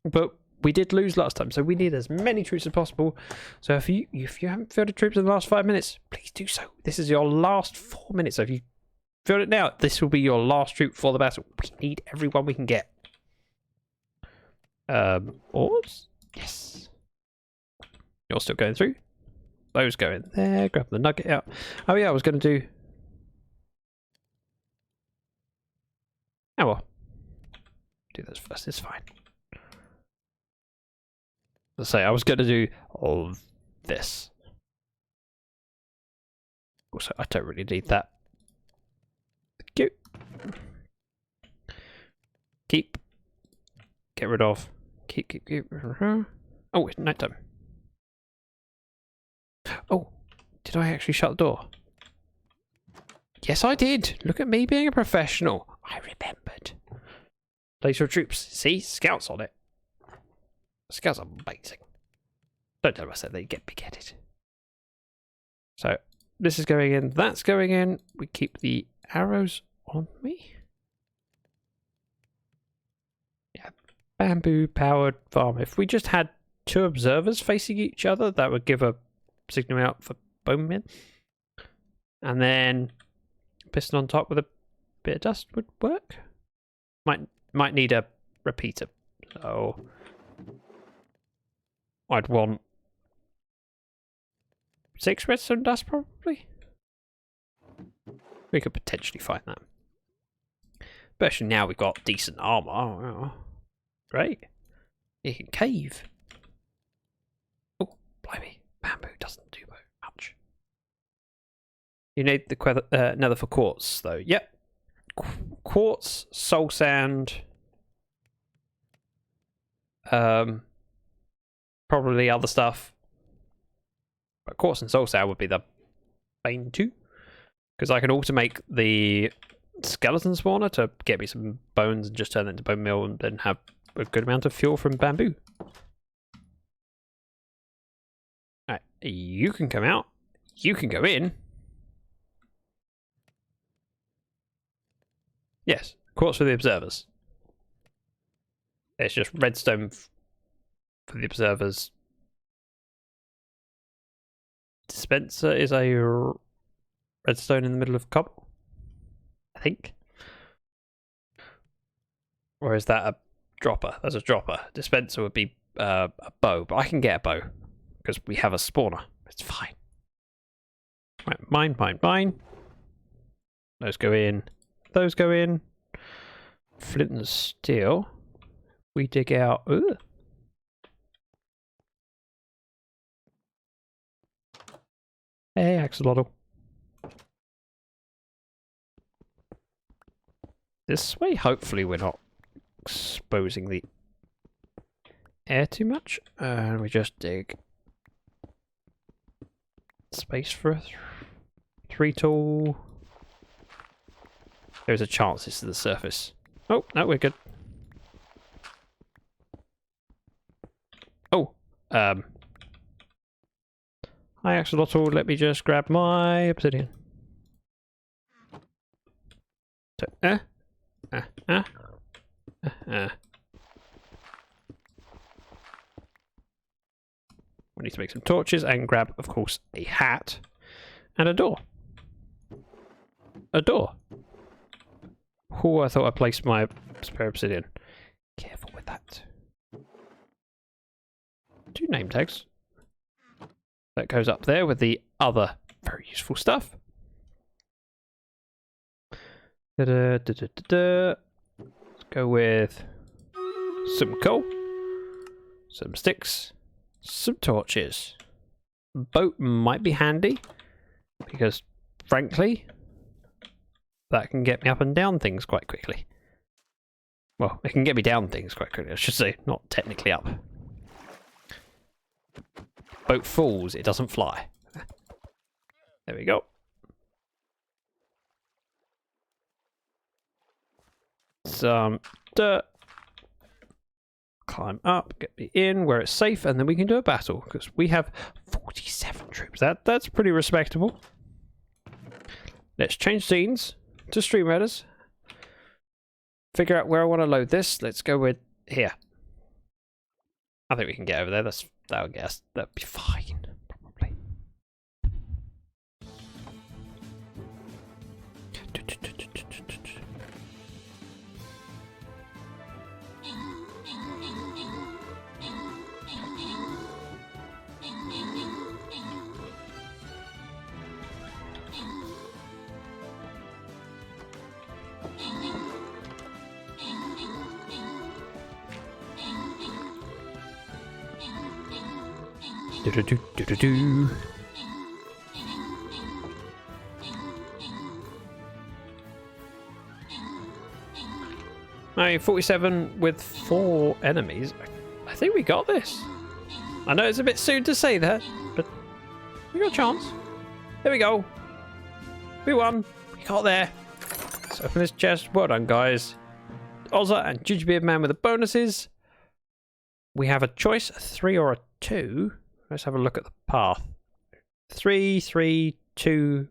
But we did lose last time, so we need as many troops as possible. So if you haven't filled the troops in the last 5 minutes, please do so. This is your last 4 minutes. So if you filled it now, this will be your last troop for the battle. We need everyone we can get. Ores? Yes. You're still going through. Those go in there. Grab the nugget out. Oh yeah, I was going to do... Oh well. Do this first, it's fine. Let's say I was going to do all of this. Also, I don't really need that. Thank you. Keep. Get rid of. Keep. Oh, it's nighttime. Oh, did I actually shut the door? Yes, I did. Look at me being a professional. I remembered. Place your troops. See? Scouts on it. Scouts are amazing. Don't tell me I said they get beheaded. So, this is going in. That's going in. We keep the arrows on me. Yeah. Bamboo powered farm. If we just had 2 observers facing each other, that would give a signal out for bone men. And then piston on top with a bit of dust would work. Might need a repeater. So I'd want 6 redstone dust probably. We could potentially find that. Especially now we've got decent armor. Oh, great. You can cave. Oh, blimey. Bamboo doesn't do very much. You need the nether for quartz, though. Yep. Quartz, soul sand. Probably other stuff. But quartz and soul sand would be the main 2. Because I can automate the skeleton spawner to get me some bones and just turn it into bone meal and then have a good amount of fuel from bamboo. Alright, you can come out. You can go in. Yes, quartz for the observers. It's just redstone for the observers. Dispenser is a redstone in the middle of cobble, I think. Or is that a dropper? That's a dropper. Dispenser would be a bow, but I can get a bow because we have a spawner. It's fine. Right, mine. Those go in. Those go in. Flint and steel. We dig out. Ooh. Hey, axolotl. This way, hopefully we're not exposing the air too much. And we just dig space for a 3 tool. There's a chance this is the surface. Oh, no, we're good. Oh, hi axolotl, let me just grab my obsidian. So, We need to make some torches and grab, of course, a hat and a door. A door. Oh, I thought I placed my spare obsidian. Careful with that. 2 name tags. That goes up there with the other very useful stuff. Let's go with some coal, some sticks, some torches. Boat might be handy because, frankly, that can get me up and down things quite quickly. Well, it can get me down things quite quickly, I should say, not technically up. Boat falls, it doesn't fly. There we go. Some dirt. Climb up, get me in where it's safe, and then we can do a battle because we have 47 troops. That's pretty respectable. Let's change scenes to Stream Raiders. Figure out where I want to load this. Let's go with here. I think we can get over there. That'll get us. That'll be fine, probably. Do-do-do-do-do-do. Now 47 with 4 enemies. I think we got this. I know it's a bit soon to say that, but we got a chance. There we go. We won. We got there. Let's open this chest. Well done, guys. Ozza and Gingerbeard Man with the bonuses. We have a choice, a 3 or a 2. Let's have a look at the path. 3, 3, 2,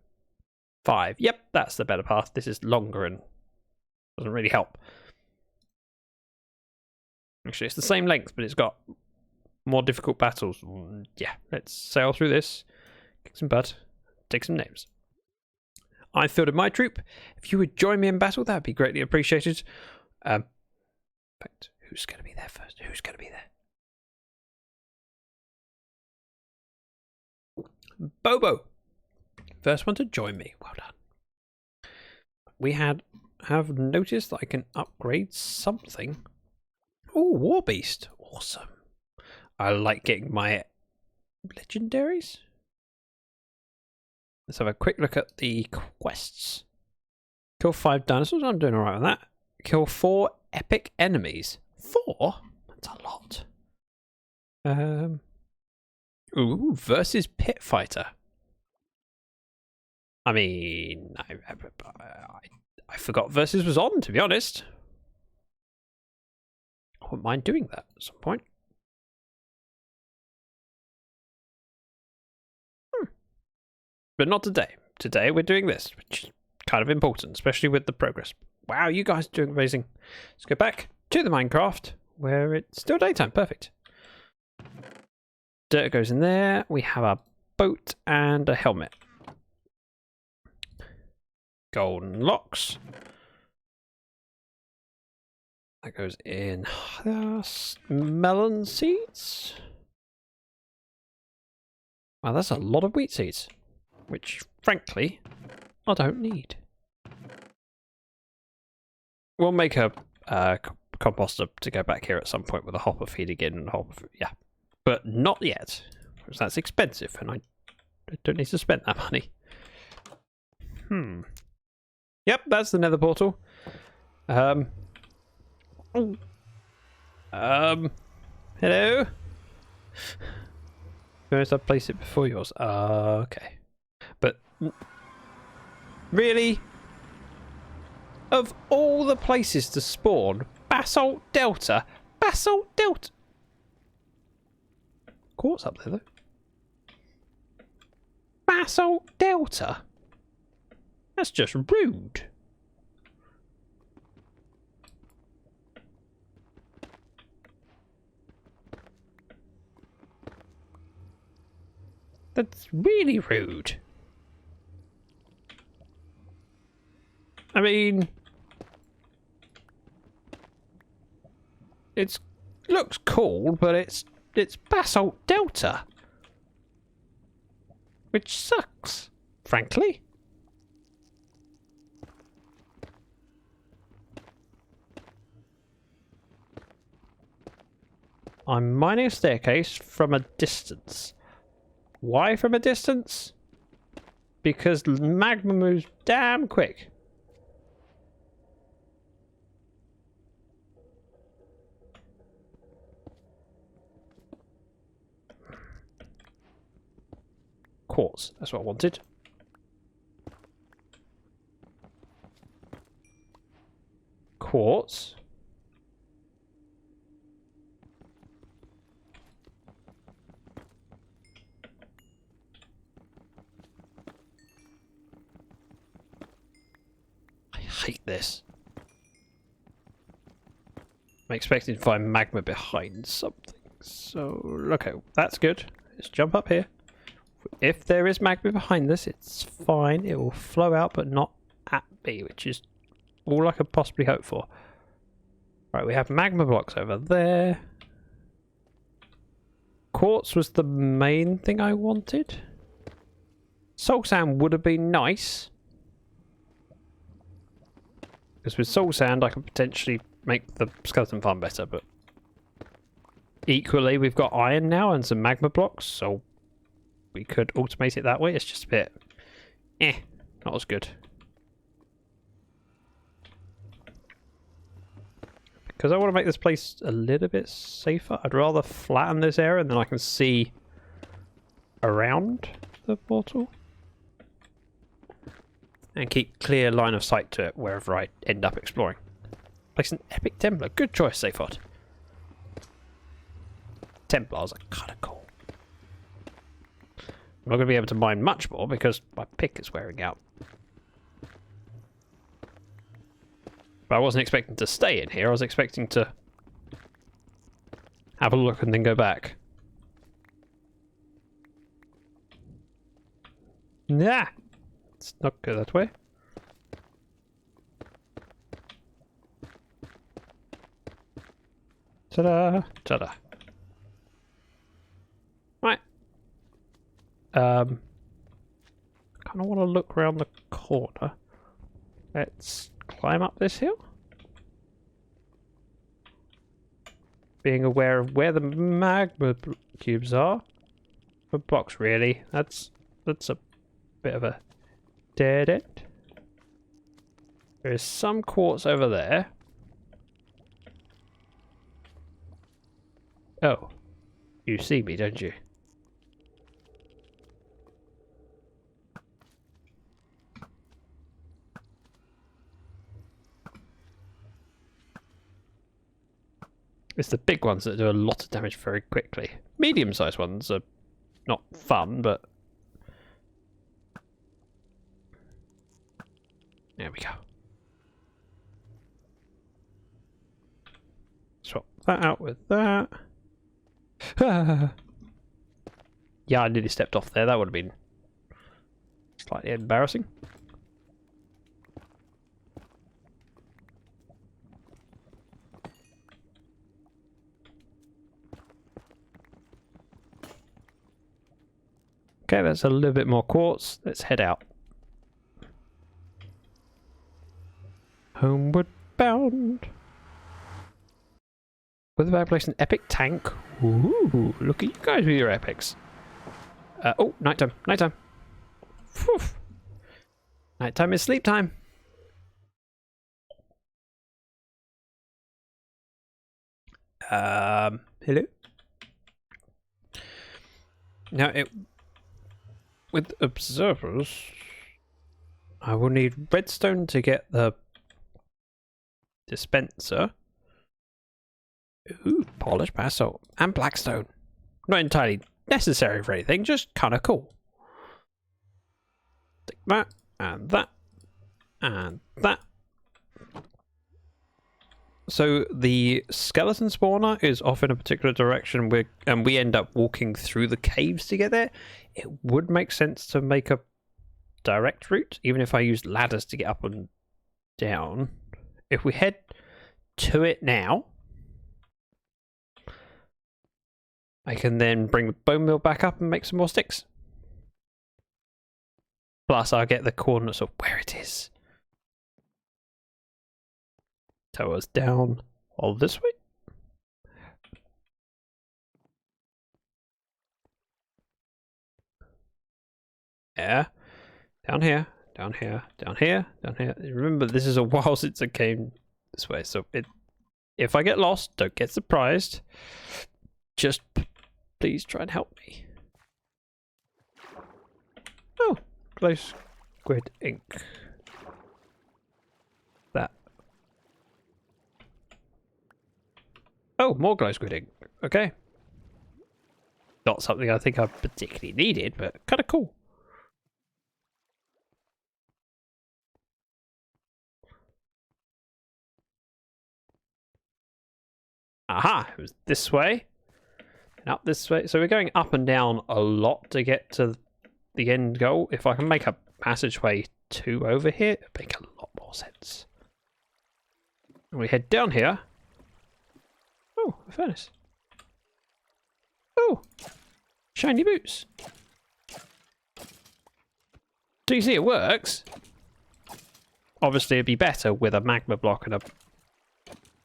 5. Yep, that's the better path. This is longer and doesn't really help. Actually, it's the same length, but it's got more difficult battles. Yeah, let's sail through this, kick some butt, take some names. I fielded my troop. If you would join me in battle, that would be greatly appreciated. In fact, who's going to be there first? Who's going to be there? Bobo, first one to join me. Well done. We have noticed that I can upgrade something. Oh, War Beast, awesome. I like getting my legendaries. Let's have a quick look at the quests. Kill 5 dinosaurs. I'm doing alright with that. Kill 4 epic enemies. 4? That's a lot. Ooh, versus Pit Fighter. I mean, I forgot versus was on, to be honest. I wouldn't mind doing that at some point. But not today. Today we're doing this, which is kind of important, especially with the progress. Wow, you guys are doing amazing. Let's go back to the Minecraft. where it's still daytime. Perfect. Dirt goes in there. We have a boat and a helmet. Golden locks. That goes in melon seeds. Wow, that's a lot of wheat seeds, which, frankly, I don't need. We'll make a composter to go back here at some point with a hopper feed again and yeah, but not yet, because that's expensive, and I don't need to spend that money. Yep, that's the Nether portal. Hello. First, I place it before yours. Okay, but really, of all the places to spawn, Basalt Delta. Quartz up there though. Basalt Delta. That's just rude. That's really rude. I mean, it looks cool, but it's Basalt Delta, which sucks, frankly. I'm mining a staircase from a distance. Why from a distance? Because magma moves damn quick. Quartz, that's what I wanted. Quartz. I hate this. I'm expecting to find magma behind something. So, okay, that's good. Let's jump up here. If there is magma behind this, it's fine. It will flow out, but not at me, which is all I could possibly hope for. Right, we have magma blocks over there. Quartz was the main thing I wanted. Soul sand would have been nice. Because with soul sand, I could potentially make the skeleton farm better, but equally, we've got iron now and some magma blocks, so we could automate it that way. It's just a bit not as good. Because I want to make this place a little bit safer, I'd rather flatten this area and then I can see around the portal. And keep clear line of sight to it wherever I end up exploring. Place an epic Templar. Good choice, Safot. Templars are kind of cool. I'm not going to be able to mine much more because my pick is wearing out. But I wasn't expecting to stay in here. I was expecting to have a look and then go back. Nah! Let's not go that way. Ta-da! Ta-da! Right. I kind of want to look around the corner. Let's climb up this hill. Being aware of where the magma cubes are. For blocks, really. That's a bit of a dead end. There is some quartz over there. Oh. You see me, don't you? It's the big ones that do a lot of damage very quickly. Medium-sized ones are not fun, but there we go. Swap that out with that. Yeah, I nearly stepped off there. That would have been slightly embarrassing. Okay, that's a little bit more quartz. Let's head out. Homeward bound. With the place an epic tank. Ooh, look at you guys with your epics. Oh, nighttime, nighttime. Whew. Nighttime is sleep time. Hello? Now, with observers, I will need redstone to get the dispenser. Ooh, polished basalt and blackstone. Not entirely necessary for anything, just kind of cool. Take that, and that, and that. So the skeleton spawner is off in a particular direction, and we end up walking through the caves to get there. It would make sense to make a direct route, even if I used ladders to get up and down. If we head to it now, I can then bring the bone meal back up and make some more sticks. Plus, I'll get the coordinates of where it is. Towers down all this way. Yeah. Down here, down here, down here, down here. Remember, this is a while since I came this way, so if I get lost, don't get surprised. Just please try and help me. Oh, glow squid ink. That. Oh, more glow squid ink. Okay. Not something I think I particularly needed, but kind of cool. Aha, it was this way and up this way. So we're going up and down a lot to get to the end goal. If I can make a passageway to over here, it'd make a lot more sense. And we head down here. Oh, a furnace. Oh, shiny boots. So you see it works. Obviously it'd be better with a magma block and a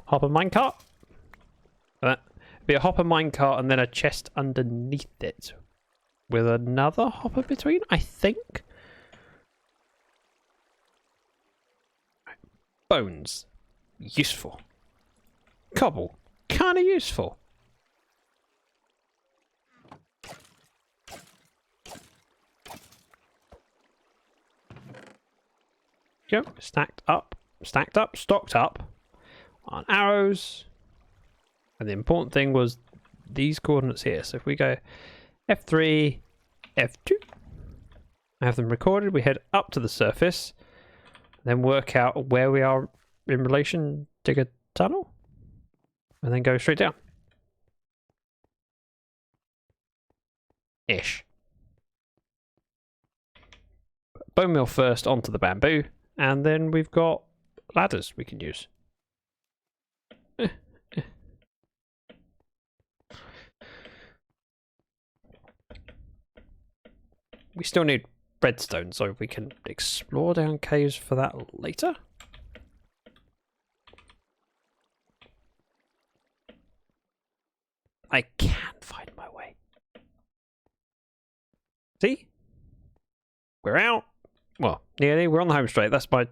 hopper minecart. It'd be a hopper minecart and then a chest underneath it with another hopper between, I think. Bones, useful. Cobble, kind of useful. Yep, stocked up on arrows. And the important thing was these coordinates here. So if we go F3, F2, I have them recorded. We head up to the surface, then work out where we are in relation, dig a tunnel, and then go straight down. Ish. Bone meal first onto the bamboo, and then we've got ladders we can use. We still need redstone, so we can explore down caves for that later. I can find my way. See? We're out. Well, nearly. We're on the home straight. That's my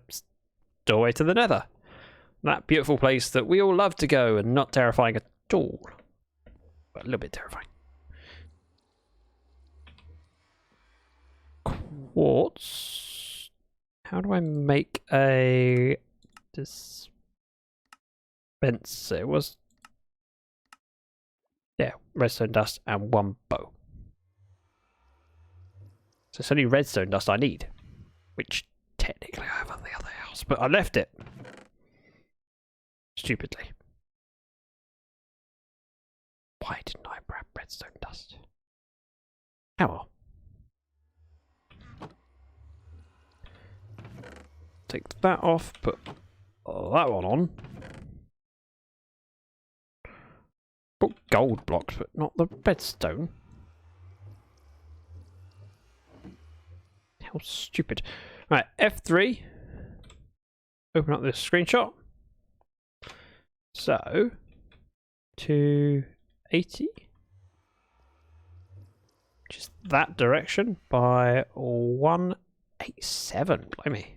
doorway to the nether. That beautiful place that we all love to go and not terrifying at all. But a little bit terrifying. Quartz. How do I make a dispenser? It was, yeah, redstone dust and one bow. So it's only redstone dust I need, which technically I have on the other house, but I left it stupidly. Why didn't I grab redstone dust? Oh well. Take that off, put that one on. Put gold blocks, but not the redstone. How stupid. Right, F3. Open up this screenshot. So, 280. Just that direction by 187. Blimey.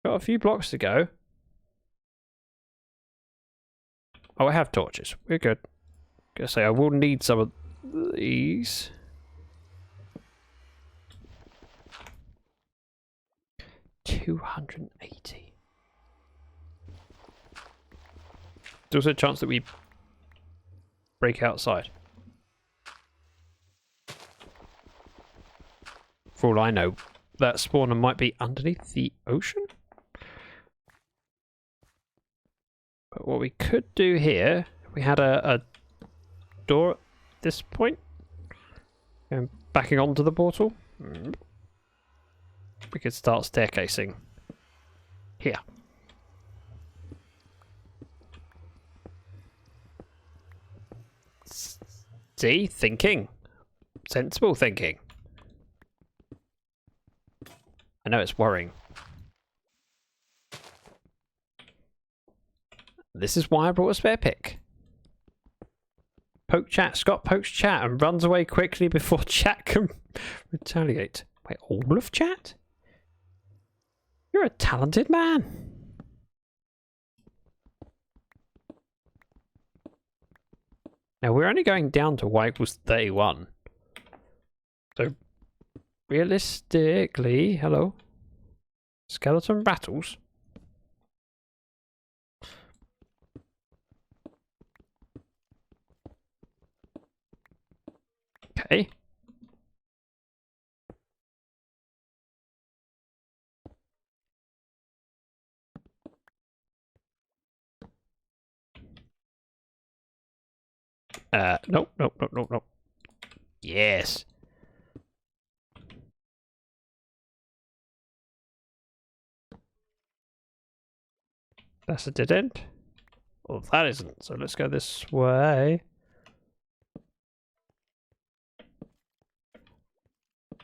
Got a few blocks to go. Oh, I have torches. We're good. Gonna say I will need some of these. $280. There's also a chance that we break outside. For all I know, that spawner might be underneath the ocean. But what we could do here, we had a door at this point, and backing onto the portal. We could start staircasing here. See? Thinking. Sensible thinking. I know it's worrying. This is why I brought a spare pick. Poke chat. Scott pokes chat and runs away quickly before chat can retaliate. Wait, all of chat? You're a talented man. Now we're only going down to y equals 31. So realistically, hello. Skeleton rattles. Okay. Nope. Yes. That's a dead end. Well, that isn't. So let's go this way.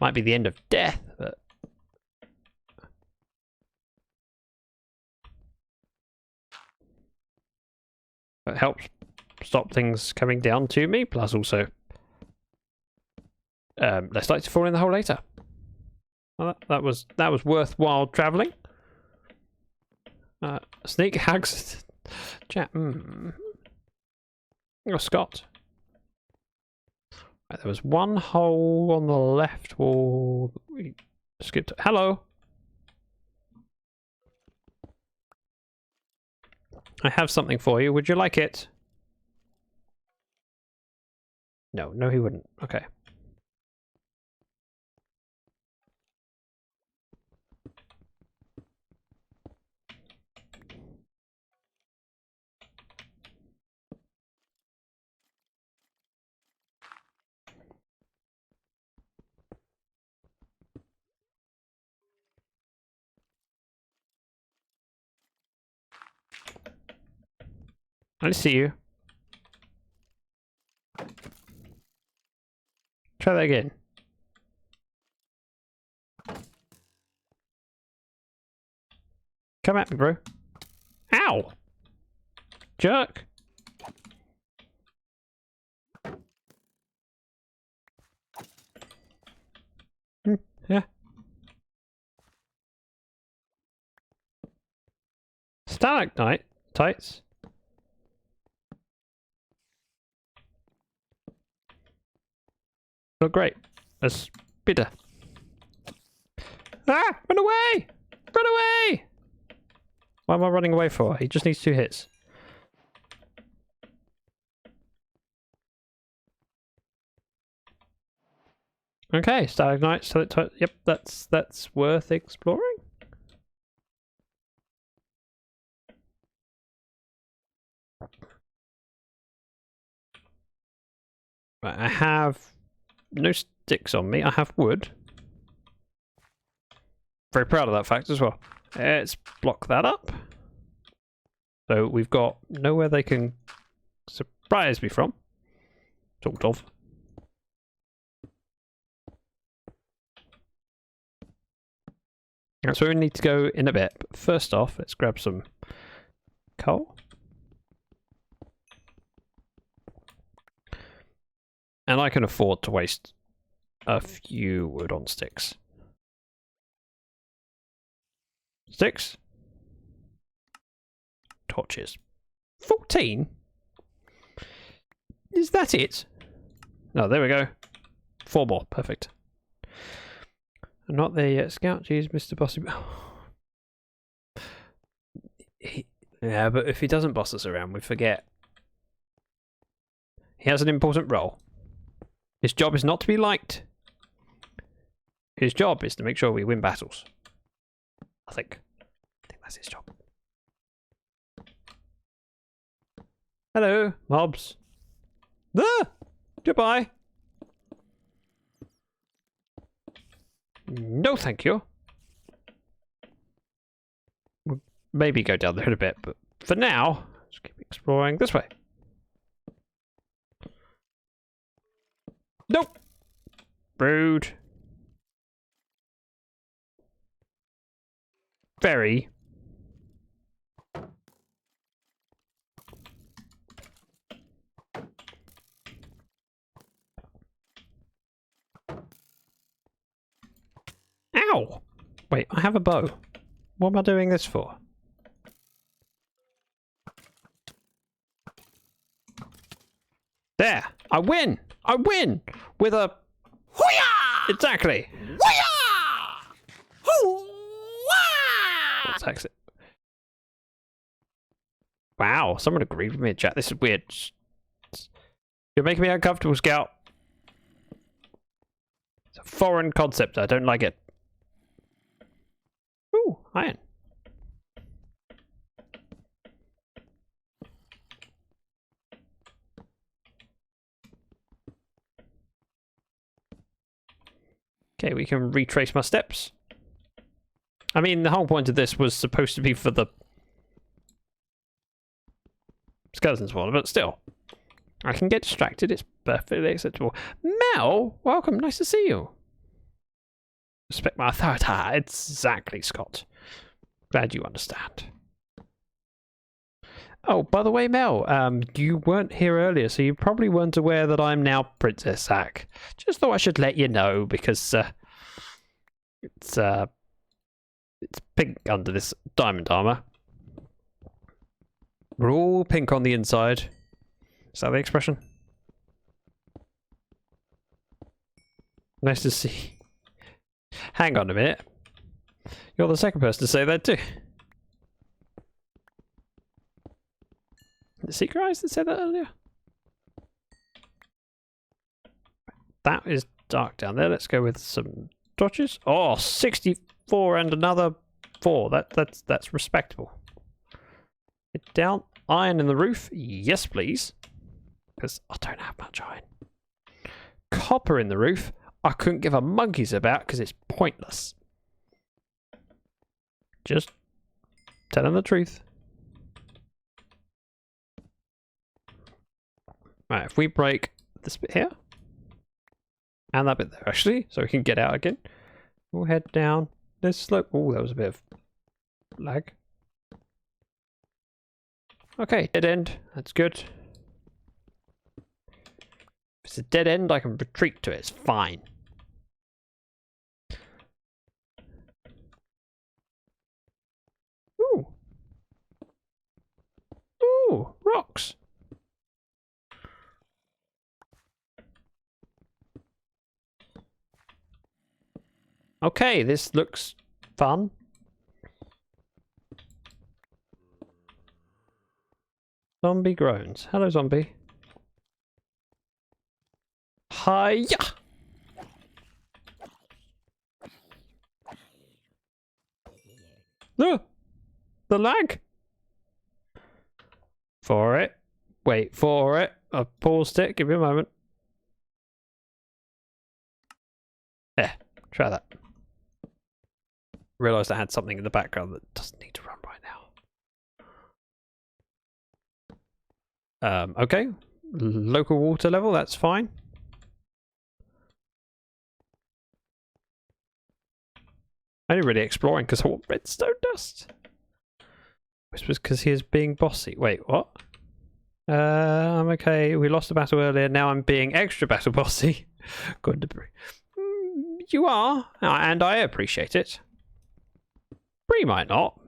Might be the end of death, but it helps stop things coming down to me, plus also less likely to fall in the hole later. Well, that was worthwhile travelling. Sneak hags chat. Oh, Scott. Right, there was one hole on the left wall. We skipped. Hello. I have something for you. Would you like it? No, he wouldn't. Okay. I see you. Try that again. Come at me, bro. Ow! Jerk. Yeah. Stalactite tights. Look great. That's bitter. Ah! Run away! Run away! Why am I running away for? He just needs 2 hits. Okay, stalagmite, stalactite. Yep, that's worth exploring. Right, I have no sticks on me. I have wood. Very proud of that fact as well. Let's block that up. So we've got nowhere they can surprise me from. Sort of. That's where we need to go in a bit. But first off, let's grab some coal. And I can afford to waste a few wood on sticks. Sticks. Torches. 14? Is that it? No, there we go. 4 more. Perfect. I'm not there yet. Scout, geez, Mr. Bossy. Yeah, but if he doesn't boss us around, we forget. He has an important role. His job is not to be liked. His job is to make sure we win battles. I think that's his job. Hello, mobs. Ah! Goodbye. No, thank you. We'll maybe go down there in a bit, but for now, let's keep exploring this way. Nope. Rude. Very. Ow! Wait, I have a bow. What am I doing this for? There! I win! I win! With a... Hoo-yah! Exactly! Hoo-yah! Hoo-wah! Let's exit. Wow, someone agreed with me in chat. This is weird. You're making me uncomfortable, Scout. It's a foreign concept. I don't like it. Ooh, iron. Okay, we can retrace my steps. I mean, the whole point of this was supposed to be for the skeleton spawner, but still. I can get distracted. It's perfectly acceptable. Mel, welcome. Nice to see you. Respect my authority. Exactly, Scott. Glad you understand. Oh, by the way, Mel, you weren't here earlier, so you probably weren't aware that I'm now Princess Zack. Just thought I should let you know, because it's pink under this diamond armor. We're all pink on the inside. Is that the expression? Nice to see. Hang on a minute. You're the second person to say that too. The Secret Eyes that said that earlier? That is dark down there. Let's go with some torches. Oh, 64 and another 4. That's respectable. Get down. Iron in the roof. Yes, please. Because I don't have much iron. Copper in the roof. I couldn't give a monkey's about because it's pointless. Just telling the truth. Right, if we break this bit here, and that bit there actually, so we can get out again, we'll head down this slope. Oh, that was a bit of lag. Okay, dead end. That's good. If it's a dead end, I can retreat to it. It's fine. Ooh. Ooh, rocks. Okay, this looks fun. Zombie groans. Hello, zombie. Hiya! The lag. For it. Wait for it. I paused it. Give me a moment. Yeah, try that. Realised I had something in the background that doesn't need to run right now. Okay. Local water level, that's fine. Only really exploring because I want redstone dust. This was because he is being bossy. Wait, what? I'm okay. We lost the battle earlier. Now I'm being extra battle bossy. Good debris. You are, and I appreciate it. Bree might not.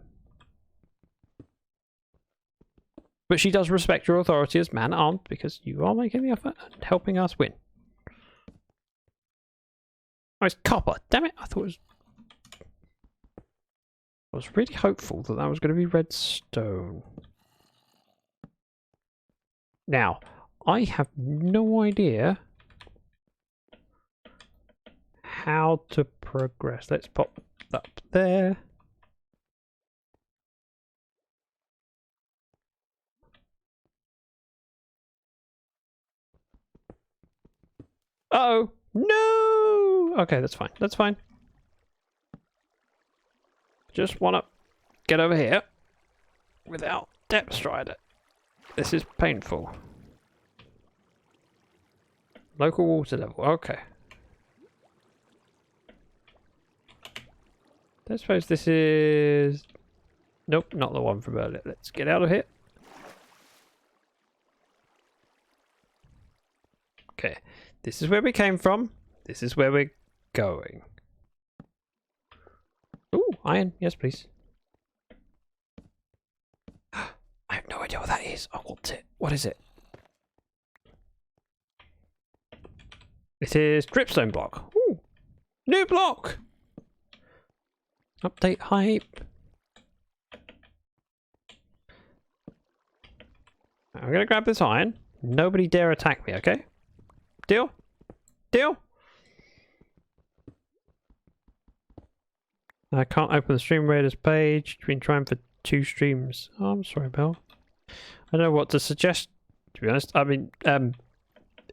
But she does respect your authority as man-armed because you are making the effort and helping us win. Oh, it's copper. Damn it. I thought it was... I was really hopeful that that was going to be redstone. Now, I have no idea how to progress. Let's pop that there. Uh-oh. No! Okay, that's fine. That's fine. Just want to get over here without depth strider. This is painful. Local water level. Okay. I suppose this is... Nope, not the one from earlier. Let's get out of here. Okay. This is where we came from. This is where we're going. Ooh, iron. Yes, please. I have no idea what that is. I want it. What is it? It is dripstone block. Ooh. New block! Update hype. I'm gonna grab this iron. Nobody dare attack me, okay? Deal? Deal? I can't open the Stream Raiders page. Been trying for 2 streams. Oh, I'm sorry, Belle. I don't know what to suggest, to be honest. I mean,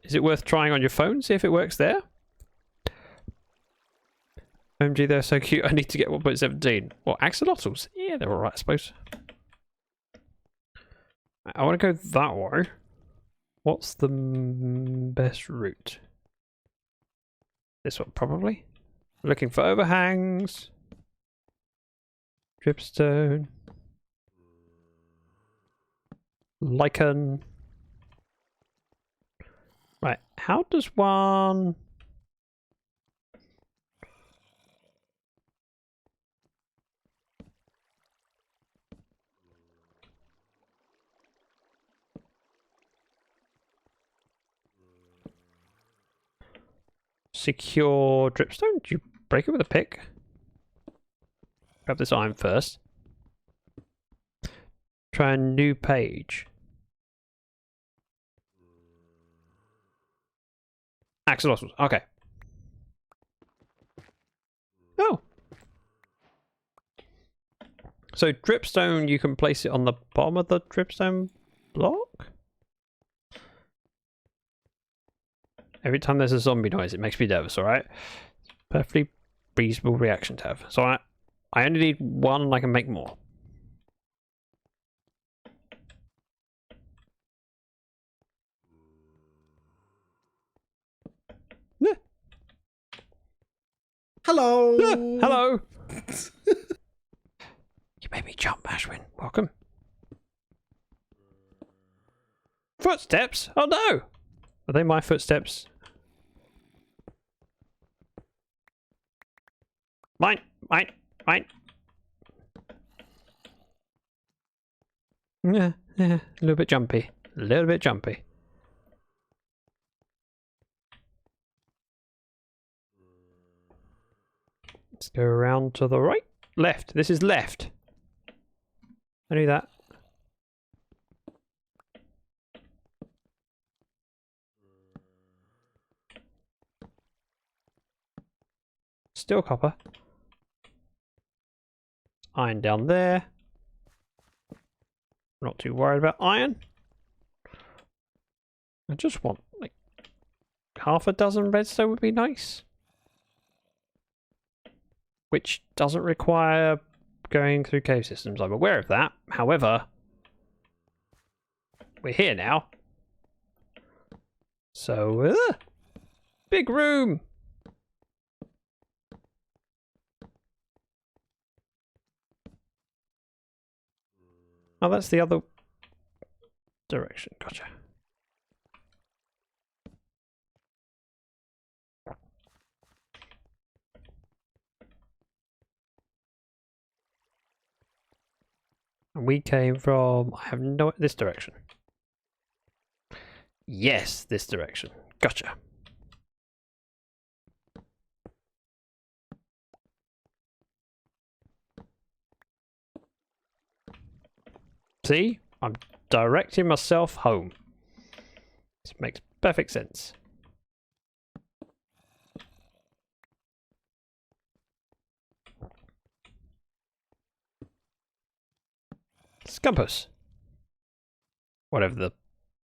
is it worth trying on your phone? See if it works there? OMG, they're so cute. I need to get 1.17. What, axolotls? Yeah, they're alright, I suppose. I want to go that way. What's the best route? This one, probably. Looking for overhangs. Dripstone. Lichen. Right, how does one... secure dripstone? Do you break it with a pick? Grab this iron first. Try a new page. Axolotls. Okay. Oh. So dripstone, you can place it on the bottom of the dripstone block? Every time there's a zombie noise, it makes me nervous, alright? Perfectly reasonable reaction to have. So I only need 1 and I can make more. Hello. Hello. You made me jump, Ashwin. Welcome. Footsteps? Oh no! Are they my footsteps? Mine! Mine! Mine! Yeah, a little bit jumpy. A little bit jumpy. Let's go around to the right. Left. This is left. I knew that. Still copper. Iron down there. not too worried about iron. I just want like half a dozen redstone would be nice. Which doesn't require going through cave systems. I'm aware of that. However, we're here now. So, big room. Oh, that's the other direction. Gotcha. And we came from, I have no, this direction. Yes, this direction. Gotcha. See? I'm directing myself home. This makes perfect sense. Scumpus. Whatever the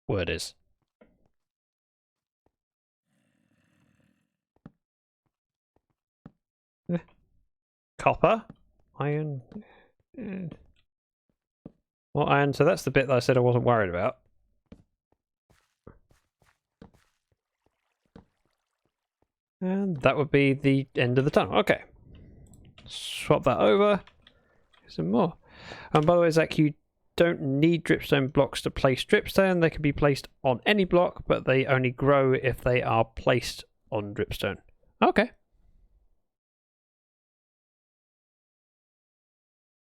word is. Copper. Iron. Well, iron, so that's the bit that I said I wasn't worried about. And that would be the end of the tunnel. Okay. Swap that over. Some more. And by the way, Zach, you don't need dripstone blocks to place dripstone. They can be placed on any block, but they only grow if they are placed on dripstone. Okay.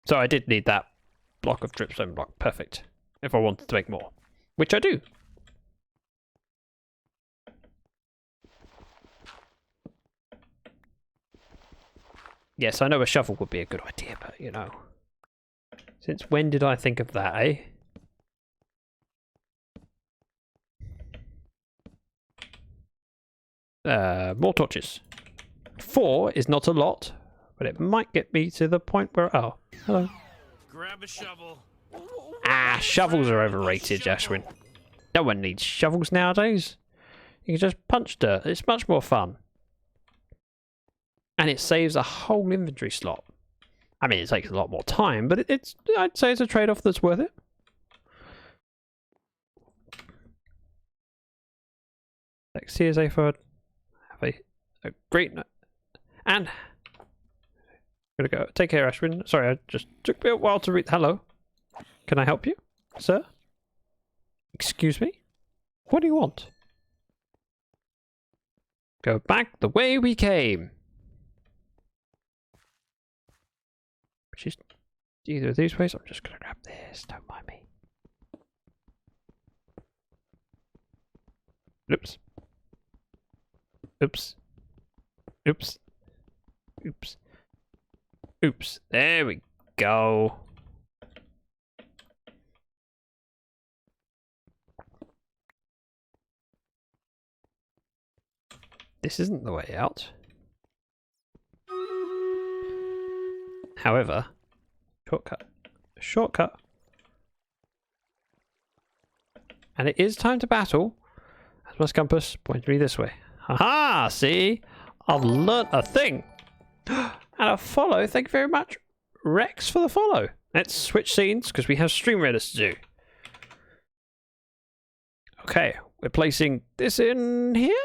So I did need that block of dripstone block. Perfect. If I wanted to make more. Which I do. Yes, I know a shovel would be a good idea, but you know. Since when did I think of that, eh? More torches. 4 is not a lot, but it might get me to the point where... Oh, hello. Grab a shovel. Ah, shovels are overrated, Ashwin. No one needs shovels nowadays. You can just punch dirt. It's much more fun. And it saves a whole inventory slot. I mean, it takes a lot more time, but I'd say it's a trade-off that's worth it. Like CSA forward. Have a great night. And I'm gonna go. Take care, Ashwin. Sorry, I just took me a while to read. Hello. Can I help you, sir? Excuse me? What do you want? Go back the way we came. Which is either of these ways. I'm just gonna grab this. Don't mind me. Oops. Oops. Oops. Oops. Oops. There we go. This isn't the way out. However, shortcut. And it is time to battle. As my compass points me this way. Haha! See? I've learnt a thing. And a follow. Thank you very much, Rex, for the follow. Let's switch scenes because we have stream readers to do. Okay, we're placing this in here.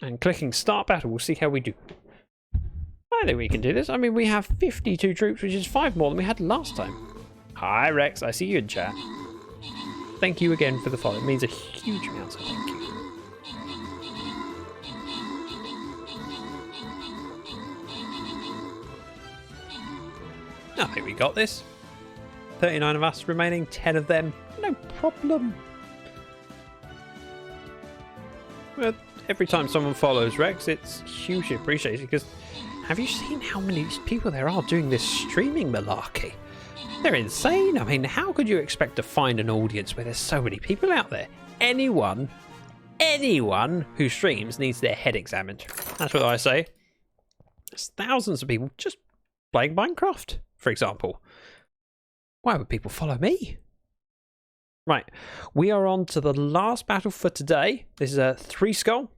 And clicking start battle. We'll see how we do. I think we can do this. I mean, we have 52 troops, which is 5 more than we had last time. Hi, Rex. I see you in chat. Thank you again for the follow. It means a huge amount, so thank you. I think we got this. 39 of us remaining, 10 of them. No problem. Well, every time someone follows Rex, it's hugely appreciated because have you seen how many people there are doing this streaming malarkey? They're insane. I mean, how could you expect to find an audience where there's so many people out there? Anyone who streams needs their head examined. That's what I say. There's thousands of people just playing Minecraft, for example. Why would people follow me? Right, we are on to the last battle for today. This is a 3 skull.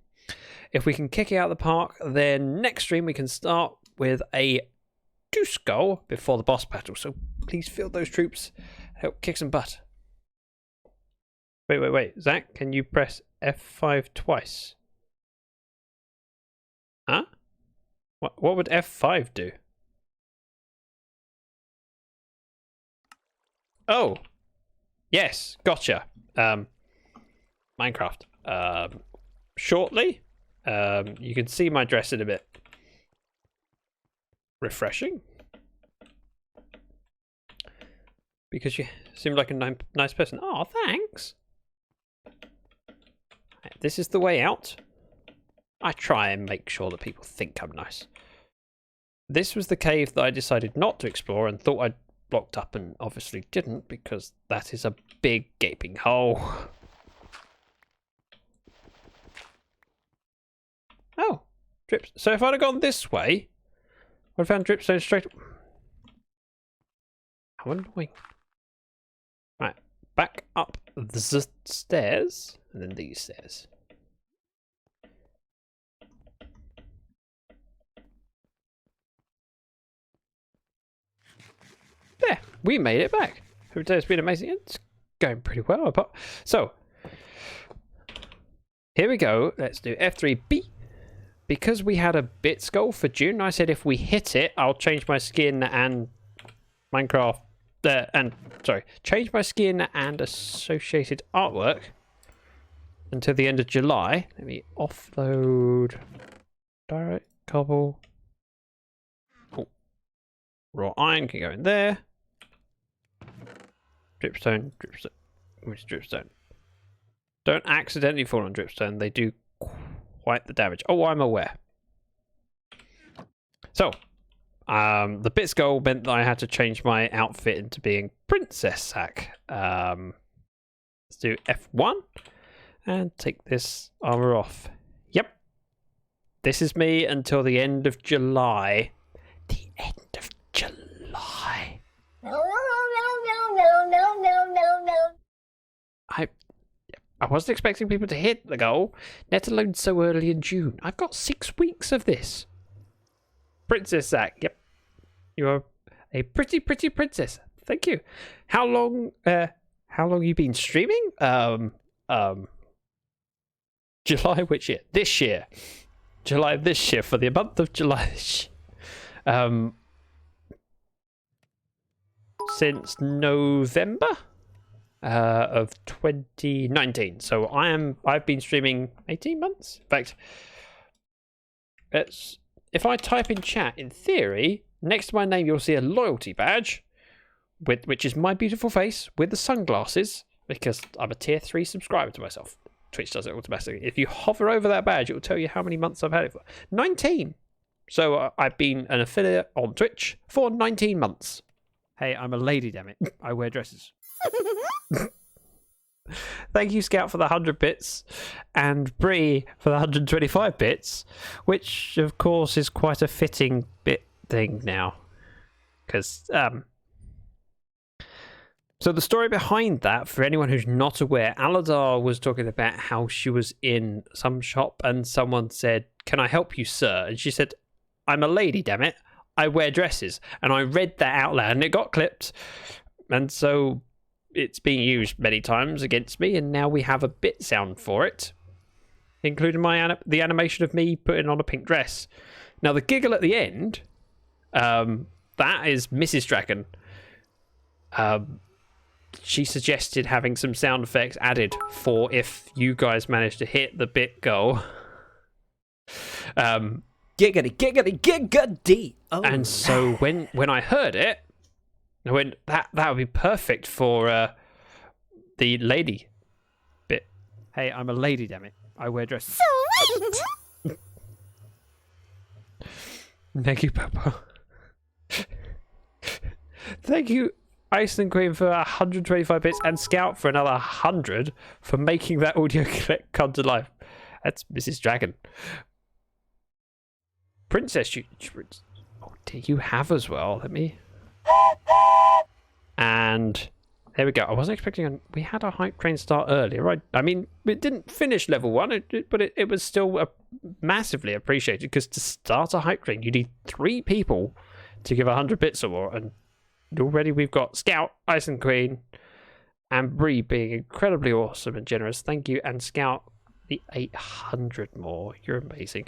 If we can kick it out of the park, then next stream we can start with a 2 skull before the boss battle. So please field those troops, help kick some butt. Wait, Zach, can you press F5 twice? Huh? What would F5 do? Oh, yes, gotcha. Minecraft. Shortly, you can see my dress in a bit. Refreshing. Because you seem like a nice person. Oh, thanks. This is the way out. I try and make sure that people think I'm nice. This was the cave that I decided not to explore and thought I'd blocked up and obviously didn't because that is a big gaping hole. Oh, drips. So if I'd have gone this way, I'd have found dripstone straight. How annoying. Right, back up the stairs and then these stairs. There, we made it back. Every day has been amazing. It's going pretty well. So, here we go. Let's do F3B. Because we had a bits goal for June, I said if we hit it, I'll change my skin and Minecraft. Change my skin and associated artwork until the end of July. Let me offload. Direct cobble. Oh. Raw iron can go in there. Dripstone. Which dripstone? Don't accidentally fall on dripstone. They do quite the damage. Oh, I'm aware. So, the bits goal meant that I had to change my outfit into being Princess Sack. Let's do F1 and take this armor off. Yep. This is me until the end of July. The end of July. I wasn't expecting people to hit the goal, let alone so early in June. I've got 6 weeks of this. Princess Zach, yep. You are a pretty princess. Thank you. How long you been streaming? July which year? This year. July this year, for the month of July. Since November of 2019. So I've been streaming 18 months. In fact, if I type in chat, in theory, next to my name you'll see a loyalty badge, which is my beautiful face with the sunglasses, because I'm a tier 3 subscriber to myself. Twitch does it automatically. If you hover over that badge, it will tell you how many months I've had it for. 19! So I've been an affiliate on Twitch for 19 months. Hey, I'm a lady, damn it. I wear dresses. Thank you, Scout, for the 100 bits, and Bree for the 125 bits, which, of course, is quite a fitting bit thing now. Because, So the story behind that, for anyone who's not aware, Aladar was talking about how she was in some shop and someone said, "Can I help you, sir?" And she said, "I'm a lady, damn it. I wear dresses." And I read that out loud and it got clipped. And so it's being used many times against me, and now we have a bit sound for it, including the animation of me putting on a pink dress. Now the giggle at the end, that is Mrs. Dragon. She suggested having some sound effects added for if you guys manage to hit the bit goal. Giggity. Oh, and so when I heard it, I went, that would be perfect for the lady bit. Hey, I'm a lady, damn it. I wear dresses. Sweet! Thank you, Papa. Thank you, Iceland Queen, for 125 bits, and Scout for another 100 for making that audio clip come to life. That's Mrs. Dragon. Princess, oh dear, you have as well. Let me. And There we go. I wasn't expecting... We had a hype train start earlier, right? I mean, it didn't finish level 1, but it was still massively appreciated, because to start a hype train, you need 3 people to give 100 bits or more, and already we've got Scout, Ice and Queen, and Bree being incredibly awesome and generous. Thank you, and Scout, the 800 more. You're amazing.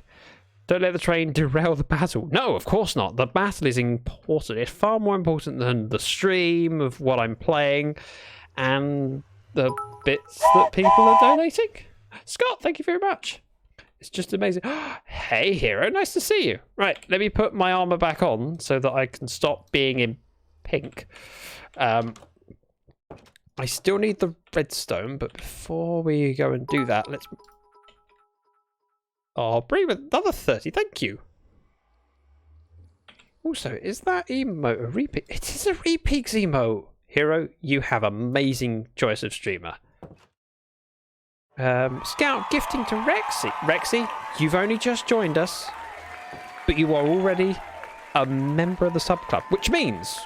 Don't let the train derail the battle. No, of course not. The battle is important. It's far more important than the stream of what I'm playing and the bits that people are donating. Scott, thank you very much. It's just amazing. Hey, hero. Nice to see you. Right, let me put my armor back on so that I can stop being in pink. I still need the redstone, but before we go and do that, let's... Oh, Bree with another 30, thank you. Also, is that emote a repeat? It is a repeats emote. Hero, you have amazing choice of streamer. Scout gifting to Rexy. Rexy, you've only just joined us, but you are already a member of the sub club, which means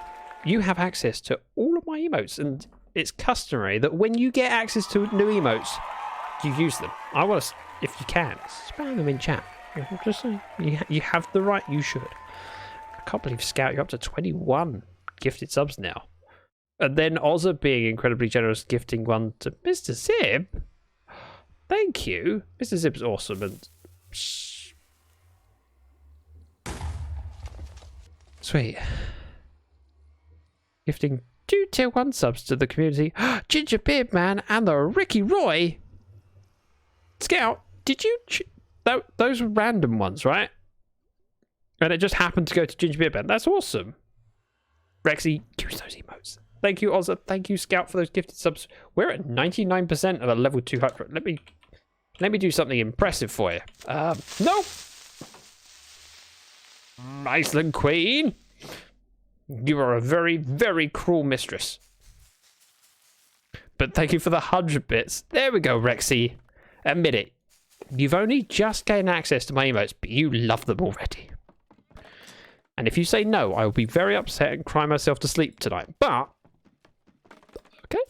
you have access to all of my emotes, and it's customary that when you get access to new emotes, you use them. I want to... If you can, spam them in chat. I'm just saying, you have the right, you should. I can't believe Scout, you're up to 21 gifted subs now. And then Ozza being incredibly generous, gifting one to Mr. Zib. Thank you. Mr. Zib's awesome. And sweet. Gifting 2 tier 1 subs to the community. Ginger Beard Man and the Ricky Roy. Scout, did you... those were random ones, right? And it just happened to go to Ginger Beard Man. That's awesome. Rexy, use those emotes. Thank you, Ozza. Thank you, Scout, for those gifted subs. We're at 99% of a level 2 hype. Let me do something impressive for you. No! Iceland Queen! You are a very, very cruel mistress. But thank you for the 100 bits. There we go, Rexy. Admit it. You've only just gained access to my emotes, but you love them already. And if you say no, I will be very upset and cry myself to sleep tonight. But, okay.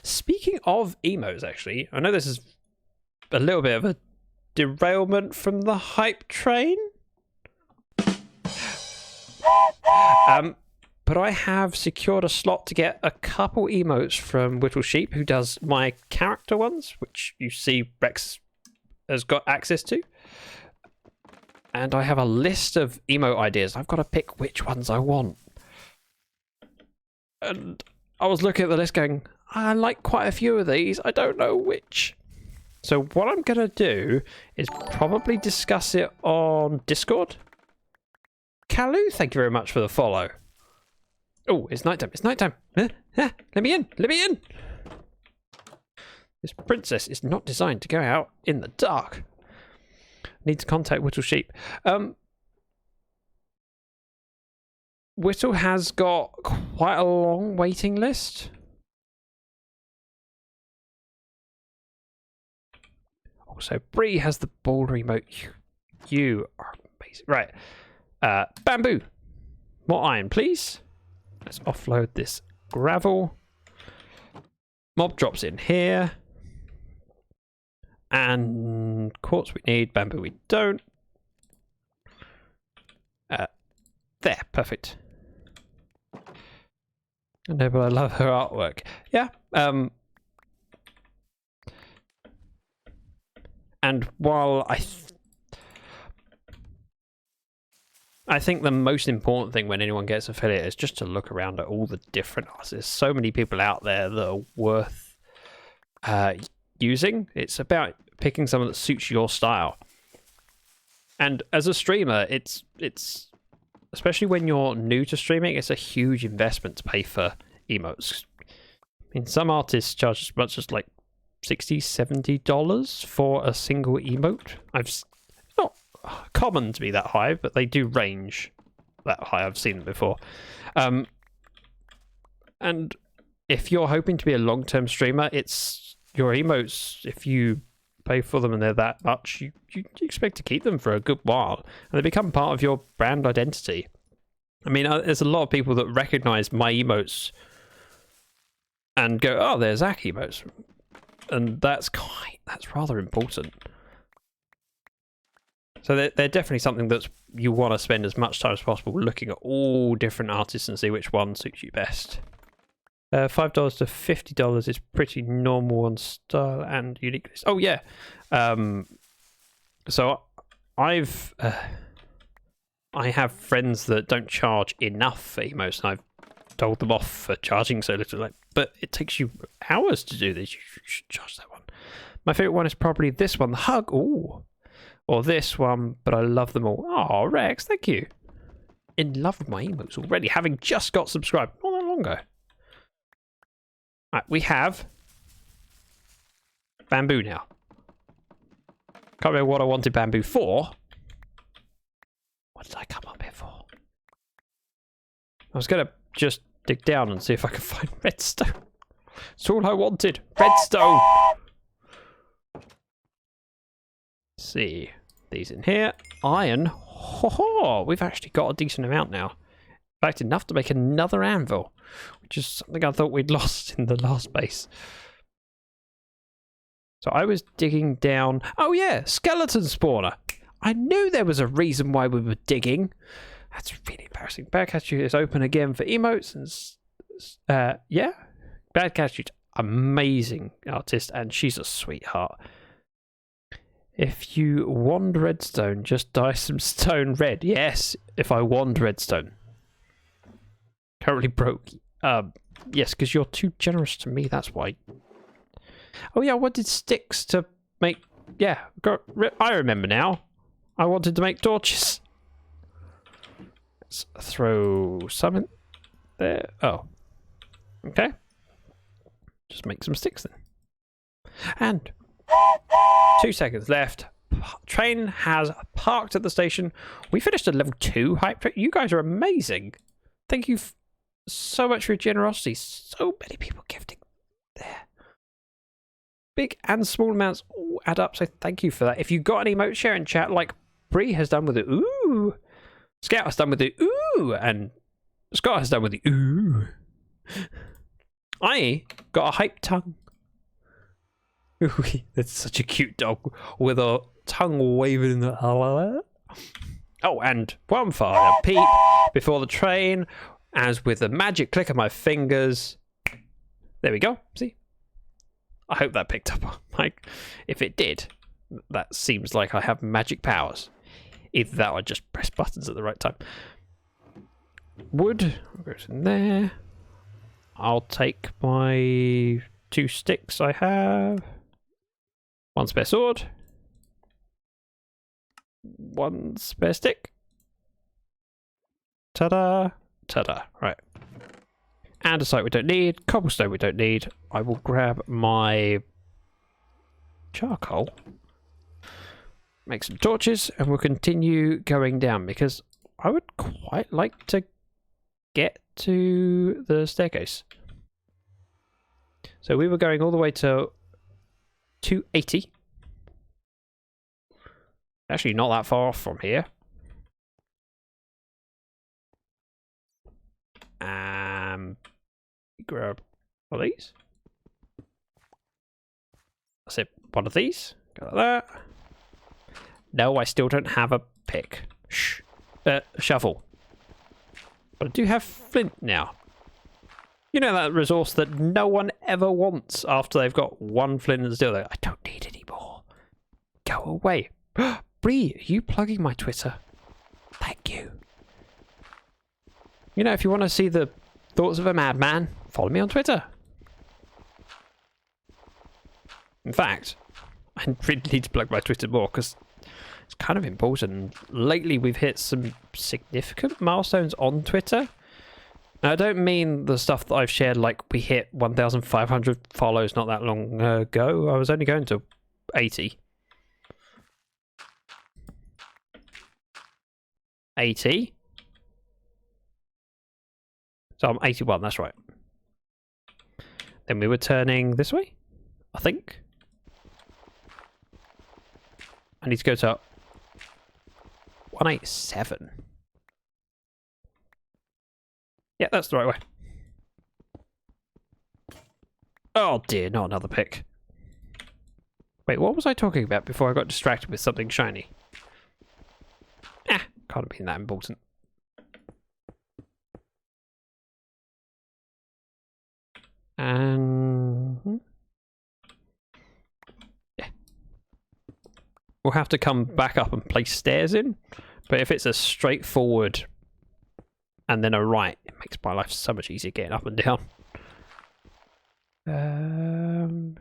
Speaking of emotes, actually, I know this is a little bit of a derailment from the hype train. But I have secured a slot to get a couple emotes from Whittle Sheep, who does my character ones, which you see Rex has got access to. And I have a list of emote ideas. I've got to pick which ones I want. And I was looking at the list going, I like quite a few of these. I don't know which. So what I'm going to do is probably discuss it on Discord. Kalu, thank you very much for the follow. Oh, it's nighttime. It's nighttime. Let me in. Let me in. This princess is not designed to go out in the dark. Need to contact Whittle Sheep. Whittle has got quite a long waiting list. Also, Bree has the ball remote. You are amazing. Right. Bamboo. More iron, please. Let's offload this gravel. Mob drops in here. And quartz we need, bamboo we don't. There, perfect. No, but I love her artwork. Yeah. And while I think the most important thing when anyone gets affiliate is just to look around at all the different artists. There's so many people out there that are worth using. It's about picking someone that suits your style. And as a streamer, it's especially when you're new to streaming, it's a huge investment to pay for emotes. I mean, some artists charge as much as like $60-$70 for a single emote. It's not common to be that high, but they do range that high. I've seen them before. And if you're hoping to be a long-term streamer, it's your emotes. If you pay for them and they're that much, you expect to keep them for a good while, and they become part of your brand identity. I mean, there's a lot of people that recognize my emotes and go, oh, there's Zach emotes. And that's rather important. So they're definitely something that you want to spend as much time as possible looking at all different artists and see which one suits you best. $5 to $50 is pretty normal on style and uniqueness. Oh yeah. So I have friends that don't charge enough for emotes, and I've told them off for charging so little. Like, but it takes you hours to do this. You should charge that one. My favorite one is probably this one, the hug. Ooh. Or this one, but I love them all. Oh, Rex, thank you. In love with my emotes already, having just got subscribed not that long ago. Right, we have bamboo now. Can't remember what I wanted bamboo for. What did I come up here for? I was going to just dig down and see if I could find redstone. That's all I wanted. Redstone. Let's see. These in here. Iron. Ho ho! We've actually got a decent amount now. In fact, enough to make another anvil, which is something I thought we'd lost in the last base. So I was digging down. Oh yeah, skeleton spawner. I knew there was a reason why we were digging. That's really embarrassing. Badcatcher is open again for emotes, and yeah, Badcatcher, amazing artist, and she's a sweetheart. If you wand redstone, just dye some stone red. Yes, if I wand redstone. Currently broke. Yes, because you're too generous to me, that's why. Oh yeah, I wanted sticks to make... Yeah, I remember now. I wanted to make torches. Let's throw some in there. Oh. Okay. Just make some sticks then. And 2 seconds left. Train has parked at the station. We finished a level 2 hype train. You guys are amazing. Thank you so much for your generosity. So many people gifting there. Big and small amounts all add up, so thank you for that. If you got any emotes, share in chat like Bree has done with the ooh. Scout has done with the ooh. And Scott has done with the ooh. I got a hype tongue. Ooh, that's such a cute dog with a tongue waving in the... Oh, and one final peep before the train, as with a magic click of my fingers. There we go. See? I hope that picked up. Like, if it did, that seems like I have magic powers. Either that or I just press buttons at the right time. Wood goes in there. I'll take my 2 sticks I have. 1 spare sword. 1 spare stick. Ta-da. Ta-da. Right. Andesite we don't need. Cobblestone we don't need. I will grab my charcoal. Make some torches and we'll continue going down because I would quite like to get to the staircase. So we were going all the way to 280. Actually not that far off from here. Grab one of these. I said one of these. Go like that. No, I still don't have a pick. Shovel. But I do have flint now. You know that resource that no one ever wants after they've got 1 flint and steel. I don't need any more. Go away. Bree, are you plugging my Twitter? Thank you. You know, if you want to see the thoughts of a madman, follow me on Twitter. In fact, I really need to plug my Twitter more because it's kind of important. Lately, we've hit some significant milestones on Twitter. Now, I don't mean the stuff that I've shared, like we hit 1,500 follows not that long ago. I was only going to 80. 80. So I'm 81, that's right. Then we were turning this way, I think. I need to go to 187. Yeah, that's the right way. Oh dear, not another pick. Wait, what was I talking about before I got distracted with something shiny? Ah, can't have been that important. And yeah, we'll have to come back up and place stairs in. But if it's a straightforward and then a right, it makes my life so much easier getting up and down.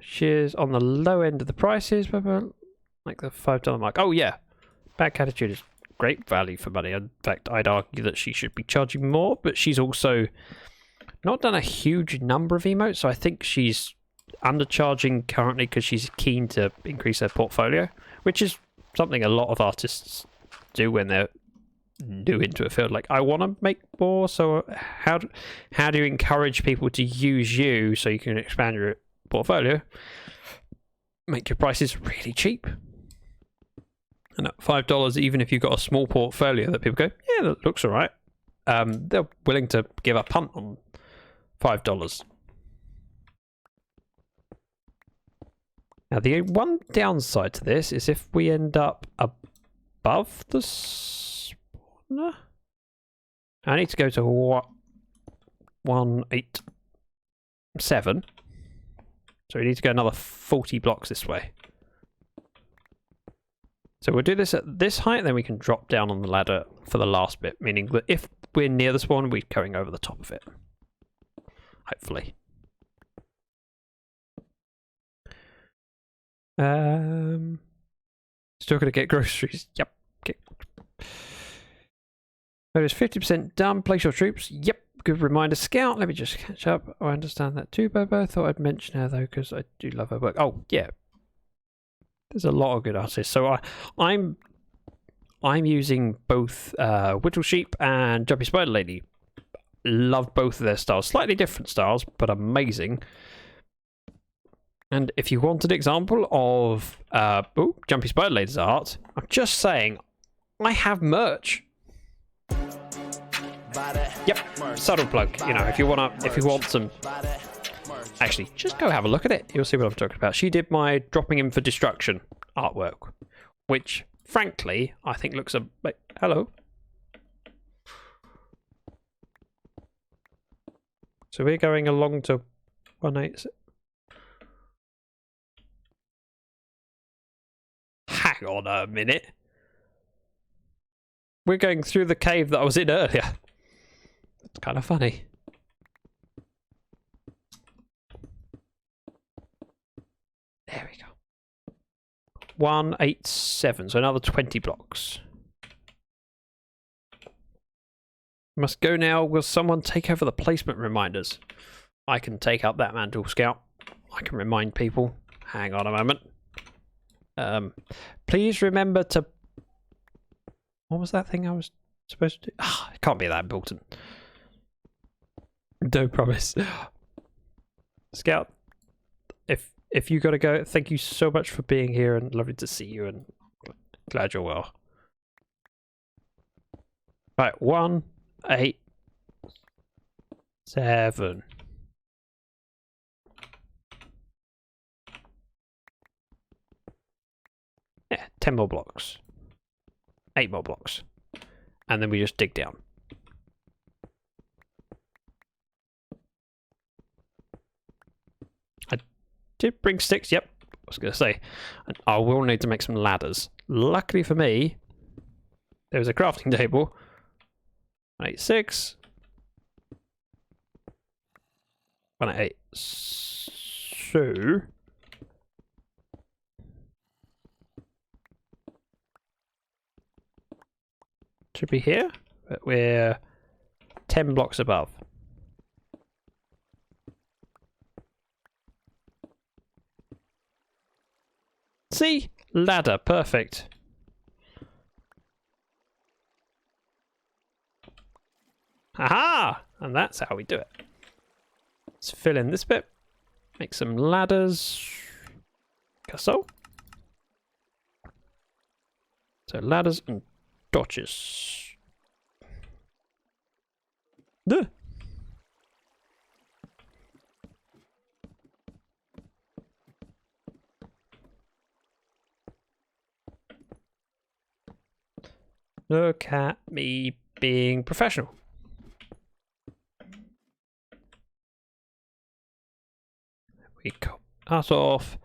She's on the low end of the prices, like the $5 mark. Oh yeah, Back Attitude is great value for money. In fact, I'd argue that she should be charging more, but she's also not done a huge number of emotes, so I think she's undercharging currently because she's keen to increase her portfolio, which is something a lot of artists do when they're new into a field. Like, I want to make more, so how do you encourage people to use you so you can expand your portfolio? Make your prices really cheap. And at $5, even if you've got a small portfolio that people go, yeah, that looks all right, they're willing to give a punt on $5. Now, the one downside to this is if we end up above the spawner, I need to go to 187. So we need to go another 40 blocks this way. So we'll do this at this height, then we can drop down on the ladder for the last bit, meaning that if we're near the spawn, we're going over the top of it. Hopefully. Still gonna get groceries. Yep. Okay. There's 50% done. Place your troops. Yep. Good reminder, Scout. Let me just catch up. I understand that too, Bobo. Thought I'd mention her though, because I do love her work. Oh yeah. There's a lot of good artists. So I'm using both Whittle Sheep and Jumpy Spider Lady. Love both of their styles. Slightly different styles, but amazing. And if you want an example of Jumpy Spider Lady's art, I'm just saying, I have merch. Yep, subtle plug. You know, if you want some, actually, just go have a look at it. You'll see what I'm talking about. She did my Dropping In for Destruction artwork, which, frankly, I think looks a. Wait, hello. So we're going along to 186. Hang on a minute. We're going through the cave that I was in earlier. It's kind of funny. There we go. 187, so another 20 blocks. Must go now. Will someone take over the placement reminders? I can take up that mantle, Scout. I can remind people. Hang on a moment. Please remember to... What was that thing I was supposed to do? Ah, it can't be that important. Don't promise. Scout, if you gotta go, thank you so much for being here and lovely to see you and glad you're well. Right, 187. Yeah, 10 more blocks. 8 more blocks. And then we just dig down. I did bring sticks, yep. I was going to say, I will need to make some ladders. Luckily for me, there was a crafting table. 186. 188. So... should be here, but we're 10 blocks above. See? Ladder, perfect. Aha! And that's how we do it. Let's fill in this bit. Make some ladders. So ladders and torches. Duh. Look at me being professional. We cut off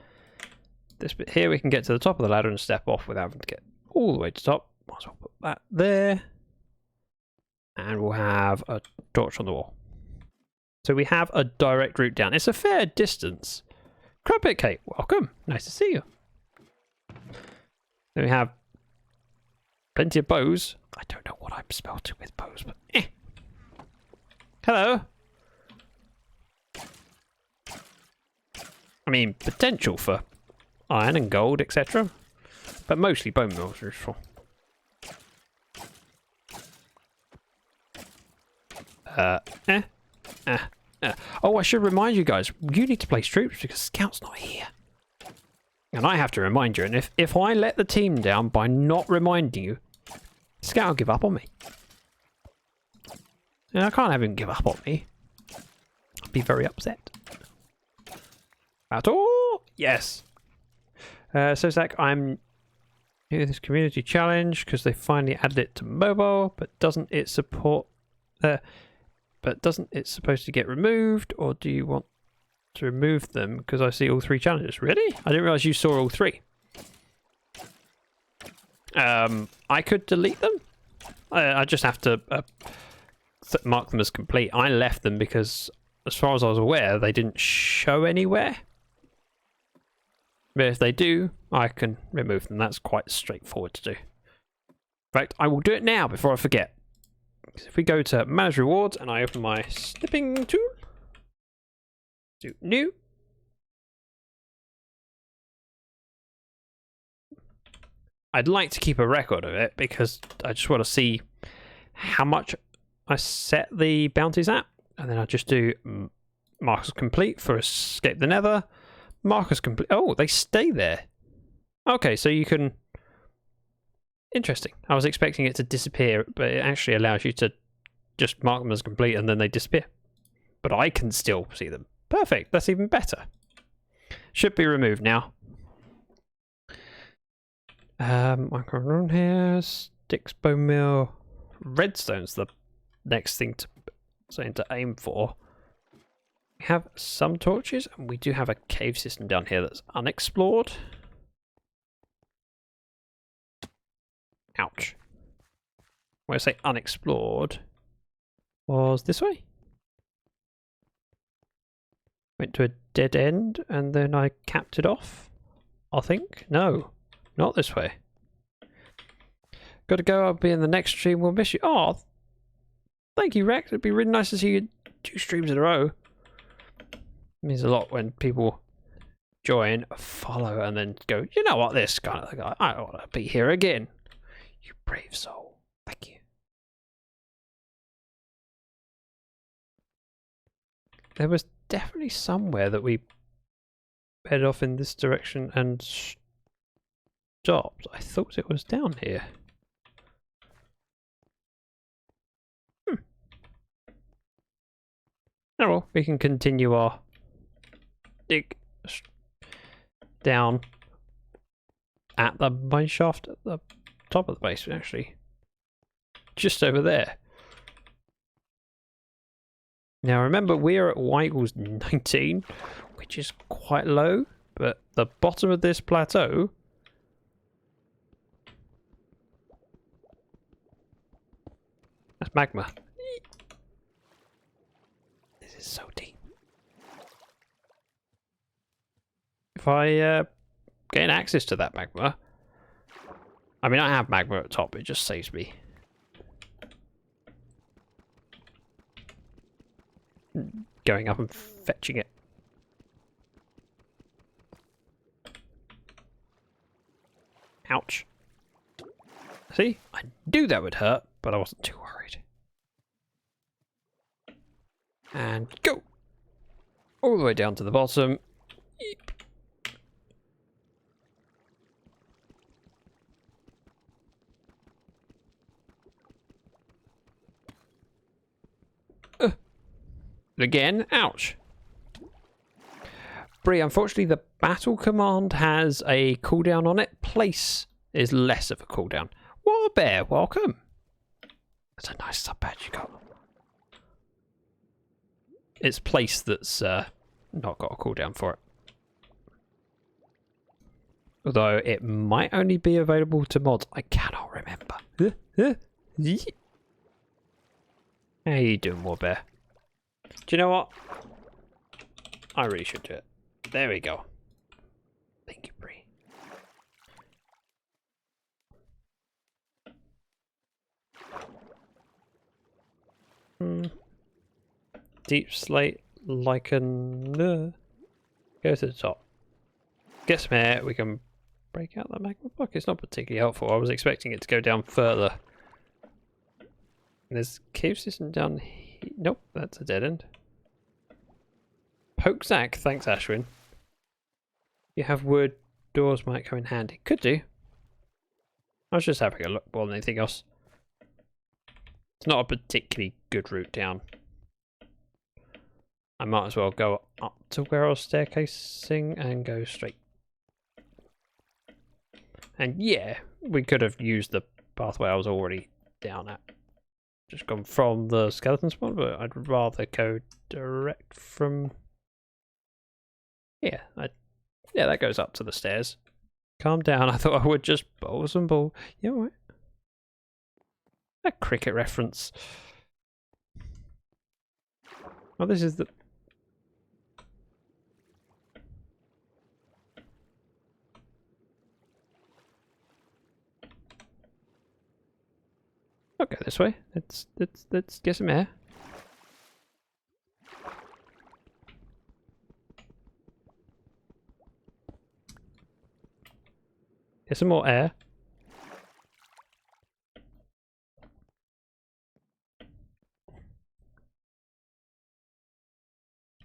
this bit here. We can get to the top of the ladder and step off without having to get all the way to the top. Might as well put that there. And we'll have a torch on the wall. So we have a direct route down. It's a fair distance. Crumpet Cake, welcome. Nice to see you. Then we have plenty of bows. I don't know what I'm spelled to with bows, but eh. Hello. I mean, potential for iron and gold, etc. But mostly bone meals are useful. Oh, I should remind you guys, you need to place troops because Scout's not here. And I have to remind you, and if I let the team down by not reminding you, Scout will give up on me. And I can't have him give up on me. I'd be very upset. At all? Yes. So Zach, I'm new to this community challenge because they finally added it to mobile, but doesn't it support... But doesn't it supposed to get removed, or do you want to remove them? Because I see all 3 challenges. Really? I didn't realize you saw all 3. I could delete them. I just have to mark them as complete. I left them because, as far as I was aware, they didn't show anywhere. But if they do, I can remove them. That's quite straightforward to do. In fact, I will do it now before I forget. If we go to Manage Rewards and I open my snipping tool, do new. I'd like to keep a record of it because I just want to see how much I set the bounties at. And then I just do markers complete for Escape the Nether. Markers complete. Oh, they stay there. Okay, so you can... Interesting. I was expecting it to disappear, but it actually allows you to just mark them as complete and then they disappear. But I can still see them. Perfect. That's even better. Should be removed now. Micro here. Sticks, bone meal. Redstone's the next thing to aim for. We have some torches, and we do have a cave system down here that's unexplored. Ouch. When I say unexplored, was this way? Went to a dead end and then I capped it off, I think. No, not this way. Gotta go, I'll be in the next stream, we'll miss you. Oh, thank you, Rex. It'd be really nice to see you 2 streams in a row. It means a lot when people join, follow, and then go, you know what, this kind of guy, I want to be here again. You brave soul. Thank you. There was definitely somewhere that we headed off in this direction and stopped. I thought it was down here. Oh well, we can continue our dig down at the mine shaft at the top of the base, actually. Just over there. Now remember, we're at y equals 19, which is quite low, but the bottom of this plateau that's magma. This is so deep. If I gain access to that magma, I mean, I have magma at the top, it just saves me going up and fetching it. Ouch. See? I knew that would hurt, but I wasn't too worried. And go! All the way down to the bottom. Eep. Again, ouch. Bree, unfortunately the battle command has a cooldown on it. Place is less of a cooldown. Water bear, welcome. That's a nice sub badge you got. It's place that's not got a cooldown for it. Although it might only be available to mods. I cannot remember. How you doing, War Bear? Do you know what? I really should do it. There we go. Thank you, Bree. Deep slate lichen. Go to the top. Get some air. We can break out that magma block. It's not particularly helpful. I was expecting it to go down further. And there's cave system down here. Nope, that's a dead end. Poke Zack, thanks Ashwin. You have wood, doors might come in handy. Could do. I was just having a look more than anything else. It's not a particularly good route down. I might as well go up to where I was staircasing and go straight. And yeah, we could have used the pathway I was already down at. Just gone from the skeleton spawn, but I'd rather go direct from... Yeah, yeah, that goes up to the stairs. Calm down, I thought I would just bowl some ball. Yeah, all right. A cricket reference. Oh, this is the... I'll go this way. Let's get some air. Get some more air.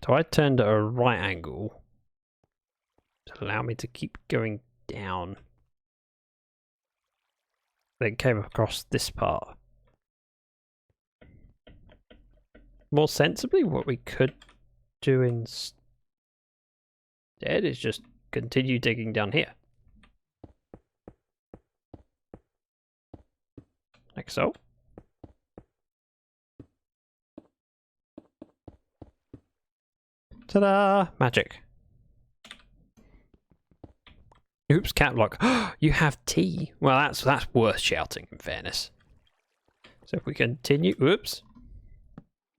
So I turned at a right angle to allow me to keep going down. Then came across this part. More sensibly, what we could do instead is just continue digging down here. Like so. Ta-da! Magic. Oops, cat block. You have tea. Well, that's worth shouting, in fairness. So if we continue, oops,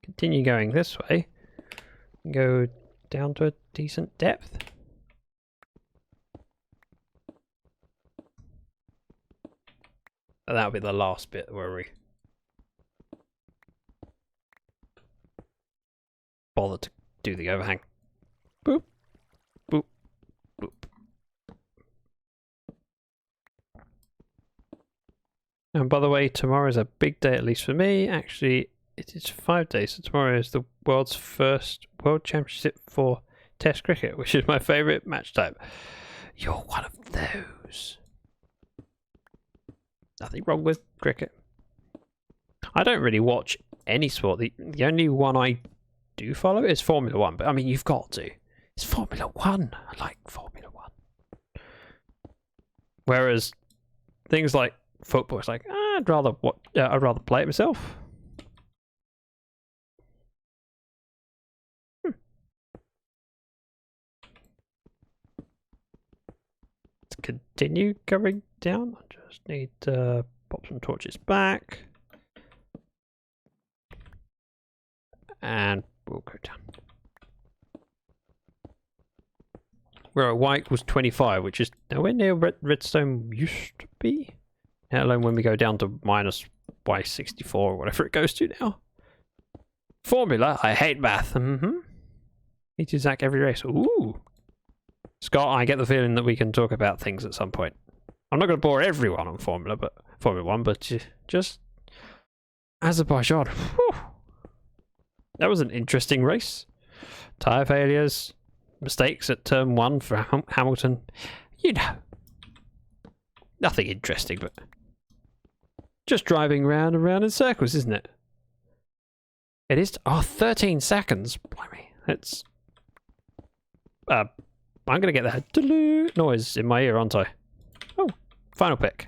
continue going this way, go down to a decent depth. And that'll be the last bit where we bother to do the overhang. Boop, boop, boop. And by the way, tomorrow is a big day, at least for me. Actually, it is 5 days. So tomorrow is the world's first World Championship for Test cricket, which is my favourite match type. You're one of those. Nothing wrong with cricket. I don't really watch any sport. The only one I do follow is Formula 1. But I mean, you've got to. It's Formula 1. I like Formula 1. Whereas things like football, it's like I'd rather play it myself. Let's continue going down. I just need to pop some torches back, and we'll go down. We're at Y equals 25, which is nowhere near redstone used to be. Let alone when we go down to minus Y64 or whatever it goes to now. Formula, I hate math. Need to Zach every race. Ooh. Scott, I get the feeling that we can talk about things at some point. I'm not going to bore everyone on Formula 1, but just Azerbaijan. Whew. That was an interesting race. Tyre failures, mistakes at turn 1 for Hamilton. You know, nothing interesting, but just driving round and round in circles, isn't it? It is. 13 seconds. Blimey, it's. I'm gonna get that noise in my ear, aren't I? Oh, final pick.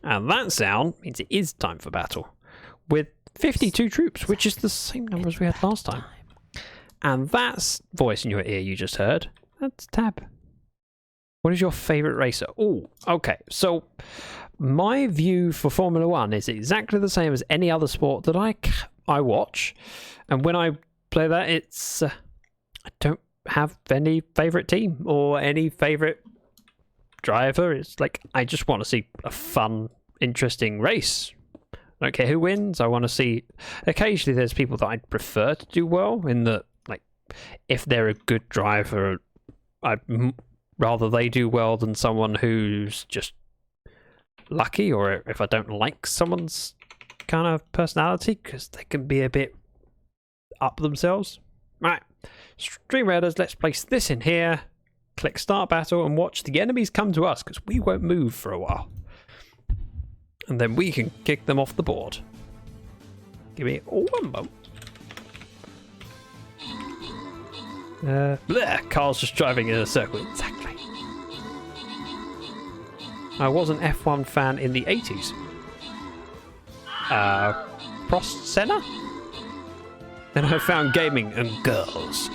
And that sound means it is time for battle. With 52 troops, which is the same number as we had last time. And that voice in your ear you just heard, that's Tab. What is your favourite racer? Oh, okay. So, my view for Formula 1 is exactly the same as any other sport that I watch. And when I play that, it's... I don't have any favourite team or any favourite driver. It's like, I just want to see a fun, interesting race. I don't care who wins. I want to see... Occasionally there's people that I'd prefer to do well in that, like, if they're a good driver, I'd rather they do well than someone who's just lucky, or if I don't like someone's kind of personality, because they can be a bit up themselves. Right, Stream Raiders, let's place this in here, click start battle, and watch the enemies come to us, because we won't move for a while. And then we can kick them off the board. Give me one moment. Carl's just driving in a circle. Exactly. I was an F1 fan in the 80s. Prost Senna? Then I found gaming and girls.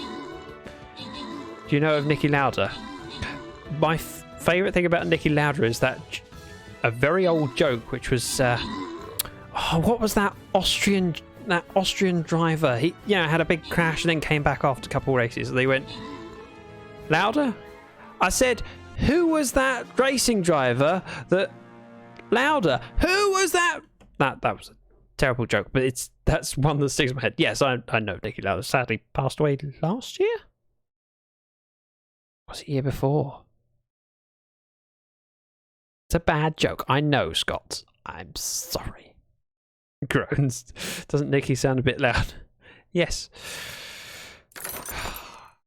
Do you know of Niki Lauda? My favourite thing about Niki Lauda is that a very old joke, which was what was that Austrian driver? He had a big crash and then came back after a couple of races. They went, Lauda? I said, who was that racing driver that Lauda? Who was that? That was a terrible joke, but that's one that sticks in my head. Yes, I know Niki Lauda sadly passed away last year. Was it year before? It's a bad joke. I know, Scott. I'm sorry. Groans. Doesn't Nicky sound a bit loud? Yes.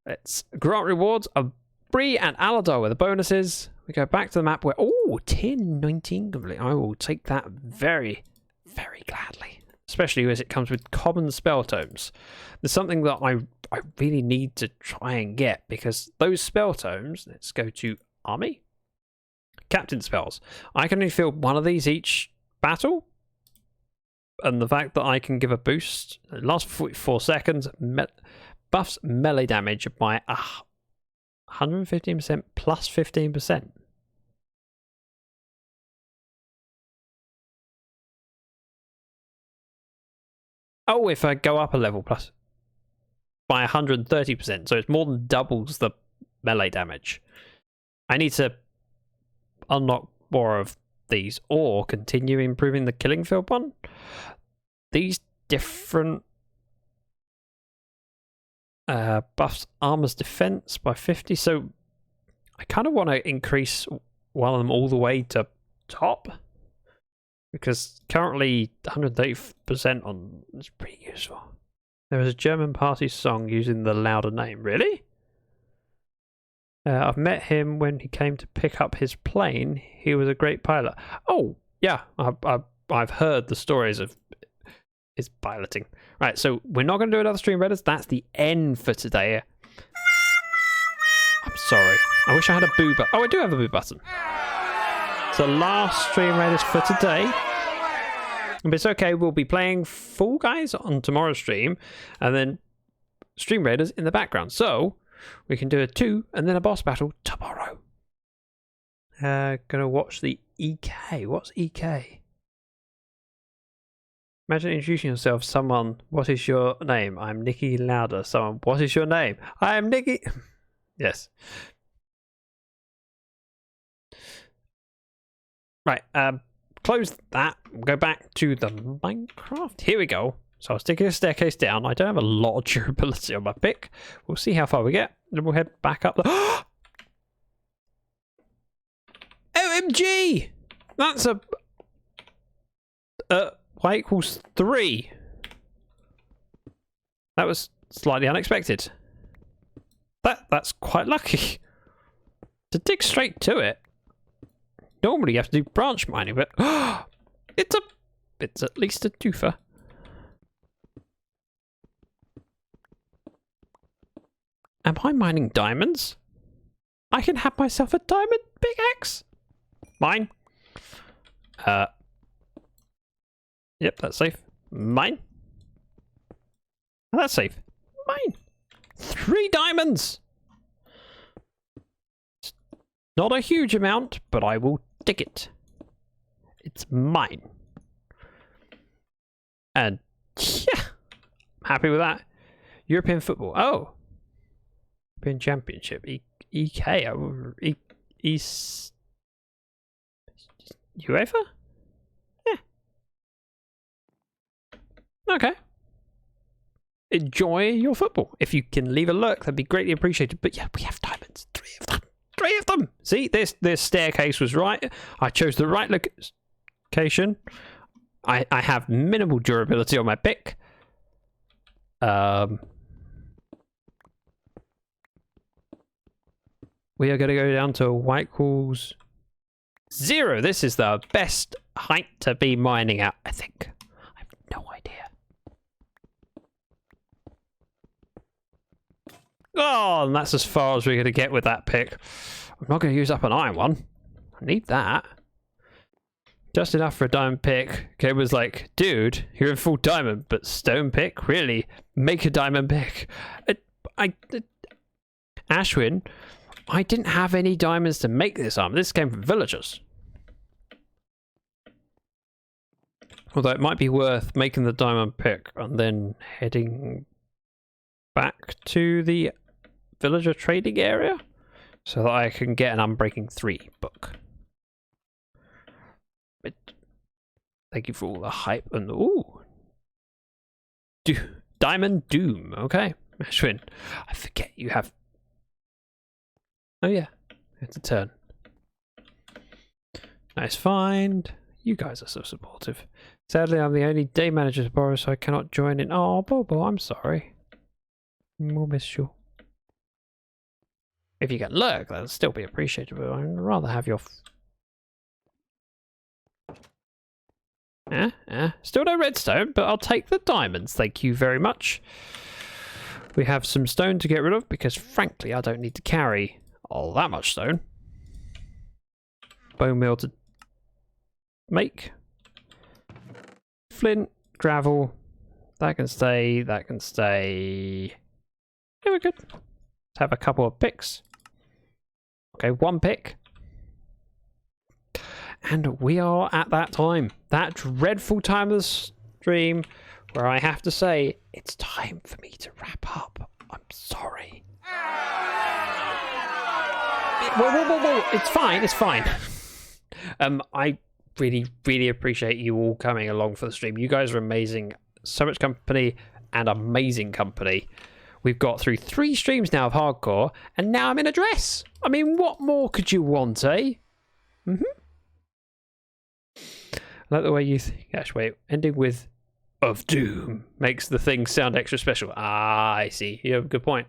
Let's grant rewards of Bree and Aladar with the bonuses. We go back to the map where... Oh, tier 19 complete. I will take that very, very gladly. Especially as it comes with common spell tomes. There's something that I really need to try and get, because those spell tomes... Let's go to Army. Captain spells. I can only field one of these each battle. And the fact that I can give a boost, it lasts for 44 seconds, buffs melee damage by 115% plus 15%. Oh, if I go up a level plus by 130%, so it's more than doubles the melee damage. I need to unlock more of these or continue improving the killing field one. These different buffs armor's defense by 50, so I kind of want to increase one of them all the way to top, because currently 130% on is pretty useful. There was a German party song using the Lauda name. Really? I've met him when he came to pick up his plane. He was a great pilot. Oh, yeah. I've heard the stories of his piloting. Right, so we're not going to do another Stream Raiders. That's the end for today. I'm sorry. I wish I had a boo button. Oh, I do have a boo button. It's the last Stream Raiders for today. But it's okay. We'll be playing Fall Guys on tomorrow's stream, and then Stream Raiders in the background. So we can do a 2 and then a boss battle tomorrow. Gonna watch the EK. What's EK? Imagine introducing yourself. Someone, what is your name? I'm Niki Lauda. Someone, what is your name? I am Niki. Yes. Right. Close that. We'll go back to the Minecraft. Here we go. So I was taking a staircase down. I don't have a lot of durability on my pick. We'll see how far we get. Then we'll head back up the... OMG! That's a... Y equals 3. That was slightly unexpected. That's quite lucky. To dig straight to it. Normally you have to do branch mining, but... It's at least a twofer. Am I mining diamonds? I can have myself a diamond pickaxe. Mine. Yep, that's safe. Mine. That's safe. Mine. 3 diamonds. It's not a huge amount, but I will take it. It's mine. And yeah, I'm happy with that. European football. Oh. European Championship. EK. East. UEFA? Yeah. Okay. Enjoy your football. If you can leave a lurk, that'd be greatly appreciated. But yeah, we have diamonds. 3 of them. 3 of them. See, this staircase was right. I chose the right location. I have minimal durability on my pick. We are going to go down to white walls 0. This is the best height to be mining at, I think. I have no idea. Oh, and that's as far as we're going to get with that pick. I'm not going to use up an iron one. I need that. Just enough for a diamond pick. Okay, was like, dude, you're in full diamond, but stone pick? Really? Make a diamond pick. Ashwin, I didn't have any diamonds to make this armor. This came from villagers. Although it might be worth making the diamond pick and then heading back to the villager trading area so that I can get an Unbreaking 3 book. But thank you for all the hype and ooh, Diamond Doom. Okay, Ashwin, I forget you have. Oh yeah, it's a turn. Nice find. You guys are so supportive. Sadly, I'm the only day manager to borrow, so I cannot join in. Oh, Bobo, I'm sorry. We'll miss you. If you can lurk, that'll still be appreciated, but I'd rather have your... Still no redstone, but I'll take the diamonds. Thank you very much. We have some stone to get rid of, because frankly, I don't need to carry all that much stone. Bone meal to make. Flint, gravel. That can stay, that can stay. Yeah, we're good. Let's have a couple of picks. Okay, 1 pick. And we are at that time. That dreadful time of the stream where I have to say, it's time for me to wrap up. I'm sorry. Whoa. It's fine, it's fine. I really appreciate you all coming along for the stream. You guys are amazing. So much company and amazing company. We've got through 3 streams now of hardcore, and now I'm in a dress. I mean, what more could you want, eh? I like the way you think. Actually, wait, ending with of doom makes the thing sound extra special. Ah, I see. You have a good point.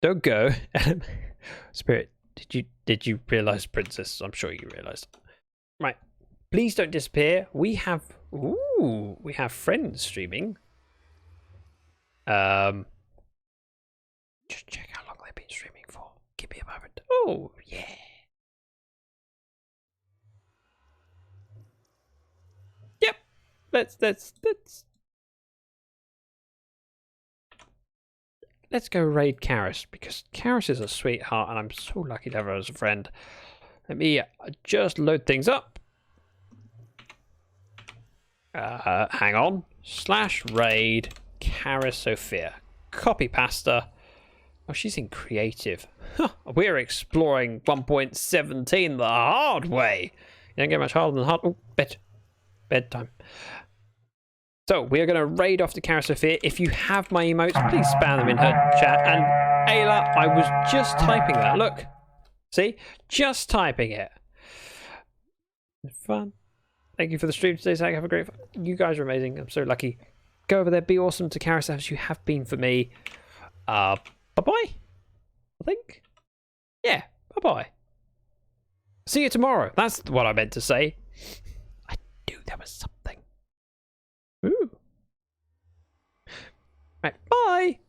Don't go. Spirit, did you realise, Princess? I'm sure you realised. Right. Please don't disappear. We have friends streaming. Just check how long they've been streaming for. Give me a moment. Oh, yeah. Yep. Let's go raid Karis, because Karis is a sweetheart and I'm so lucky to have her as a friend. Let me just load things up. Hang on. /raid Karis Sophia. Copy pasta. Oh, she's in creative. We're exploring 1.17 the hard way. You don't get much harder than hard. Oh, bedtime. So we are going to raid off to Karis Sophia. If you have my emotes, please spam them in her chat. And Ayla, I was just typing that. Look. See? Just typing it. Fun. Thank you for the stream today, Zach. Have a great fun. You guys are amazing. I'm so lucky. Go over there. Be awesome to Karis as you have been for me. Bye-bye. I think. Yeah. Bye-bye. See you tomorrow. That's what I meant to say. I knew there was something. Ooh. Right. Bye.